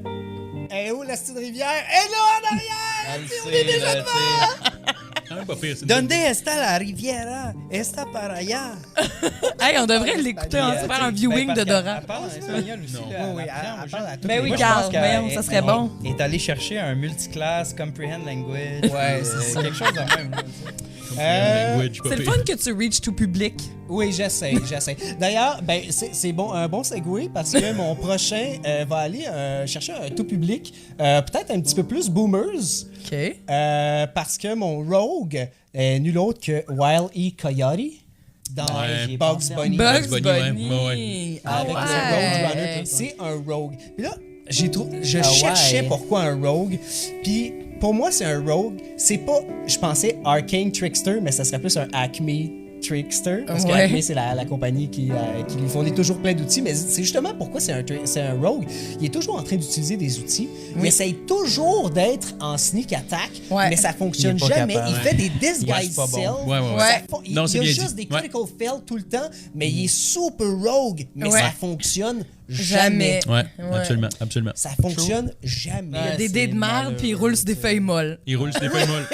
Elle est où la petite rivière? Elle est là en arrière! Elle le sait, là, tu sais. Quand même pas pire. c'est une Donde bonne idée. está la riviera? Está para allá. Hey, on devrait l'écouter, on se faire un viewing de Dora. Elle parle en espagnol aussi. Non. là, Oui, oui, elle apprend elle aux parle gens. à tous Ben les oui, gens. Moi, je pense Carl, qu'elle voyons, ça serait bon. est allée chercher un multiclass comprehend language. Ouais, c'est ça. Quelque chose de même. là, tu sais. Language, pas C'est le pire. fun que tu reach to public. Oui, j'essaie. D'ailleurs, ben, c'est bon, un bon segue parce que mon prochain va aller chercher un tout public, peut-être un petit peu plus boomers, OK. parce que mon rogue est nul autre que Wile E. Coyote dans Ouais. Bugs Bunny. Bugs Bunny, Bunny. ouais. Ah Avec ouais. le Roadrunner. C'est un rogue. Puis là, je cherchais ouais. pourquoi un rogue. Puis pour moi, c'est un rogue. C'est pas, je pensais Arcane Trickster, mais ça serait plus un Acme Trickster. Parce que Ouais. Acme, c'est la compagnie qui lui fournit toujours plein d'outils. Mais c'est justement pourquoi c'est un rogue. Il est toujours en train d'utiliser des outils. Il essaye toujours d'être en sneak attack, Ouais. mais ça fonctionne Il est pas jamais. capable. Il fait des Ouais, disguise c'est pas bon. self. Ouais, ouais, ouais. Ça Ouais. il Non, c'est y a bien juste dit. des Ouais. critical fails tout le temps, mais il est super rogue. Mais Ouais. ça fonctionne Jamais. jamais. Ouais, absolument, absolument. Ça fonctionne jamais. Il y a Ouais, des c'est dés de merde, malheureux, puis il roule sur des feuilles molles. Il roule sur des feuilles molles.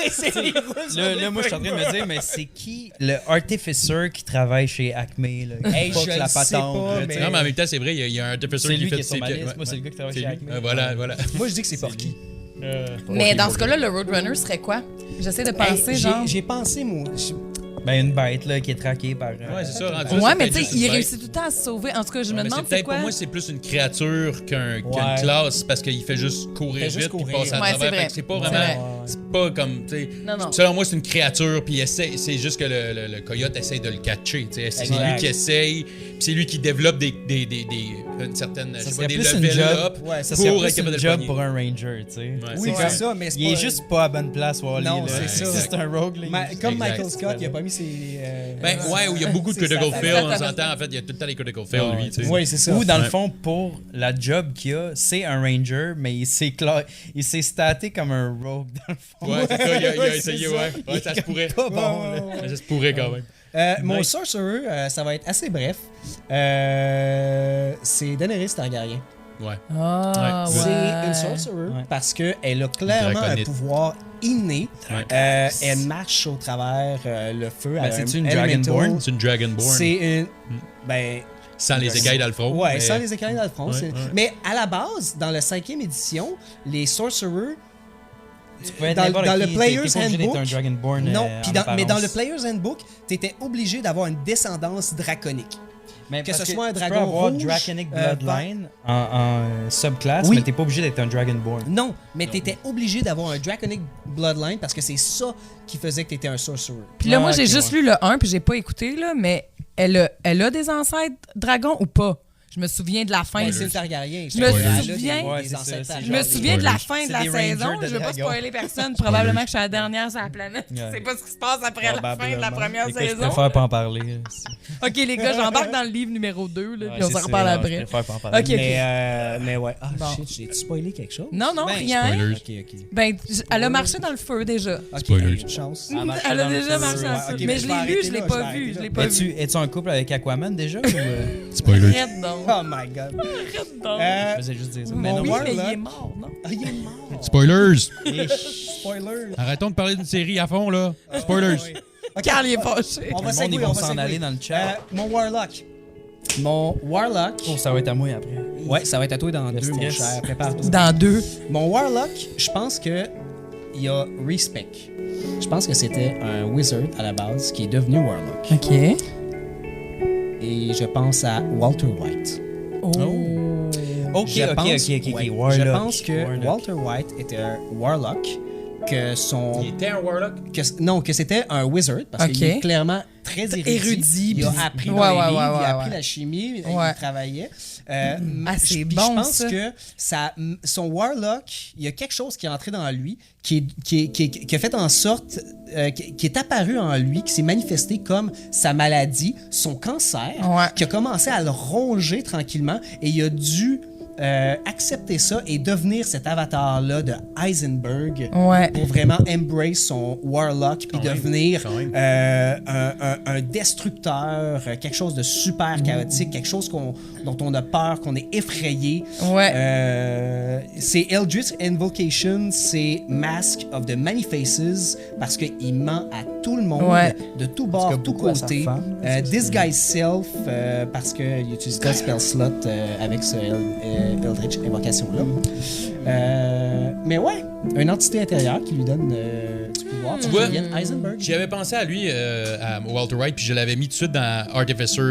Là, moi, je suis en train de me dire, mais c'est qui le artificer qui travaille chez Acme, là? Hey, Pas je que la le sais patente, pas, là, tu mais- sais. Non, mais en même temps, c'est vrai, il y a un artificer C'est qui lui fait qui est sur ma ses- liste. ouais, Moi, c'est le gars qui travaille c'est chez lui. Acme. Voilà, voilà. Moi, je dis que c'est Porky. Mais dans ce cas-là, le Roadrunner serait quoi? J'essaie de penser, Hey, genre. j'ai pensé, moi. Ben, une bête, là, qui est traquée par. Ouais, c'est ça. rendu là, Ouais, c'est mais peut-être tu sais, juste une il bête. réussit tout le temps à se sauver. En tout cas, je me Ouais, mais demande c'est c'est peut-être quoi. pour moi, c'est plus une créature qu'une Ouais. classe parce qu'il fait juste courir Il fait juste vite puis courir. passer à Ouais, c'est travers. vrai. Fait que c'est pas C'est vraiment. vrai. C'est pas comme. tu sais, Non, non. Selon moi, c'est une créature puis c'est juste que le coyote essaye de le catcher. tu sais. C'est Exact. lui qui essaye puis c'est lui qui développe une certaine. Je Ça sais pas, serait des plus une level job. up Ouais, ça Ça serait pour être plus capable une de le job pogner. pour un ranger, tu sais. Ouais, Oui, c'est c'est ça, mais c'est Il est pas- juste pas à bonne place, Wally. Non, là. c'est ça. C'est un rogue, là. Comme Exact. Michael Scott, il a pas mis lui, c'est. Où il y a beaucoup de c'est critical ça. fail, on s'entend. En fait, il y a tout le temps les critical fail, lui. Tu sais. Oui, c'est ça. Ou dans le Ouais. fond, pour la job qu'il a, c'est un ranger, mais il s'est staté comme un rogue dans le fond. Ouais, c'est ça, il a Ouais, essayé, c'est ça. ouais. Ouais, ça se pourrait. Pas bon, là. Mais ça se pourrait quand même. Mon Nice. sorcerer, ça va être assez bref. C'est Daenerys Targaryen. Ouais. Ah, Ouais. ouais. C'est une sorcerer Ouais. parce qu'elle a clairement un Draconite. pouvoir inné. Ouais. Elle marche au travers le feu. Ben, elle a c'est-tu un une elemental. Dragonborn? C'est une Dragonborn. C'est une. Ben. Sans les écailles dans le front. Ouais, mais- sans les écailles dans le front. Ouais, c'est- ouais. Mais à la base, dans la 5e édition, les sorcerers. Tu peux être Dans n'importe le qui, t'es Player's pas obligé d'être Handbook, un Dragonborn. Non, en mais dans le apparence. Player's Handbook, tu étais obligé d'avoir une descendance draconique. Mais que parce ce soit un tu dragon peux avoir rouge, Draconic Bloodline en subclasse, Oui. mais t'es pas obligé d'être un Dragonborn. Non, mais tu étais obligé d'avoir un draconic bloodline parce que c'est ça qui faisait que tu étais un sorcerer. Puis là, Ah, moi, j'ai ok, juste ouais. lu le 1, puis j'ai pas écouté, là, mais elle a des ancêtres dragons ou pas? Je me souviens de la fin. Ben, c'est le Targaryen. Je me Elle a souviens- des Ouais, c'est ancêtres ça, c'est Je me genre souviens de la spoilers. fin de C'est la des rangers saison. de Je veux pas dragons. spoiler personne. Probablement que je suis la dernière sur la planète. Ouais. Je sais pas ce qui se passe après la fin de la Probablement. première Écoute, saison. Je préfère pas en parler. là. OK, les gars, j'embarque dans le livre numéro 2, là, Ouais, puis on c'est s'en ça, reparle non, après. Je préfère pas en parler. OK, OK. Mais ouais. Ah, Bon. shit, j'ai spoilé quelque chose? Non, non, Ben, rien. Spoilers. Ok. Ben, elle a marché dans le feu déjà. Ok, Spoilers. une chance. Elle a déjà marché dans le Ouais, feu. ok, Mais ben, je je vais l'ai lu, arrêter je l'ai là, pas je vais vu. Je l'ai arrêter pas vu. Es-tu en couple avec Aquaman déjà? Ou, Spoilers. Arrête donc. Oh my god. Arrête donc. Je faisais juste dire ça. Mon Mais non, Oui, Warlock. mais il est mort, non? Ah, il est mort. Spoilers. Spoiler. Arrêtons de parler d'une série à fond, là. Spoilers. Ok, Carl, il est fâché. on va le monde, ils segway, vont on va s'en segway. aller dans le chat. Mon Warlock. Mon Warlock. Oh, ça va être à moi après. Ouais, ça va être à toi dans Le 2, mon stress. cher. Prépare-toi. Dans 2. Mon Warlock, je pense que il y a Respec. Je pense que c'était un wizard à la base qui est devenu Warlock. OK. Et je pense à Walter White. Oh. Ok, Je ok, pense- ok, ok, ouais, Warlock. Je pense que Warlock. Walter White était un Warlock, que son... Il était un Warlock? Non, que c'était un wizard, parce Ok. qu'il est clairement très érudit. Érudit, Il a puis- appris dans Ouais, les ouais, livres, ouais, il a ouais, appris ouais. la chimie, Ouais. il travaillait. Ah, c'est puis bon, je pense ça. que son Warlock, il y a quelque chose qui est entré dans lui, qui a fait en sorte, qui est apparu en lui, qui s'est manifesté comme sa maladie, son cancer, Ouais. qui a commencé à le ronger tranquillement, et il a dû accepter ça et devenir cet avatar-là de Heisenberg Ouais. pour vraiment embrace son Warlock puis devenir quand même. un destructeur, quelque chose de super chaotique, quelque chose dont on a peur, qu'on est effrayé. Ouais. C'est Eldritch Invocation, c'est Mask of the Many Faces parce qu'il ment à tout le monde, Ouais. de tout Parce bord, que tout beaucoup à sa côté. femme, Disguise Self parce qu'il utilise pas le spell slot avec ce Eldritch Invocation-là. Mais ouais, une entité intérieure qui lui donne du pouvoir. Tu vois, qui vient d'Eisenberg. J'y avais pensé à lui, à Walter White, puis je l'avais mis tout de suite dans Artificer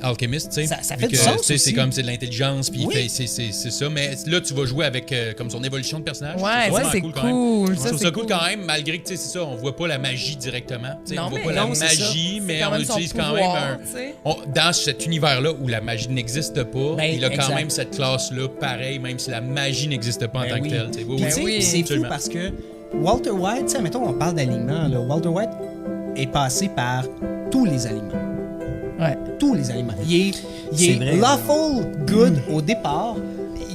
Alchemist, tu sais. Ça Vu fait du que, sens tu sais, aussi. c'est comme c'est de l'intelligence, puis Oui. c'est ça. Mais là, tu vas jouer avec comme son évolution de personnage. Ouais, Je trouve ça, c'est vraiment cool. quand même. Ça, Je trouve c'est ça cool quand même, malgré que, tu sais, c'est ça, on voit pas la magie directement. Tu sais, Non, on voit mais pas la non, c'est magie, C'est mais quand on même son utilise quand pouvoir, même tu sais. dans cet univers-là où la magie n'existe pas, Ben, il a quand exact. même cette classe-là, pareil, même si la magie n'existe pas en Ben tant oui. que telle. tu sais. Oui, Puis oui. tu sais, oui, c'est fou absolument. parce que Walter White, tu sais, mettons, on parle d'aliments, là. Walter White est passé par tous les aliments. Ouais. Tous les aliments. Il C'est est vrai. lawful good au départ.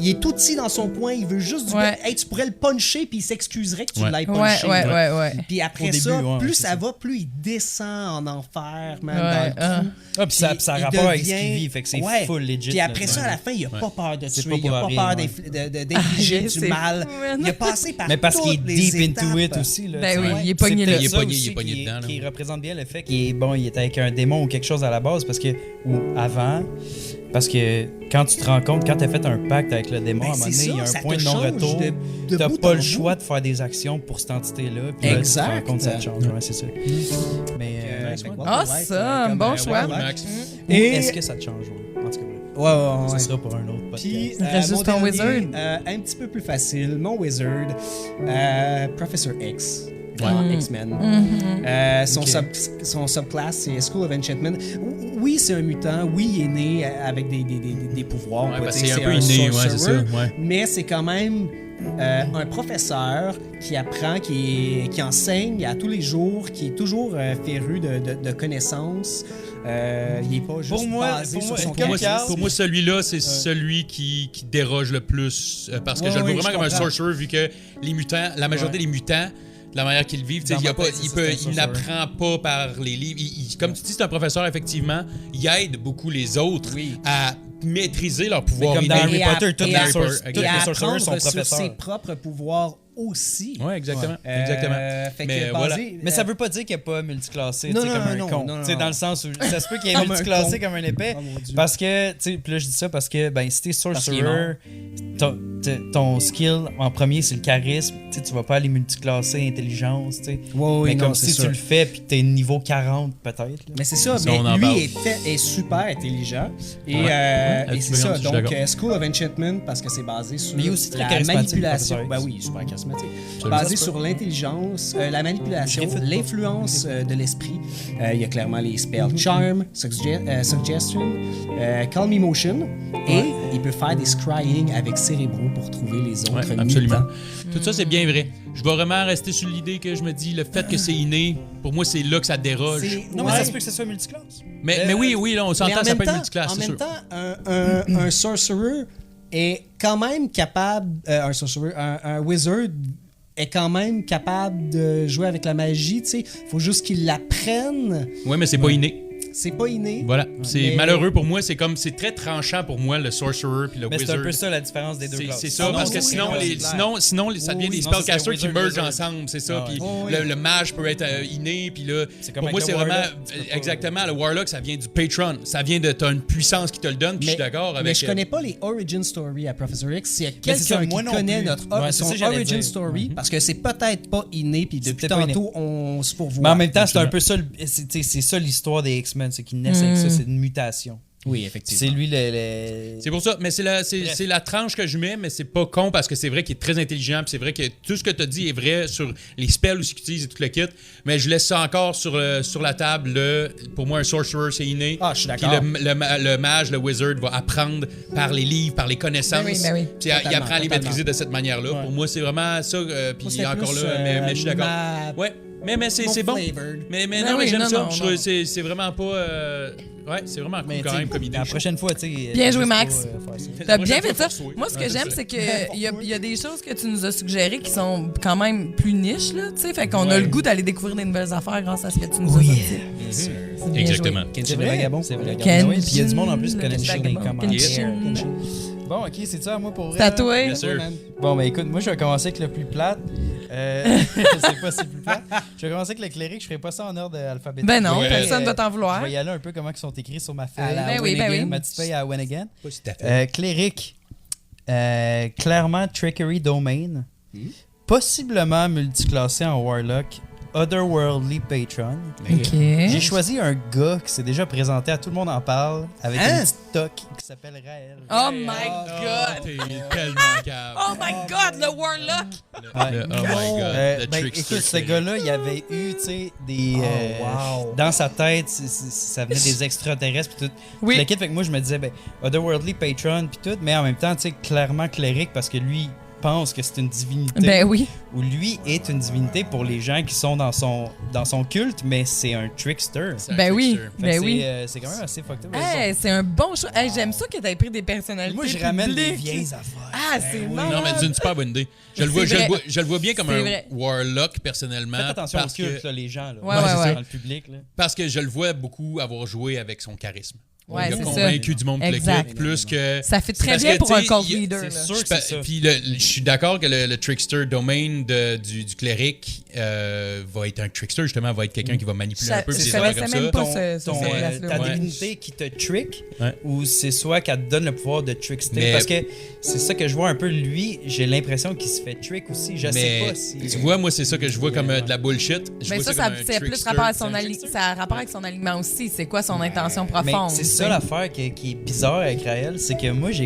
Il est tout petit dans son coin, il veut juste du Ouais. bien. Hey, tu pourrais le puncher puis il s'excuserait que tu Ouais. l'aies Ouais, punché. ouais, là. ouais. Puis après Au début, ça, ouais, plus c'est ça ça. va, plus il descend en enfer, man, Ouais, dans le trou. Ah, puis ça a il rapport avec ce devient- qu'il vit, fait que c'est Ouais. full legit. Puis après là, ça, ouais. à la fin, il a pas peur de C'est tuer, pas il a pour pas rien, peur ouais. d'infliger Ah, du c'est mal. fou, man. Il a passé par Mais parce qu'il est toutes les deep into étapes. it aussi. Là, Ben tu oui, sais. il est pogné C'est là. peut-être Il est ça pogné- aussi il est pogné qui- dedans, là. qui représente bien le fait qu'il est bon, il est avec un démon ou quelque chose à la base parce que parce que quand tu te rends compte, quand tu as fait un pacte avec le démon, Ben, à un moment c'est donné, il y a ça, un point de te change non-retour. de T'as bout pas en le bout. choix de faire des actions pour cette entité-là. Puis là, tu te Exact. rends compte que ça te change. Ouais, c'est ça. Mais Fait que Walter Ah, White, ça, comme bon un choix. Warlock. Max. Et- est-ce que ça te change? Ouais. En tout cas, Ouais. ça sera pour un autre Puis, podcast. Il reste mon juste ton dernier, wizard. un petit peu plus facile, mon wizard, Professor X. dans X-Men. Son subclass, c'est School of Enchantment. Oui, c'est un mutant. Oui, il est né avec des pouvoirs. On peut dire c'est que un peu inné, c'est ça. Ouais. Mais c'est quand même un professeur qui apprend, qui enseigne à tous les jours, qui est toujours féru de connaissances. Il n'est pas juste basé sur son charisme. Pour moi, celui-là, c'est celui qui déroge le plus. Parce que je le vois vraiment comme un sorcerer, vu que les mutants, la majorité des mutants, de la manière qu'ils vivent, il n'apprend pas par les livres. Comme tu dis, c'est un professeur, effectivement. Il aide beaucoup les autres à maîtriser leur pouvoir. Comme dans Harry Potter, tous les sorcerers sont sur professeurs. ses propres pouvoirs aussi. Oui, exactement. Mais ça veut pas dire qu'il n'y a pas multiclassé Non, comme un con. Dans le sens où ça se peut qu'il y ait multiclassé comme un épais. Parce que, puis là je dis ça parce que si t'es sorcerer, ton skill en premier c'est le charisme. Tu vas pas aller multiclasser intelligence. Mais comme si tu le fais puis t'es niveau 40 peut-être. Mais c'est ça, mais lui est super intelligent. Et c'est ça. Donc, School of Enchantment, parce que c'est basé sur la manipulation. Ben oui, super charismatique. Basé sur l'intelligence, la manipulation, l'influence de l'esprit. Il y a clairement les spells Charm, Suggestion, Calm Emotion. Et il peut faire des scrying avec Cérébro pour trouver les autres absolument. mutants. Tout ça, c'est bien vrai. Je vais vraiment rester sur l'idée que je me dis, le fait que c'est inné, pour moi, c'est là que ça déroge. Non, mais ça se peut que ce soit multiclasse. Mais oui, là, on s'entend, ça peut être multiclasse, c'est sûr. En même temps, un sorcerer est quand même capable... un wizard est quand même capable de jouer avec la magie, tu sais. Faut juste qu'il l'apprenne. Oui, mais c'est pas inné. C'est pas inné. Voilà. C'est malheureux pour moi. C'est très tranchant pour moi, le sorcerer puis le wizard. Mais c'est un peu ça la différence des deux classes. C'est ça, parce que sinon, ça devient des spellcasters qui mergent ensemble. C'est ça. Puis le mage peut être inné. Puis là, pour moi, c'est vraiment... Exactement. Le warlock, ça vient du patron. Ça vient de... T'as une puissance qui te le donne. Puis je suis d'accord avec... Mais je connais pas les origin story à Professor X. S'il y a quelqu'un qui connaît son origin story, parce que c'est peut-être pas inné. Puis depuis tantôt, on se pourvoit. Mais en même temps, c'est un peu ça... C'est ça l'histoire des X-Men. C'est qu'ils naissent avec ça, c'est une mutation. Oui, effectivement. C'est lui C'est pour ça, mais c'est la tranche que je mets, mais c'est pas con parce que c'est vrai qu'il est très intelligent, puis c'est vrai que tout ce que tu as dit est vrai sur les spells aussi qu'il utilise et tout le kit, mais je laisse ça encore sur la table. Pour moi, un sorcerer, c'est inné. Ah, je suis d'accord. Puis le mage, le wizard, va apprendre par les livres, par les connaissances. Ben oui. Puis il apprend à les maîtriser de cette manière-là. Ouais. Pour moi, c'est vraiment ça. Puis encore là, mais je suis d'accord. Ouais. Mais c'est bon. Mais non, mais j'aime ça. C'est vraiment pas... Ouais, c'est vraiment cool quand même comme idée. La prochaine fois, tu sais... Bien joué, Max. T'as bien fait ça. Moi, ce que j'aime, c'est qu'il y a des choses que tu nous as suggérées qui sont quand même plus niches, là, tu sais. Fait qu'on a le goût d'aller découvrir des nouvelles affaires grâce à ce que tu nous as sorti. Bien sûr. Exactement. C'est vrai, Vagabond. C'est vrai. Puis il y a du monde en plus qui connaît les commentaires. Bon, ok, c'est ça, moi, pour vrai. Tatoué. Bien sûr. Bon, ben écoute, moi, je vais commencer avec le plus plate. Je sais pas si c'est le plus plate. Je vais commencer avec le cléric. Je ferai pas ça en ordre alphabétique. Ben non, personne ne va t'en Je vouloir. vais y aller un peu comment ils sont écrits sur ma feuille. Ben oui. Ma petite feuille à Wennigan. Pas si t'as fait. Cléric. Clairement, Trickery Domain. Possiblement multiclassé en Warlock. Otherworldly Patron. OK. J'ai choisi un gars qui s'est déjà présenté, à tout le monde en parle, avec une petite toque qui s'appelle Raël. Oh my God! T'es tellement cave. Oh my God, le Warlock! Oh my God, le trickster. Écoute, ce gars-là, il avait eu, tu sais, des... Dans sa tête, ça venait des extraterrestres puis tout. Oui. Le kit, fait que moi, je me disais, Otherworldly Patron puis tout, mais en même temps, tu sais, clairement cléric, parce que lui pense que c'est une divinité. Ben oui. Ou lui est une divinité pour les gens qui sont dans son culte, mais c'est un trickster. Ben oui. Ben oui. C'est quand même assez fucked up. Hey, c'est un bon choix. Hey, j'aime ça que t'aies pris des personnalités. Moi, je ramène des publiques. vieilles affaires. Ah, c'est bon. Non, mais c'est une super bonne idée. Je le vois bien comme un warlock, personnellement. Faites attention parce au culte, que... là, les gens. Là. Ouais. Dans le public. Là. Parce que je le vois beaucoup avoir joué avec son charisme. Ouais, il a c'est convaincu ça. du monde Exact. plus que... Ça fait très parce bien que, pour un tu sais, cult leader. C'est là. sûr que c'est ça. Puis je suis d'accord que le trickster domain du cléric va être un trickster, justement, va être quelqu'un qui va manipuler un peu. Je des connaissais affaires même comme pas ça. Ta Ouais. divinité qui te trick, Ouais. ou c'est soit qu'elle te donne le pouvoir de trickster. Mais- Parce que c'est ça que je vois un peu, lui, j'ai l'impression qu'il se fait trick aussi. Je sais pas si... tu vois, moi, c'est ça que je vois comme de la bullshit. Je Mais vois ça comme un c'est plus trickster. rapport à ça a rapport avec son alignement aussi. C'est quoi son intention Mais profonde? c'est seule affaire qui est bizarre avec Raël, c'est que moi je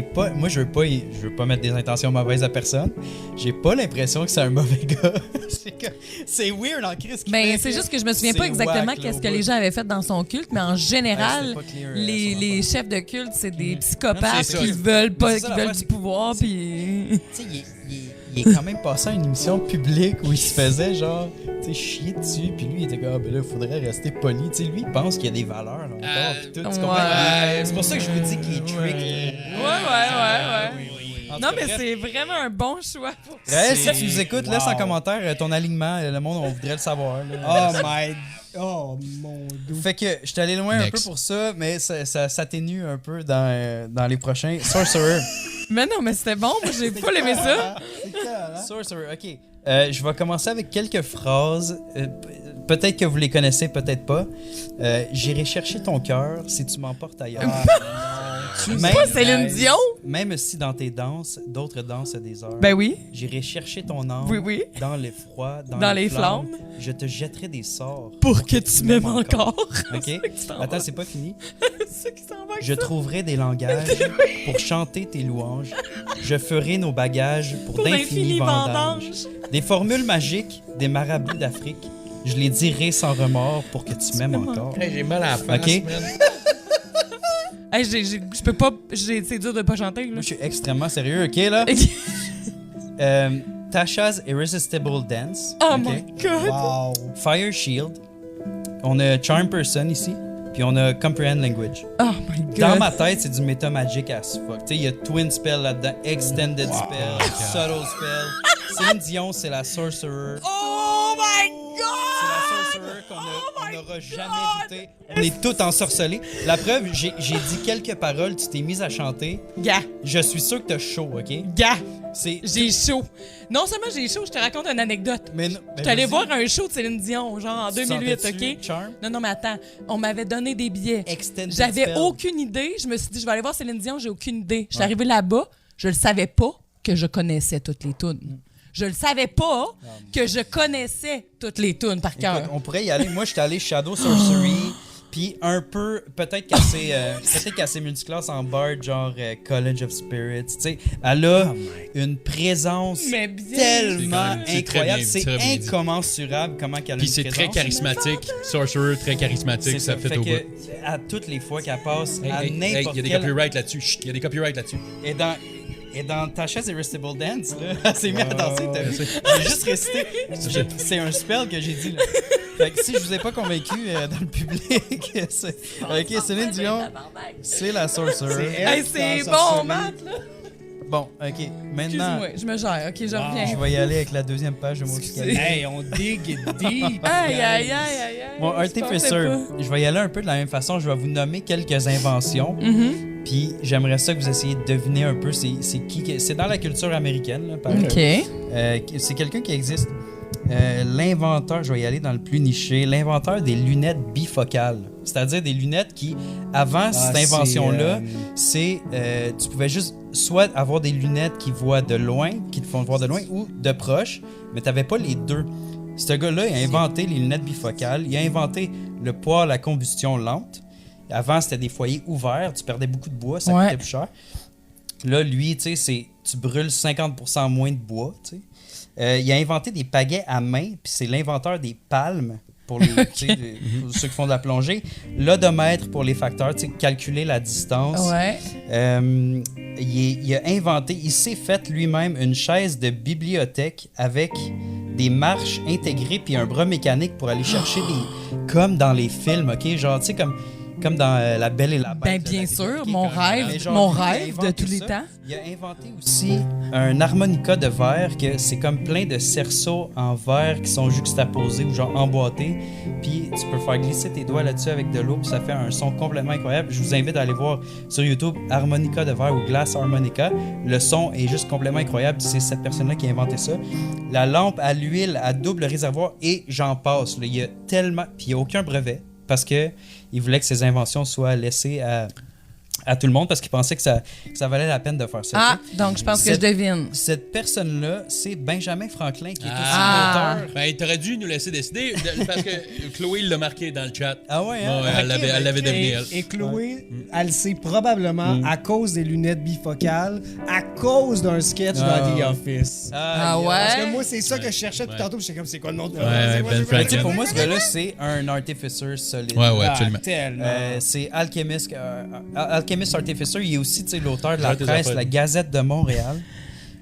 veux pas mettre des intentions mauvaises à personne. J'ai pas l'impression que c'est un mauvais gars. C'est weird en crise. Ben, c'est juste que je me souviens pas exactement qu'est-ce que les gens avaient fait dans son culte, mais en général, les chefs de culte, c'est des psychopathes qui veulent du pouvoir, puis... Tu sais, il est quand même passé à une émission publique où il se faisait genre, tu sais, chier dessus, puis lui, il était comme, ben là, il faudrait rester poli. Tu sais, lui, il pense qu'il y a des valeurs encore, puis tout, tu comprends? C'est pour ça que je vous dis qu'il est trick. Ouais. Non, mais c'est vraiment un bon choix pour ça. Si tu nous écoutes, laisse en commentaire ton alignement. Le monde, on voudrait le savoir. Là. Oh mon Dieu. Fait que je suis allé loin un peu pour ça, mais ça s'atténue un peu dans les prochains. Sorcerer. Mais non, mais c'était bon. Moi, j'ai pas aimé ça. Sorcerer, OK. Je vais commencer avec quelques phrases. Peut-être que vous les connaissez, peut-être pas. J'irai chercher ton cœur si tu m'emportes ailleurs. C'est pas Céline Dion? Même si dans tes danses, d'autres dansent des heures. Ben oui. J'irai chercher ton âme dans les froids, dans les flammes. Je te jetterai des sorts pour que tu m'aimes encore. OK? Attends, c'est pas fini. C'est qui s'en va. Je trouverai des langages pour chanter tes louanges. Je ferai nos bagages pour d'infinis vendanges. Des formules magiques, des marabouts d'Afrique. Je les dirai sans remords pour que tu m'aimes encore. Hey, j'ai mal à la face, OK? Hey, je peux pas... C'est dur de pas chanter, là. Moi, je suis extrêmement sérieux, OK, là? Tasha's Irresistible Dance. Oh my God! Wow. Fire Shield. On a Charm Person ici. Puis on a Comprehend Language. Oh my God! Dans ma tête, c'est du méta magic as fuck. Tu sais, il y a Twin Spell là-dedans, Extended Spell, Subtle Spell. Céline Dion, c'est la Sorcerer. Oh my God! C'est la Sorcerer qu'on n'aura jamais douté. On est tous ensorcelés. La preuve, j'ai dit quelques paroles, tu t'es mise à chanter. Gars! Je suis sûr que t'as chaud, OK? Gars! C'est... J'ai chaud. Non seulement j'ai chaud, je te raconte une anecdote. Mais je suis allée voir un show de Céline Dion, genre en 2008, OK? Charm? Non, mais attends. On m'avait donné des billets. Extended J'avais Spell. aucune idée. Je me suis dit, je vais aller voir Céline Dion, j'ai aucune idée. Je suis arrivée là-bas, je le savais pas que je connaissais toutes les tunes. Je le savais pas que je connaissais toutes les tunes par cœur. Écoute, on pourrait y aller. Moi, j'étais allé Shadow Sorcery, puis un peu, peut-être qu'elle s'est multiclasse en bard, genre College of Spirits. Tu sais, elle a une présence tellement incroyable. C'est incommensurable comment qu'elle a Puis une c'est présence. très charismatique. Sorcerer, très charismatique, ça fait au bout. À toutes les fois qu'elle passe, à Il n'importe y a des quel... copyrights là-dessus. Chut, il y a des copyrights là-dessus. Et dans Tasha's Irresistible Dance, là, elle s'est mise à danser. J'ai juste récité. C'est un spell que j'ai dit, là. Fait que si je vous ai pas convaincu dans le public, OK, Céline Dion, c'est la Sorcerer. Hey, c'est bon, Matt, là. Bon, OK, maintenant, Excuse-moi, je me gère. OK, je reviens. je vais y aller avec la deuxième page de mon fiscalité. Hey, on dig deep. Aïe. Mon Artificer, je vais y aller un peu de la même façon. Je vais vous nommer quelques inventions. Puis j'aimerais ça que vous essayiez de deviner un peu c'est qui. C'est dans la culture américaine, là, pareil. OK. C'est quelqu'un qui existe. L'inventeur, je vais y aller dans le plus niché, l'inventeur des lunettes bifocales. C'est-à-dire des lunettes qui, avant cette invention-là, tu pouvais juste soit avoir des lunettes qui voient de loin, qui te font voir de loin, ou de proche, mais tu n'avais pas les deux. Ce gars-là, il a inventé les lunettes bifocales. Il a inventé le poêle à combustion lente. Avant, c'était des foyers ouverts. Tu perdais beaucoup de bois, ça coûtait plus cher. Là, lui, tu sais, tu brûles 50% moins de bois, tu sais. Il a inventé des pagaies à main, puis c'est l'inventeur des palmes pour, pour ceux qui font de la plongée. L'odomètre pour les facteurs, tu sais, calculer la distance. Ouais. Il a inventé, il s'est fait lui-même une chaise de bibliothèque avec des marches intégrées puis un bras mécanique pour aller chercher des... Comme dans les films, OK? Genre, tu sais, comme dans La Belle et la Bête. Ben, bien sûr, mon rêve de de tous les temps. Il a inventé aussi un harmonica de verre que c'est comme plein de cerceaux en verre qui sont juxtaposés ou genre emboîtés. Puis tu peux faire glisser tes doigts là-dessus avec de l'eau puis ça fait un son complètement incroyable. Je vous invite à aller voir sur YouTube harmonica de verre ou glass harmonica. Le son est juste complètement incroyable. C'est cette personne-là qui a inventé ça. La lampe à l'huile à double réservoir et j'en passe. Là, il y a tellement... Puis il n'y a aucun brevet parce que il voulait que ses inventions soient laissées à tout le monde parce qu'il pensait que ça valait la peine de faire ça. Ah, tu sais. donc je pense que je devine. Cette personne-là, c'est Benjamin Franklin qui est aussi Ah. l'auteur. Ben, t'aurais dû nous laisser décider parce que Chloé l'a marqué dans le chat. Ah ouais, hein? Ouais, elle Ok, l'avait ok. deviné, elle. Et Chloé, elle le sait probablement à cause des lunettes bifocales, à cause d'un sketch dans The Office. Ah ouais? Parce que moi, c'est ça que je cherchais depuis tantôt. J'étais comme, c'est quoi le nom de Ouais, Ben Franklin. Pour moi, ce gars-là, c'est un artificer solide. Ouais, absolument. Tellement. C'est Alchemist Artificer. Il est aussi l'auteur de la J'ai tes presse, affaires. la Gazette de Montréal.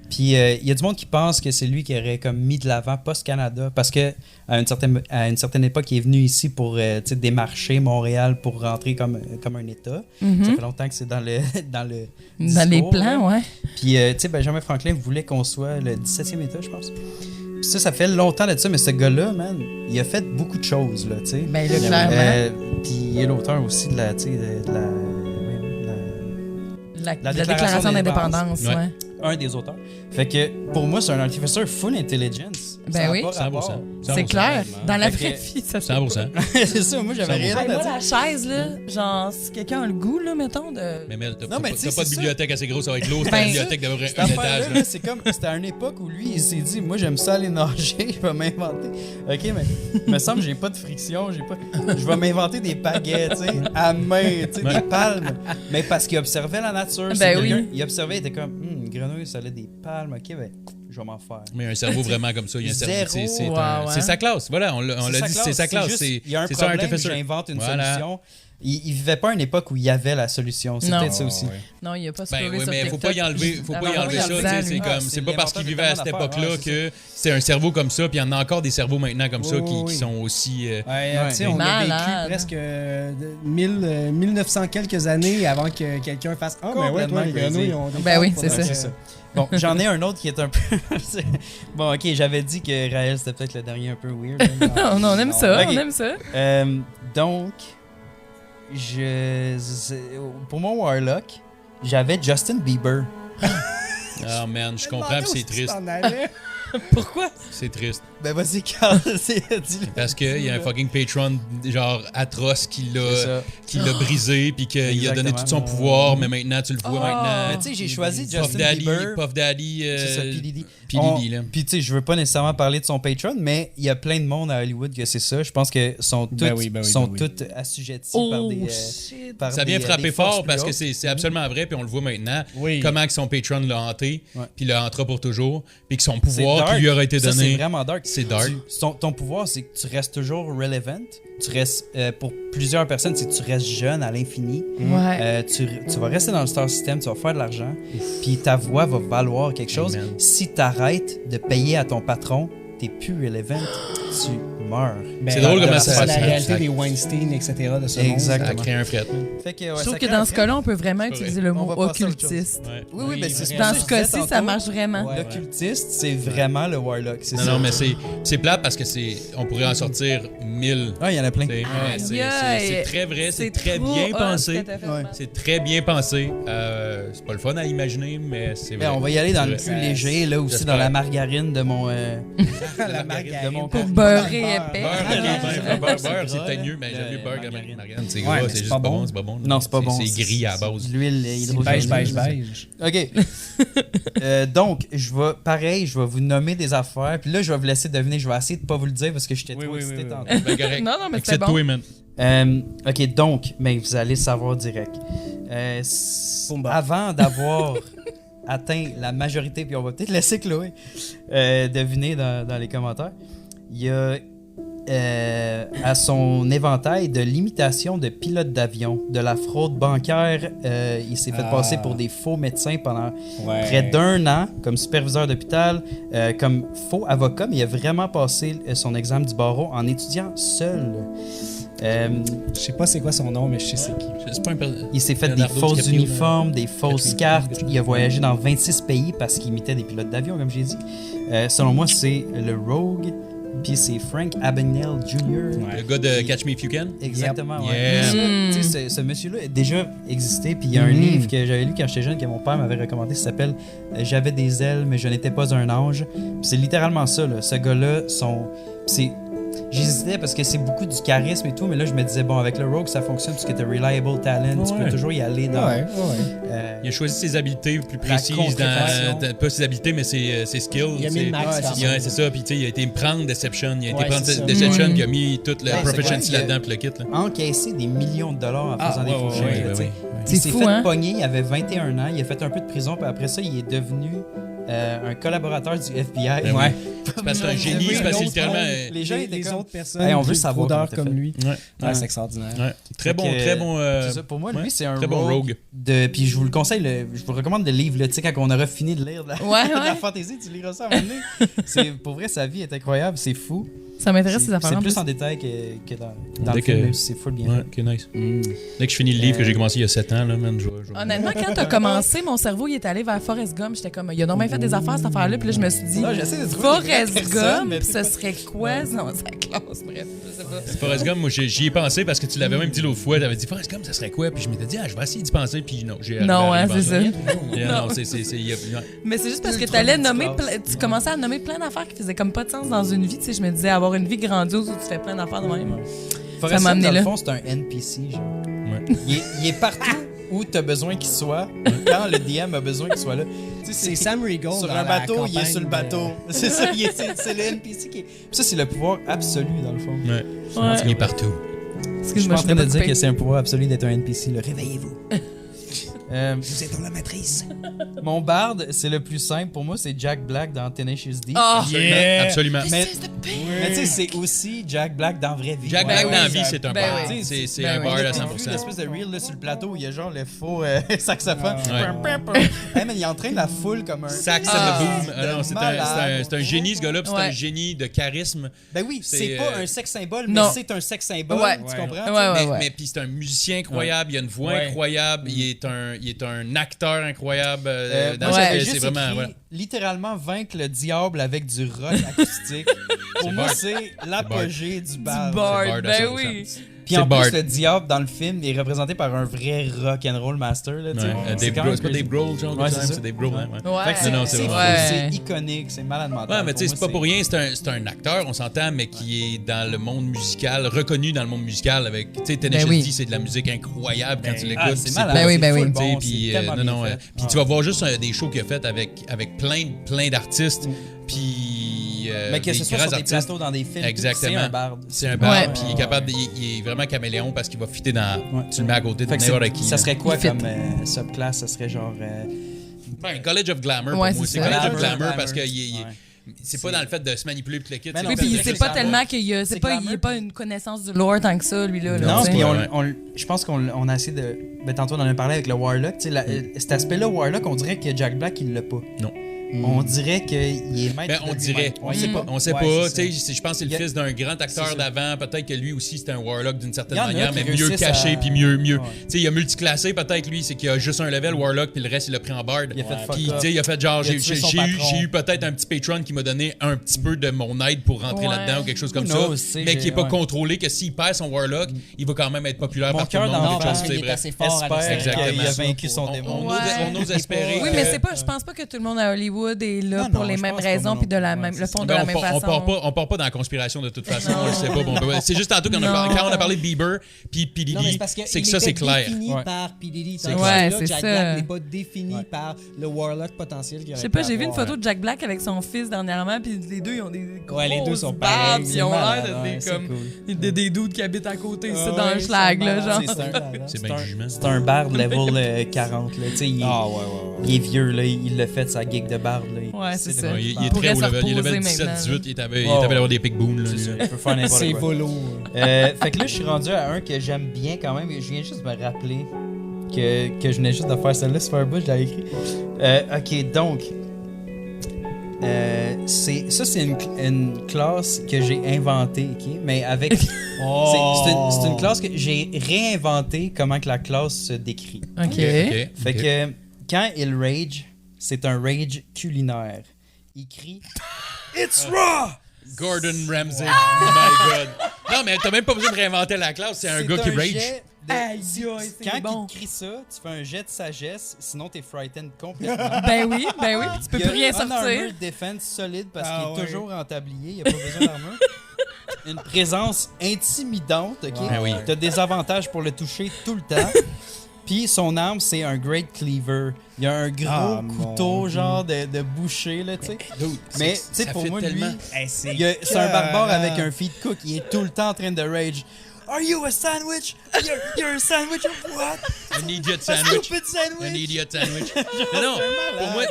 Puis il y a du monde qui pense que c'est lui qui aurait comme mis de l'avant Post Canada parce que à une certaine époque, il est venu ici pour démarcher Montréal pour rentrer comme un État. Ça fait longtemps que c'est dans le Dans les discours, plans, là. ouais. Puis Benjamin Franklin voulait qu'on soit le 17e État, je pense. Puis ça fait longtemps de ça, mais ce gars-là, man, il a fait beaucoup de choses, là, tu sais. Ben là, clairement. Puis il est l'auteur aussi de la La déclaration d'indépendance, Ouais. ouais. un des auteurs. Fait que pour moi, c'est un artificer full intelligence. Ben Ça a oui. pas rapport. 100%. C'est clair. Dans la Fait vraie que- vie, ça fait 100%. C'est ça, moi j'avais rien Hey, moi, à la dire. chaise, là, genre, si quelqu'un a le goût, là, mettons, de... Mais Mel, t'as Non, mais tu sais, pas de c'est bibliothèque assez grosse avec l'eau, c'est Ben, une bibliothèque d'avoir Cette un étage. affaire-là, là. là, c'est comme, c'était à une époque où lui, il s'est dit, moi j'aime ça aller nager, je vais m'inventer. Ok, mais il me semble que j'ai pas de friction, je vais m'inventer des pagaies, tu sais, à main, tu sais, des palmes. Mais parce qu'il observait la nature. Ben c'est oui. quelqu'un- Il observait, il était comme, une grenouille, ça a des palmes, ok, ben, je vais m'en faire. Mais un cerveau vraiment comme ça, il y a un cerveau. Zéro. C'est Wow, c'est ouais. sa classe. Voilà, on l'a dit, c'est sa classe. juste, C'est il y a un c'est ça, problème, artificer. j'invente une Voilà. solution. Il vivait pas à une époque où il y avait la solution. C'est Non. peut-être ça aussi. Non, il n'y a pas Ben scrollé oui, sur mais TikTok. faut pas y enlever ça, tu sais, c'est lui. comme, c'est c'est pas parce qu'il vivait à cette l'inventeur de tellement époque-là d'affaires, que c'est un cerveau comme ça, puis il y en a encore des cerveaux maintenant comme ça Oui, qui oui. sont aussi... Ouais, tu sais, on a Malade. vécu presque 1900 quelques années avant que quelqu'un fasse « Ah, ben ouais, toi, les Complètement grenouilles crazy. ont des Ben oui, pattes c'est pour ça. le- C'est ça. Bon, j'en ai un autre qui est un peu... bon, ok, j'avais dit que Raël, c'était peut-être le dernier un peu weird. Non, non, on aime ça, Ok. on aime ça. Donc, pour mon Warlock, j'avais Justin Bieber. Ah man, je comprends, puis c'est triste. T'en allais. Pourquoi? C'est triste. Ben vas-y, Carl, dis-le. Parce qu'il y a un fucking patron, genre, atroce qui C'est ça. l'a brisé, puis qu'il a donné Exactement. tout son pouvoir, mais maintenant, tu le vois Oh. maintenant. Mais tu sais, j'ai choisi Puff Justin Daddy, Bieber. Puff Daddy, C'est ça, P. Diddy. P. Diddy, là. Puis tu sais, je veux pas nécessairement parler de son patron, mais il y a plein de monde à Hollywood que c'est ça. Je pense que sont toutes, Ben oui, ben oui, sont ben oui. toutes assujetties par Oh, des... shit. par Ça des, vient frapper des forces fort plus parce que hautes. c'est absolument vrai, puis on le voit maintenant. Oui. Comment que son patron l'a hanté, Ouais. puis le hantera pour toujours, puis que son C'est pouvoir dark. qui lui aura été Ça, donné. c'est vraiment dark. C'est dark. Ton pouvoir, c'est que tu restes toujours relevant. Tu restes, pour plusieurs personnes, c'est que tu restes jeune à l'infini. Ouais. Tu vas rester dans le star system, tu vas faire de l'argent, puis ta voix va valoir quelque chose. Amen. Si tu arrêtes de payer à ton patron, t'es plus relevant, tu meurs. Ben, C'est drôle comment c'est ça- la ça- réalité ça- des Weinstein, etc. de ce Exactement. Ça crée un fret. Fait que, ouais, Je ça trouve que crée dans un ce fait. cas-là, on peut vraiment utiliser le On mot va passer à autre chose. occultiste. Ouais. Oui, oui, mais c'est Dans ça ce que je disais cas-ci, ça tantôt. marche vraiment. Ouais. L'occultiste, c'est vraiment le Warlock. C'est Non, ça. non, mais c'est plate parce que on pourrait en sortir 1000. Ah, il y en a plein. Tu sais, mais c'est Aïe, très vrai, c'est très trop bien hot, pensé. ce que t'as fait, Ouais. Matt. C'est très bien pensé. C'est pas le fun à imaginer, mais c'est vrai. Ben, on va y aller dans le C'est plus vrai. léger, là aussi, J'espère. dans la margarine de mon... La margarine. de mon Pour compte. beurrer Beurre, épais. beurre, c'est gras, peut-être là. mieux, mais j'aime mieux beurre que margarine. margarine. C'est Ouais, gras, mais c'est c'est juste pas pas bon. bon. C'est pas bon. Non, c'est pas bon. C'est gris à la base. L'huile Beige, hydrogène. beige, beige. OK. Donc, je vais vous nommer des affaires. Puis là, je vais vous laisser deviner. Je vais essayer de pas vous le dire parce que j'étais Oui, trop oui, excité oui, oui, tantôt. Ben, correct. Non, non, mais c'est Excite-toi, bon. man. OK, donc, mais vous allez savoir direct. Pumba. Avant d'avoir atteint la majorité, puis on va peut-être laisser Chloé deviner dans les commentaires, il y a à son éventail de l'imitation de pilotes d'avion, de la fraude bancaire. Il s'est fait passer pour des faux médecins pendant près d'1 an comme superviseur d'hôpital, comme faux avocat, mais il a vraiment passé son examen du barreau en étudiant seul. Je sais pas c'est quoi son nom, mais je sais c'est qui. C'est pas un Il s'est fait Leonardo des fausses DiCaprio, uniformes, des fausses cartes. Il a voyagé dans 26 pays parce qu'il imitait des pilotes d'avion, comme j'ai dit. Selon moi, c'est le Rogue, puis c'est Frank Abagnale Jr. Le gars de Catch Me If You Can. Exactement, Yep. ouais. Yeah. Ça, tu sais, ce monsieur-là a déjà existé, puis il y a un livre que j'avais lu quand j'étais jeune, que mon père m'avait recommandé, ça s'appelle « J'avais des ailes, mais je n'étais pas un ange ». Puis c'est littéralement ça, là. Ce gars-là, c'est... j'hésitais parce que c'est beaucoup du charisme et tout, mais là, je me disais, bon, avec le Rogue, ça fonctionne parce que t'as reliable talent, tu peux toujours y aller dans... Il a choisi ses habiletés plus La précises, pas ses habiletés, mais ses skills. Il a mis le max. C'est ça, puis tu sais, il a été prendre Deception. Il a été prendre Deception qui a mis tout le proficiency là-dedans, puis le kit. Là. Encaissé des millions de dollars en faisant des faux chèques. ouais. Il s'est fou, fait hein? pogner, il avait 21 ans, il a fait un peu de prison, puis après ça, il est devenu un collaborateur du FBI. Ouais. C'est parce que c'est un génie, c'est parce que littéralement... Les gens étaient les comme... autres personnes, Hey, on veut des savoir fraudeurs comment t'as comme fait. lui. Ouais. C'est extraordinaire. Ouais. Très bon. C'est ça, pour moi, lui, c'est un très bon rogue. Puis je vous le conseille, je vous recommande le livre, là, tu sais, quand on aura fini de lire de la fantasy, tu liras ça à un moment donné. Pour vrai, sa vie est incroyable, c'est fou. Ça m'intéresse, ces affaires-là. C'est plus en détail que dans le film, là, c'est full bien. Ouais, ok, nice. Dès que je finis le livre que j'ai commencé il y a 7 ans, là, man, je vais... Honnêtement, quand t'as commencé, mon cerveau il est allé vers Forrest Gump. J'étais comme, il a normalement fait des affaires cette affaire-là. Puis là, je me suis dit, Non, j'essaie de trouver des Forrest vraies personnes, mais Gump, ce serait quoi? Non, c'est la classe, bref, je sais pas. Forrest Gump, moi, j'y ai pensé parce que tu l'avais même dit l'autre fois. Tu avais dit Forrest Gump, ça serait quoi? Puis je m'étais dit, je vais essayer d'y penser. Puis non, j'ai Non, arrivé c'est à ça. Non, Mais c'est juste parce que t'allais nommer, tu commençais à nommer plein d'affaires qui faisaient comme pas de sens dans une vie. Tu sais, je me disais, avoir une vie grandiose où tu fais plein d'affaires de même. Forrest m'a Gump, amené dans là. le fond, c'est un NPC, genre. Ouais. Il est partout où t'as besoin qu'il soit, quand le DM a besoin qu'il soit là. Tu sais, C'est Sam Riegel. sur dans un la bateau, il est campagne sur le de- bateau. C'est ça, c'est le NPC qui est... Puis ça, c'est le pouvoir absolu, dans le fond. Ouais. Ouais. Il est partout. Je suis Excuse-moi, pas en train de t'ai dire coupé. que c'est un pouvoir absolu d'être un NPC, là. Réveillez-vous. Vous êtes dans la matrice. Mon barde, c'est le plus simple pour moi, c'est Jack Black dans Tenacious D. Ah! Absolument. Mais tu sais, c'est aussi Jack Black dans la vraie vie. Jack Black dans la vie, c'est un Ben bard. oui. C'est Ben un oui. bard à T'as 100%. vu l'espèce de reel là, sur le plateau où il y a genre le faux saxophone. Ouais. Hey, mais il entraîne la foule comme un... Sax and Ah. the boom. Ah non, c'est un génie, ce gars-là. Puis c'est Ouais. un génie de charisme. Ben oui, c'est C'est, pas un sexe symbole, mais non. c'est un sexe symbole. Ouais. Tu comprends? Mais puis c'est un musicien incroyable, il a une voix incroyable, il est un acteur incroyable. Dans Moi, sa- j'avais c'est juste vraiment écrit, voilà. littéralement vaincre le diable avec du rock acoustique. Pour moi, c'est l'apogée du bard. Bard, Bard à ben 100%. oui. Puis C'est en Bard. plus, le diable dans le film est représenté par un vrai rock and roll master. Là, tu sais. Ouais, C'est Dave quand Grohl, même c'est pas crazy. Dave Grohl, genre, Ouais, c'est ça. c'est Dave Grohl, hein, ouais. Ouais. Fait que c'est Non, c'est c'est vrai. fou, Ouais. c'est iconique, c'est malade mental. Ouais, mais tu sais, Pour c'est pas moi, pour rien, c'est un acteur, on s'entend, mais qui est dans le monde musical, reconnu dans le monde musical avec, tu sais, Tenacious oui. D, c'est de la musique incroyable quand tu l'écoutes. c'est puis malade. Ben oui, c'est ben full oui. Tu sais, bon, puis c'est tellement bien fait. puis tu vas voir juste des shows qu'il a fait avec plein d'artistes, puis Mais que des ce soit grands sur des artistes. plateaux, dans des films, Exactement. c'est un barde. C'est un bar, Ouais. puis il est capable, il est vraiment caméléon parce qu'il va fitter dans. Ouais. Tu le mets à côté de Fait que n'importe qui. ça là. serait quoi Il fit. comme subclasse? Ça serait genre... Ben, College of Glamour, Ouais, pour moi. c'est C'est ça. College of Glamour, Glamour parce que Ouais. c'est pas dans le fait de se manipuler tout le kit. Ben non, Oui, c'est puis vrai, c'est c'est pas ça. tellement qu'il y a, C'est c'est pas, il glamour. y a pas une connaissance du lore tant que ça, lui-là. là, Non, tu sais. puis Ouais. je pense qu'on a essayé de... Ben, tantôt, on en a parlé avec le Warlock. Tu sais, cet aspect-là, Warlock, on dirait que Jack Black, il l'a pas. Non. On dirait qu'il est maître Ben, de on lui-même. dirait. On sait pas. On sait Ouais, pas. c'est Tu sais, je pense que c'est le Il y a- fils d'un grand C'est acteur ça. d'avant. Peut-être que lui aussi, c'était un Warlock d'une certaine Il y en a manière, qui mais mieux réussissent caché à- puis mieux. Ouais. Tu sais, il a multiclassé peut-être lui, c'est qu'il a juste un level Warlock puis le reste, il l'a pris en bard. Il a fait fuck Puis, up. tu sais, il a fait genre, Il a j'ai tué son j'ai eu, patron. j'ai eu peut-être un petit patron qui m'a donné un petit peu de mon aide pour rentrer Ouais. là-dedans ou quelque chose comme Who ça, knows, tu sais, mais qui est pas ouais. contrôlé, que s'il perd son Warlock, il va quand même être populaire Mon par tout le cœur monde. d'enfant, quelque chose, parce c'est qu'il est vrai. assez fort à Espère l'extérieur. qu'il a Exactement. vaincu son démon. On ose espérer. Oui, que- mais c'est pas, je pense pas que tout le monde à Hollywood est là Non, pour non, les je mêmes pense pas, raisons moi puis de la non même, plus. le fond de Ben, la même façon. on part pas dans la conspiration de toute façon, Non. on le sait pas. Bon, ben, c'est juste tantôt qu'on a parlé, quand on a parlé de Bieber puis P. Non, mais Diddy, c'est parce que c'est que il ça, c'est était clair. défini Ouais. par P. Diddy. C'est Tandis que clair. là, Ouais, Jack c'est Black ça. n'est pas défini par le Warlock potentiel qu'il Je aurait sais pas, pu j'ai vu une avoir. photo de Jack Black avec son fils dernièrement, puis les deux, ils ont des grosses Ouais, les deux sont barbes, pareils, puis c'est ils ont malade, l'air ouais, d'être c'est comme cool. des dudes qui habitent à côté ici Ah dans ouais, le schlag, c'est là, malade, genre. C'est C'est bien un- du jugement. C'est un barde level 40. Là. Tu sais, il, Ah, ouais. il est vieux, là, il l'a fait sa gig de barde. Là. Ouais, c'est ça. Ouais, il est pourrait très haut se level. Il est level reposer 17, maintenant, 18. Il est capable Oh. d'avoir des pick boons. C'est ça, il peut faire n'importe C'est quoi. volo. Fait que là, je suis rendu à un que j'aime bien quand même. Je viens juste de me rappeler que je venais juste de faire celle-là. C'est pas un bout, je l'avais écrit. Ok, donc. C'est une classe que j'ai inventée, ok? Mais avec. C'est une classe que j'ai réinventée comment que la classe se décrit. OK. Fait que quand il rage, c'est un rage culinaire. Il crie It's raw! Gordon Ramsay. Oh my God. Non, mais t'as même pas besoin de réinventer la classe. C'est un gars qui rage. jet de- Aïe, si- aïe, c'est quand bon. il crie ça, tu fais un jet de sagesse, sinon t'es frightened complètement. Ben oui, puis tu peux Il y a plus rien un sortir. armor defense solide parce Ah qu'il est ouais. toujours en tablier, il n'y a pas besoin d'armure. une présence intimidante, OK? Ah oui. T'as des avantages pour le toucher tout le temps. Puis son arme, c'est un Great Cleaver. Il y a un gros couteau, genre de boucher, là, tu sais. Mais, tu sais, pour moi, lui, c'est un barbare avec un feed cook. Il est tout le temps en train de rage. Are you a sandwich? You're a sandwich of what? An idiot A sandwich. stupid sandwich? Un idiot sandwich. Non,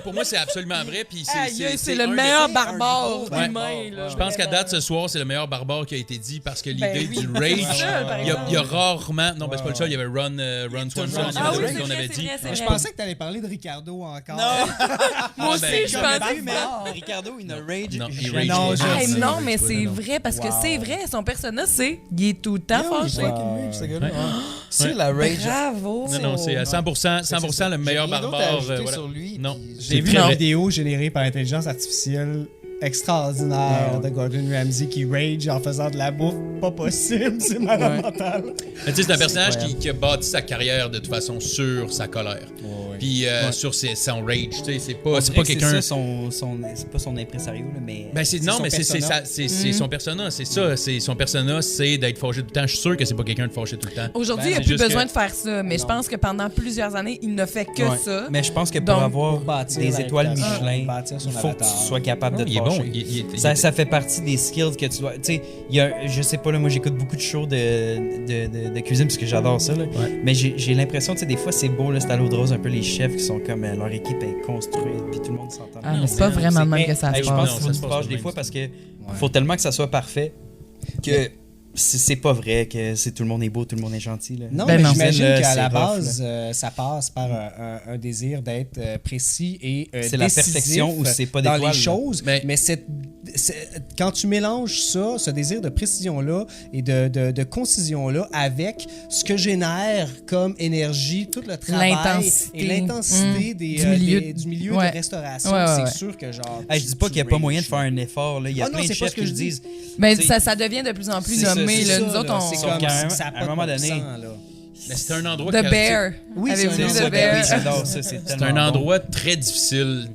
pour moi, c'est absolument vrai. Puis C'est le un meilleur des- barbare Ouais. humain. Là. Je pense qu'à date, ce soir, c'est le meilleur barbare qui a été dit parce que l'idée oui. du C'est rage, ça, par il y a exemple. rarement. Non, ben, c'est pas le seul. Il y avait Ron Swanson, il y Ah avait oui, d'autres c'est qu'on vrai, avait c'est dit. vrai, c'est Je vrai. pensais que t'allais parler de Ricardo encore. Moi aussi, ben, je comme pense. d'habitude, Mais Ricardo, il ne rage Non, il jamais. rage Non, pas. je Ah, sais. non, mais pas, c'est non. vrai, parce que Wow. c'est vrai, son personnage, il est tout le temps fâché. Ce gars-là. C'est la rage. Bravo. Non, c'est à 100% le meilleur J'ai rien d'autre à barbare. ajouter Voilà. sur lui, Non. puis J'ai vu très une vrai. vidéo générée par intelligence artificielle extraordinaire de Gordon Ramsay qui rage en faisant de la bouffe pas possible. C'est malade mental. Mais tu sais, c'est un personnage qui a bâti sa carrière de toute façon sur sa colère. Puis sur son rage. Tu sais, c'est pas quelqu'un. C'est pas son impresario, là, mais. Ben non, son mais c'est persona. son persona, c'est ça. C'est son persona, c'est d'être fâché tout le temps. Je suis sûr que c'est pas quelqu'un de fâché tout le temps. Aujourd'hui, il Ben, n'a c'est plus juste besoin que- de faire ça, mais je pense que pendant plusieurs années, il ne fait que Ouais. ça. Mais je pense que pour Donc, avoir pour bâtir des la étoiles réputation, Michelin, bâtir son il faut que avatar. tu sois capable de te Il est bon. fâcher. Ça fait partie des skills que tu dois. Tu sais, je sais pas, là, moi j'écoute beaucoup de shows de cuisine parce que j'adore ça. Là. Mais j'ai l'impression, tu sais, des fois c'est beau, là, c'est à l'eau de rose, un peu les chefs qui sont comme leur équipe est construite, puis tout le monde s'entend. Ah, Non, mais c'est pas mais vraiment de même Mais, que ça hey, se je pense passe. qu'il faut ça que se tu passe fâches de des même, fois ça. parce que faut tellement que ça soit parfait que c'est pas vrai que tout le monde est beau, tout le monde est gentil. Là. Non, Ben mais non. j'imagine Là, qu'à c'est la rough, base, ça passe par un désir d'être précis et C'est la décisif perfection ou c'est pas dans d'étoile, les là. choses. Mais- Mais quand tu mélanges ça, ce désir de précision-là et de concision-là avec ce que génère comme énergie, tout le travail L'intensité. et l'intensité du milieu Ouais. de restauration, Ouais, ouais, ouais. c'est sûr que genre... Hey, je dis pas qu'il n'y a pas moyen de faire un effort. Là. Il y a Ah non, plein de c'est pas chefs ce que qui je se dis. disent. Ben, Tu sais, ça devient de plus en plus c'est ça, nommé. c'est Là. ça, Nous autres, là, on... c'est sont comme carrément- ça a à pas un de moment bon donné, sens, là. Mais c'est un endroit The que- Bear. Oui, Avez-vous c'est vu un The endroit- Bear? Oui, j'adore ça. C'est C'est tellement un bon. endroit très difficile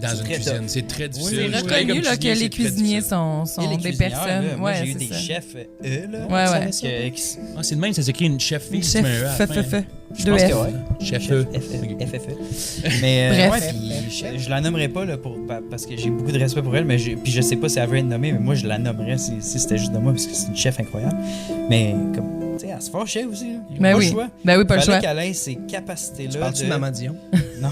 dans une très cuisine. tough. C'est très difficile. C'est Je travaille reconnu comme là, que cuisinier, les c'est très cuisiniers difficile. sont Et les des cuisinières, personnes. là, moi, Ouais, j'ai eu c'est des ça. chefs, là. Ouais, ouais. Ah, c'est de même, ça s'écrit une chef fille. Chef, FFE. Je Deux pense F. que ouais. Chef. FFE. Mais Bref. ouais, puis je la nommerai pas là, parce que j'ai beaucoup de respect pour elle, mais puis je sais pas si elle veut être nommée, mais moi je la nommerais si c'était juste de moi parce que c'est une chef incroyable. Mais comme, tu sais, elle se fâchait aussi. Là. Il y a Ben pas oui. le choix. Ben oui, pas le Fallait choix. qu'elle ait ces capacités-là. Parles-tu de Maman Dion? Non.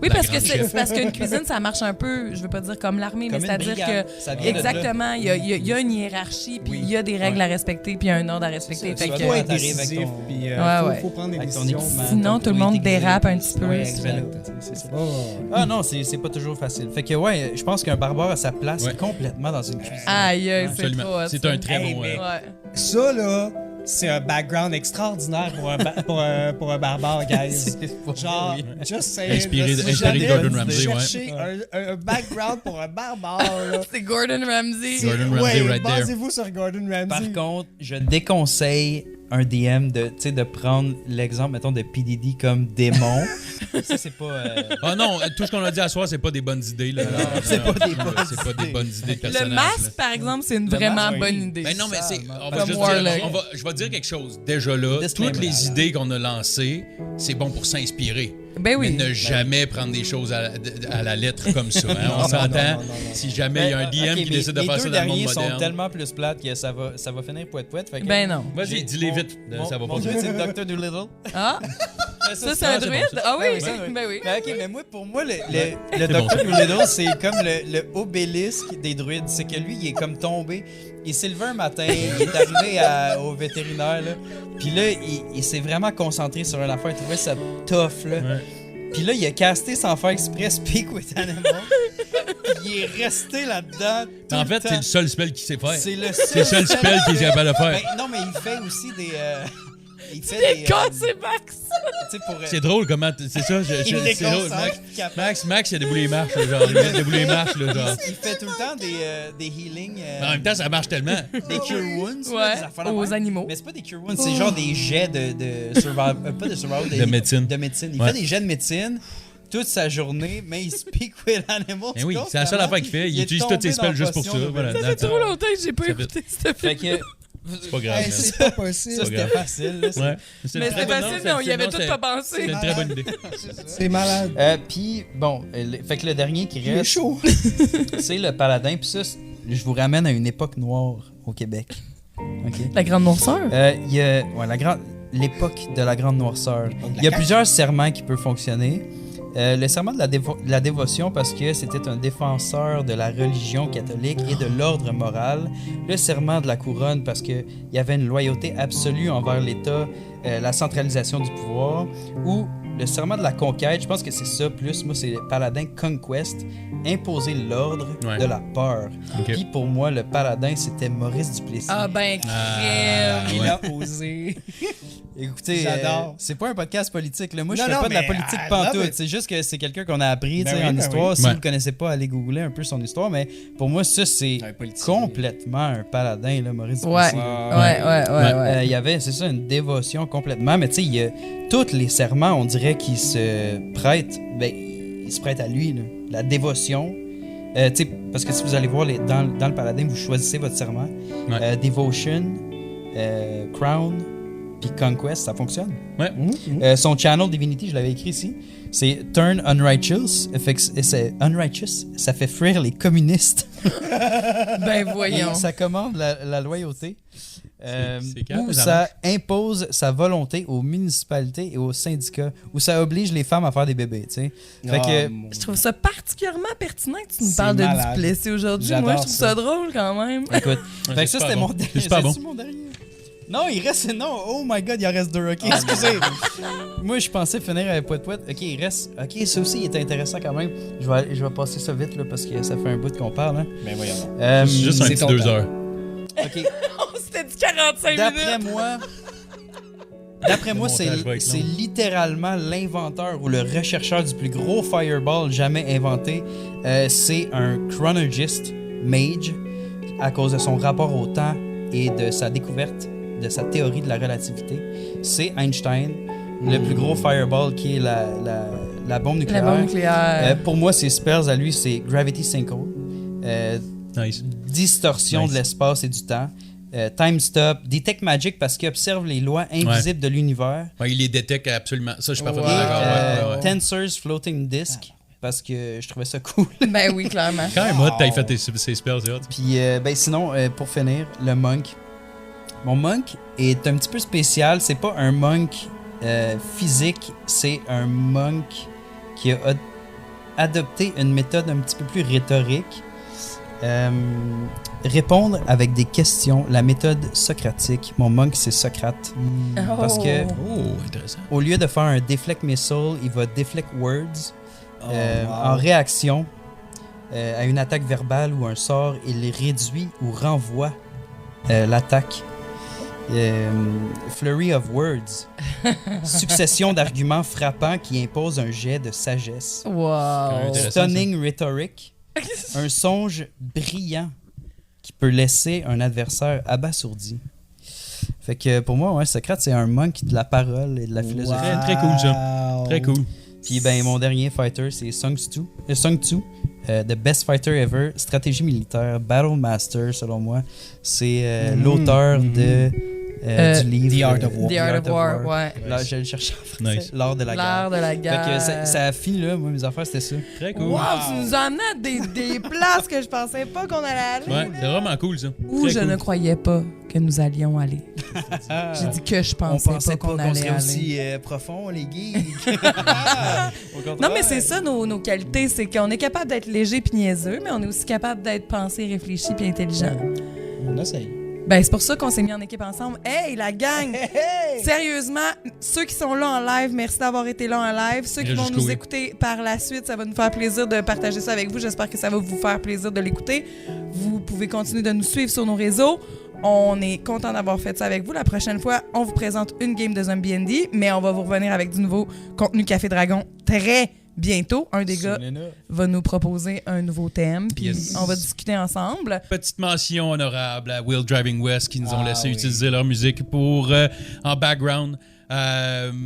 Oui, La parce que grande chef. c'est parce qu'une cuisine, ça marche un peu, je veux pas dire comme l'armée, mais Comme une c'est-à-dire brigade. que Ça vient de là. exactement, il y a une hiérarchie, puis il y a des règles à respecter, puis il y a un ordre à respecter. Ça, Fait tu que- dois Faut Ouais, être t'arrives avec décisif, ton- puis Ouais, faut prendre des Avec ton décisions. équipement. Sinon, tout le monde dérape un petit peu. Ouais, Tu fais là, exact. c'est ça. Oh. Ah non, c'est pas toujours facile. Fait que ouais, je pense qu'un barbare a sa place Ouais. complètement dans une cuisine. Aïe, c'est Absolument. trop hot, C'est ça. un très Hey, bon. mais- Ouais. Ça, là, c'est un background extraordinaire pour un barbare, guys. Genre, just saying, Inspiré là, de- si inspiré de jamais Gordon vous Ramsay, cherchez un background pour un barbare, là. C'est Gordon Ramsay. Gordon Ramsay Ouais, right there. basez-vous sur Gordon Ramsay. Par contre, je déconseille un DM de prendre l'exemple, mettons, de PDD comme démon. Ça, c'est pas... Ah non, tout ce qu'on a dit à soir, c'est pas des bonnes idées. Là. c'est pas des bonnes C'est pas des bonnes idées de Le personnages. masque, là. par exemple, c'est une vraiment masque, bonne idée. Ben non, mais c'est. On va Comme juste Warlock. dire, je vais dire quelque chose. Déjà là, Disclaimer. toutes les idées qu'on a lancées, c'est bon pour s'inspirer. Ben oui. Mais ne jamais prendre des choses à la lettre comme ça. Hein. On non, s'entend. non. Si jamais il y a un DM Ok, qui décide de mes faire ça deux dans le monde derniers sont moderne. tellement plus plates que ça va finir poète-poète. Fait que Ben non. Vas-y, dis-les vite. Ça va Mon pas druide, vite. c'est Dr. Doolittle. Ah, ça, c'est un c'est bon, druide? ça. Ah oui, Ouais, ouais. ben oui. Ben, ok, mais moi, pour moi, le bon, Dr. ça. Doolittle, c'est comme le obélisque des druides. C'est que lui, il est comme tombé. Il s'est levé un matin, il est arrivé au vétérinaire, là. Puis là, il s'est vraiment concentré sur une affaire. Il trouvait ça tough, là. Ouais. Puis là, il a casté sans faire exprès Speak with Animal. Puis il est resté là-dedans. tout En le fait, temps. c'est le seul spell qu'il sait faire. C'est le C'est le seul spell qu'il est capable de faire. Ben, non, mais il fait aussi des. Il fait des. Quand c'est Max! Tu sais, pour. C'est drôle comment. C'est ça, Il me c'est drôle. déconcentre, Max, il a déboulé les marches, là, genre. Il a déboulé les marches, là, genre. Il fait tout le temps des healing. Mais en même temps, ça marche tellement. Des cure wounds. là, Ouais, des affaires de aux même. animaux. Mais c'est pas des cure wounds, c'est genre des jets de survival. Pas de survival, De médecine. De médecine. Il Ouais. fait des jets de médecine. toute sa journée, mais il speak with animals. Ben oui, c'est la seule affaire qu'il fait. Il utilise tous ses spells juste pour ça. Voilà, Ça fait trop longtemps que j'ai pas Ça fait- écouté ce Fait film. que C'est pas grave. Hey, man. c'est pas possible. ça, c'était facile. Là, Ouais. Mais une très c'était bonne- facile, mais on y avait tout pas pensé. C'est une très bonne idée. C'est malade. Puis, bon, fait que le dernier qui Il est reste, chaud. c'est le paladin. Puis ça, je vous ramène à une époque noire au Québec. OK? La grande noirceur. Il y a l'époque de la grande noirceur. Il y a plusieurs serments qui peuvent fonctionner. Le serment de la dévotion, parce que c'était un défenseur de la religion catholique et de l'ordre moral. Le serment de la couronne, parce qu'il y avait une loyauté absolue envers l'État, la centralisation du pouvoir. Ou le serment de la conquête, je pense que c'est ça plus. Moi, c'est paladin conquest, imposer l'ordre de la peur. Ok. Puis pour moi, le paladin, c'était Maurice Duplessis. Ah ben, crème. Il a osé. Écoutez, J'adore. c'est pas un podcast politique. Là. Moi, je Non, fais non, pas de la mais, politique I pantoute. love it. C'est juste que c'est quelqu'un qu'on a appris Ben tu sais, oui, en ben histoire. oui. Si Ouais. vous ne connaissez pas, allez googler un peu son histoire. Mais pour moi, ça, c'est Un politicien. complètement un paladin, là, Maurice Ouais. Duplessis. Ouais. Il y avait, c'est ça, une dévotion complètement. Mais tu sais, il y a tous les serments, on dirait, qui se prêtent. Ben, ils se prêtent à lui, là. La dévotion. Tu sais, parce que si vous allez voir dans le paladin, vous choisissez votre serment. Ouais. Devotion, Crown, puis Conquest, ça fonctionne. Ouais. Son channel Divinity, je l'avais écrit ici, c'est Turn Unrighteous. C'est Unrighteous, ça fait fuir les communistes. Ben voyons. Et ça commande la loyauté. c'est calme, Ou ça ça impose sa volonté aux municipalités et aux syndicats. Ou ça oblige les femmes à faire des bébés, tu sais. Fait que... Je trouve ça particulièrement pertinent que tu nous C'est parles de malade. Duplessis aujourd'hui. J'adore Moi, je trouve ça ça. drôle quand même. Écoute, Ouais, fait que c'est ça, super c'était bon. mon dernier. C'est super bon. C'est-tu mon dernier? Non, il reste. Non, oh my god, il en reste deux. Ok, excusez. Moi, je pensais finir avec Poète Poète. Ok, il reste. Ok, ça aussi, il est intéressant quand même. Je vais passer ça vite là, parce que ça fait un bout qu'on parle. Hein. Ben voyons. Juste un c'est petit ton 2 temps. heures. Ok, On s'était dit 45 d'après minutes. moi. D'après moi, montage va être c'est long. littéralement l'inventeur ou le rechercheur du plus gros fireball jamais inventé. C'est un chronologist mage à cause de son rapport au temps et de sa découverte de sa théorie de la relativité. C'est Einstein, le plus gros fireball qui est la bombe La nucléaire. bombe nucléaire. Pour moi, ses spells à lui, c'est Gravity Sinkhole, Nice. distorsion Nice. de l'espace et du temps, Time Stop, Detect Magic parce qu'il observe les lois invisibles de l'univers, Ouais, il les détecte absolument. Ça, je suis parfaitement et d'accord. Ouais, ouais. Tensors Floating Disk parce que je trouvais ça cool. Ben oui, clairement. Quand même hot, t'as fait ses spells, c'est hot. Puis sinon, pour finir, le monk. Mon monk est un petit peu spécial. C'est pas un monk physique, c'est un monk qui a adopté une méthode un petit peu plus rhétorique. Répondre avec des questions, la méthode socratique. Mon monk, c'est Socrate. Parce que Oh, intéressant. au lieu de faire un deflect missile, il va deflect words. Wow. En réaction à une attaque verbale ou un sort, il réduit ou renvoie l'attaque. Flurry of words. Succession d'arguments frappants qui imposent un jet de sagesse. Wow. Intéressant, Stunning rhetoric. Un songe brillant qui peut laisser un adversaire abasourdi. Fait que pour moi, ouais, Socrate, c'est un monk de la parole et de la philosophie. Très cool, ça. Très cool. Puis ben mon dernier fighter, c'est Sung Tzu, the best fighter ever, stratégie militaire, battle master selon moi. C'est l'auteur de du livre The Art of War. The Art of War, ouais. Là, je le cherchais en français. Nice. L'art de la guerre. L'art de la guerre. Fait que ça a fini là, moi mes affaires c'était ça. Très cool. Wow, tu nous as amené à des places que je pensais pas qu'on allait aller. Ouais, c'est vraiment cool, ça. Où Très je cool. ne croyais pas que nous allions aller. J'ai dit que je On pensais, pensait pas qu'on pas qu'on allait serait aller. aussi profond les geeks. Non, mais c'est ça nos qualités, c'est qu'on est capable d'être léger puis niaiseux, mais on est aussi capable d'être pensé, réfléchi puis intelligent. On essaye. Ben, c'est pour ça qu'on s'est mis en équipe ensemble. Hey, la gang! Sérieusement, ceux qui sont là en live, merci d'avoir été là en live. Ceux qui Reste vont jusqu'au nous bout. écouter par la suite, ça va nous faire plaisir de partager ça avec vous. J'espère que ça va vous faire plaisir de l'écouter. Vous pouvez continuer de nous suivre sur nos réseaux. On est content d'avoir fait ça avec vous. La prochaine fois, on vous présente une game de Zombie Andy, mais on va vous revenir avec du nouveau contenu Café Dragon très bientôt. Un des gars va nous proposer un nouveau thème, puis Yes. on va discuter ensemble. Petite mention honorable à Will Driving West qui nous ont laissé oui. utiliser leur musique pour en background.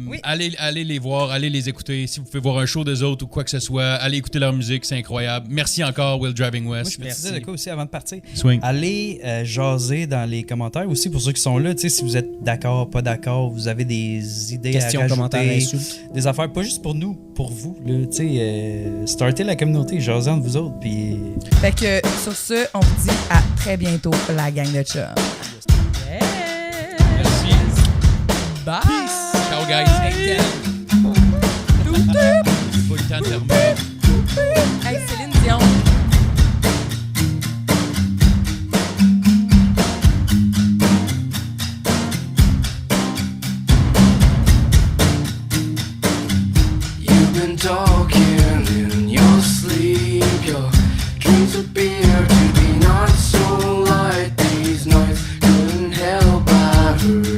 Oui. Allez les voir, allez les écouter. Si vous pouvez voir un show d'eux autres ou quoi que ce soit, allez écouter leur musique, c'est incroyable. Merci encore, Will Driving Moi, West. je peux te dire de quoi aussi avant de partir. Swing. Allez jaser dans les commentaires aussi pour ceux qui sont là. Tu sais, si vous êtes d'accord, pas d'accord, vous avez des idées Questions, à rajouter, commentaires, insultes. des affaires, pas juste pour nous, pour vous. Là, tu sais, startez la communauté, jasez entre vous autres. Puis Fait que sur ce, on vous dit à très bientôt, la gang de chum. Merci. Bye! Ciao, guys. J'ai pas eu le temps de terminer. Hey, Céline Dion. You've been talking in your sleep. Your dreams appear to be not so light. These nights couldn't help but hurt.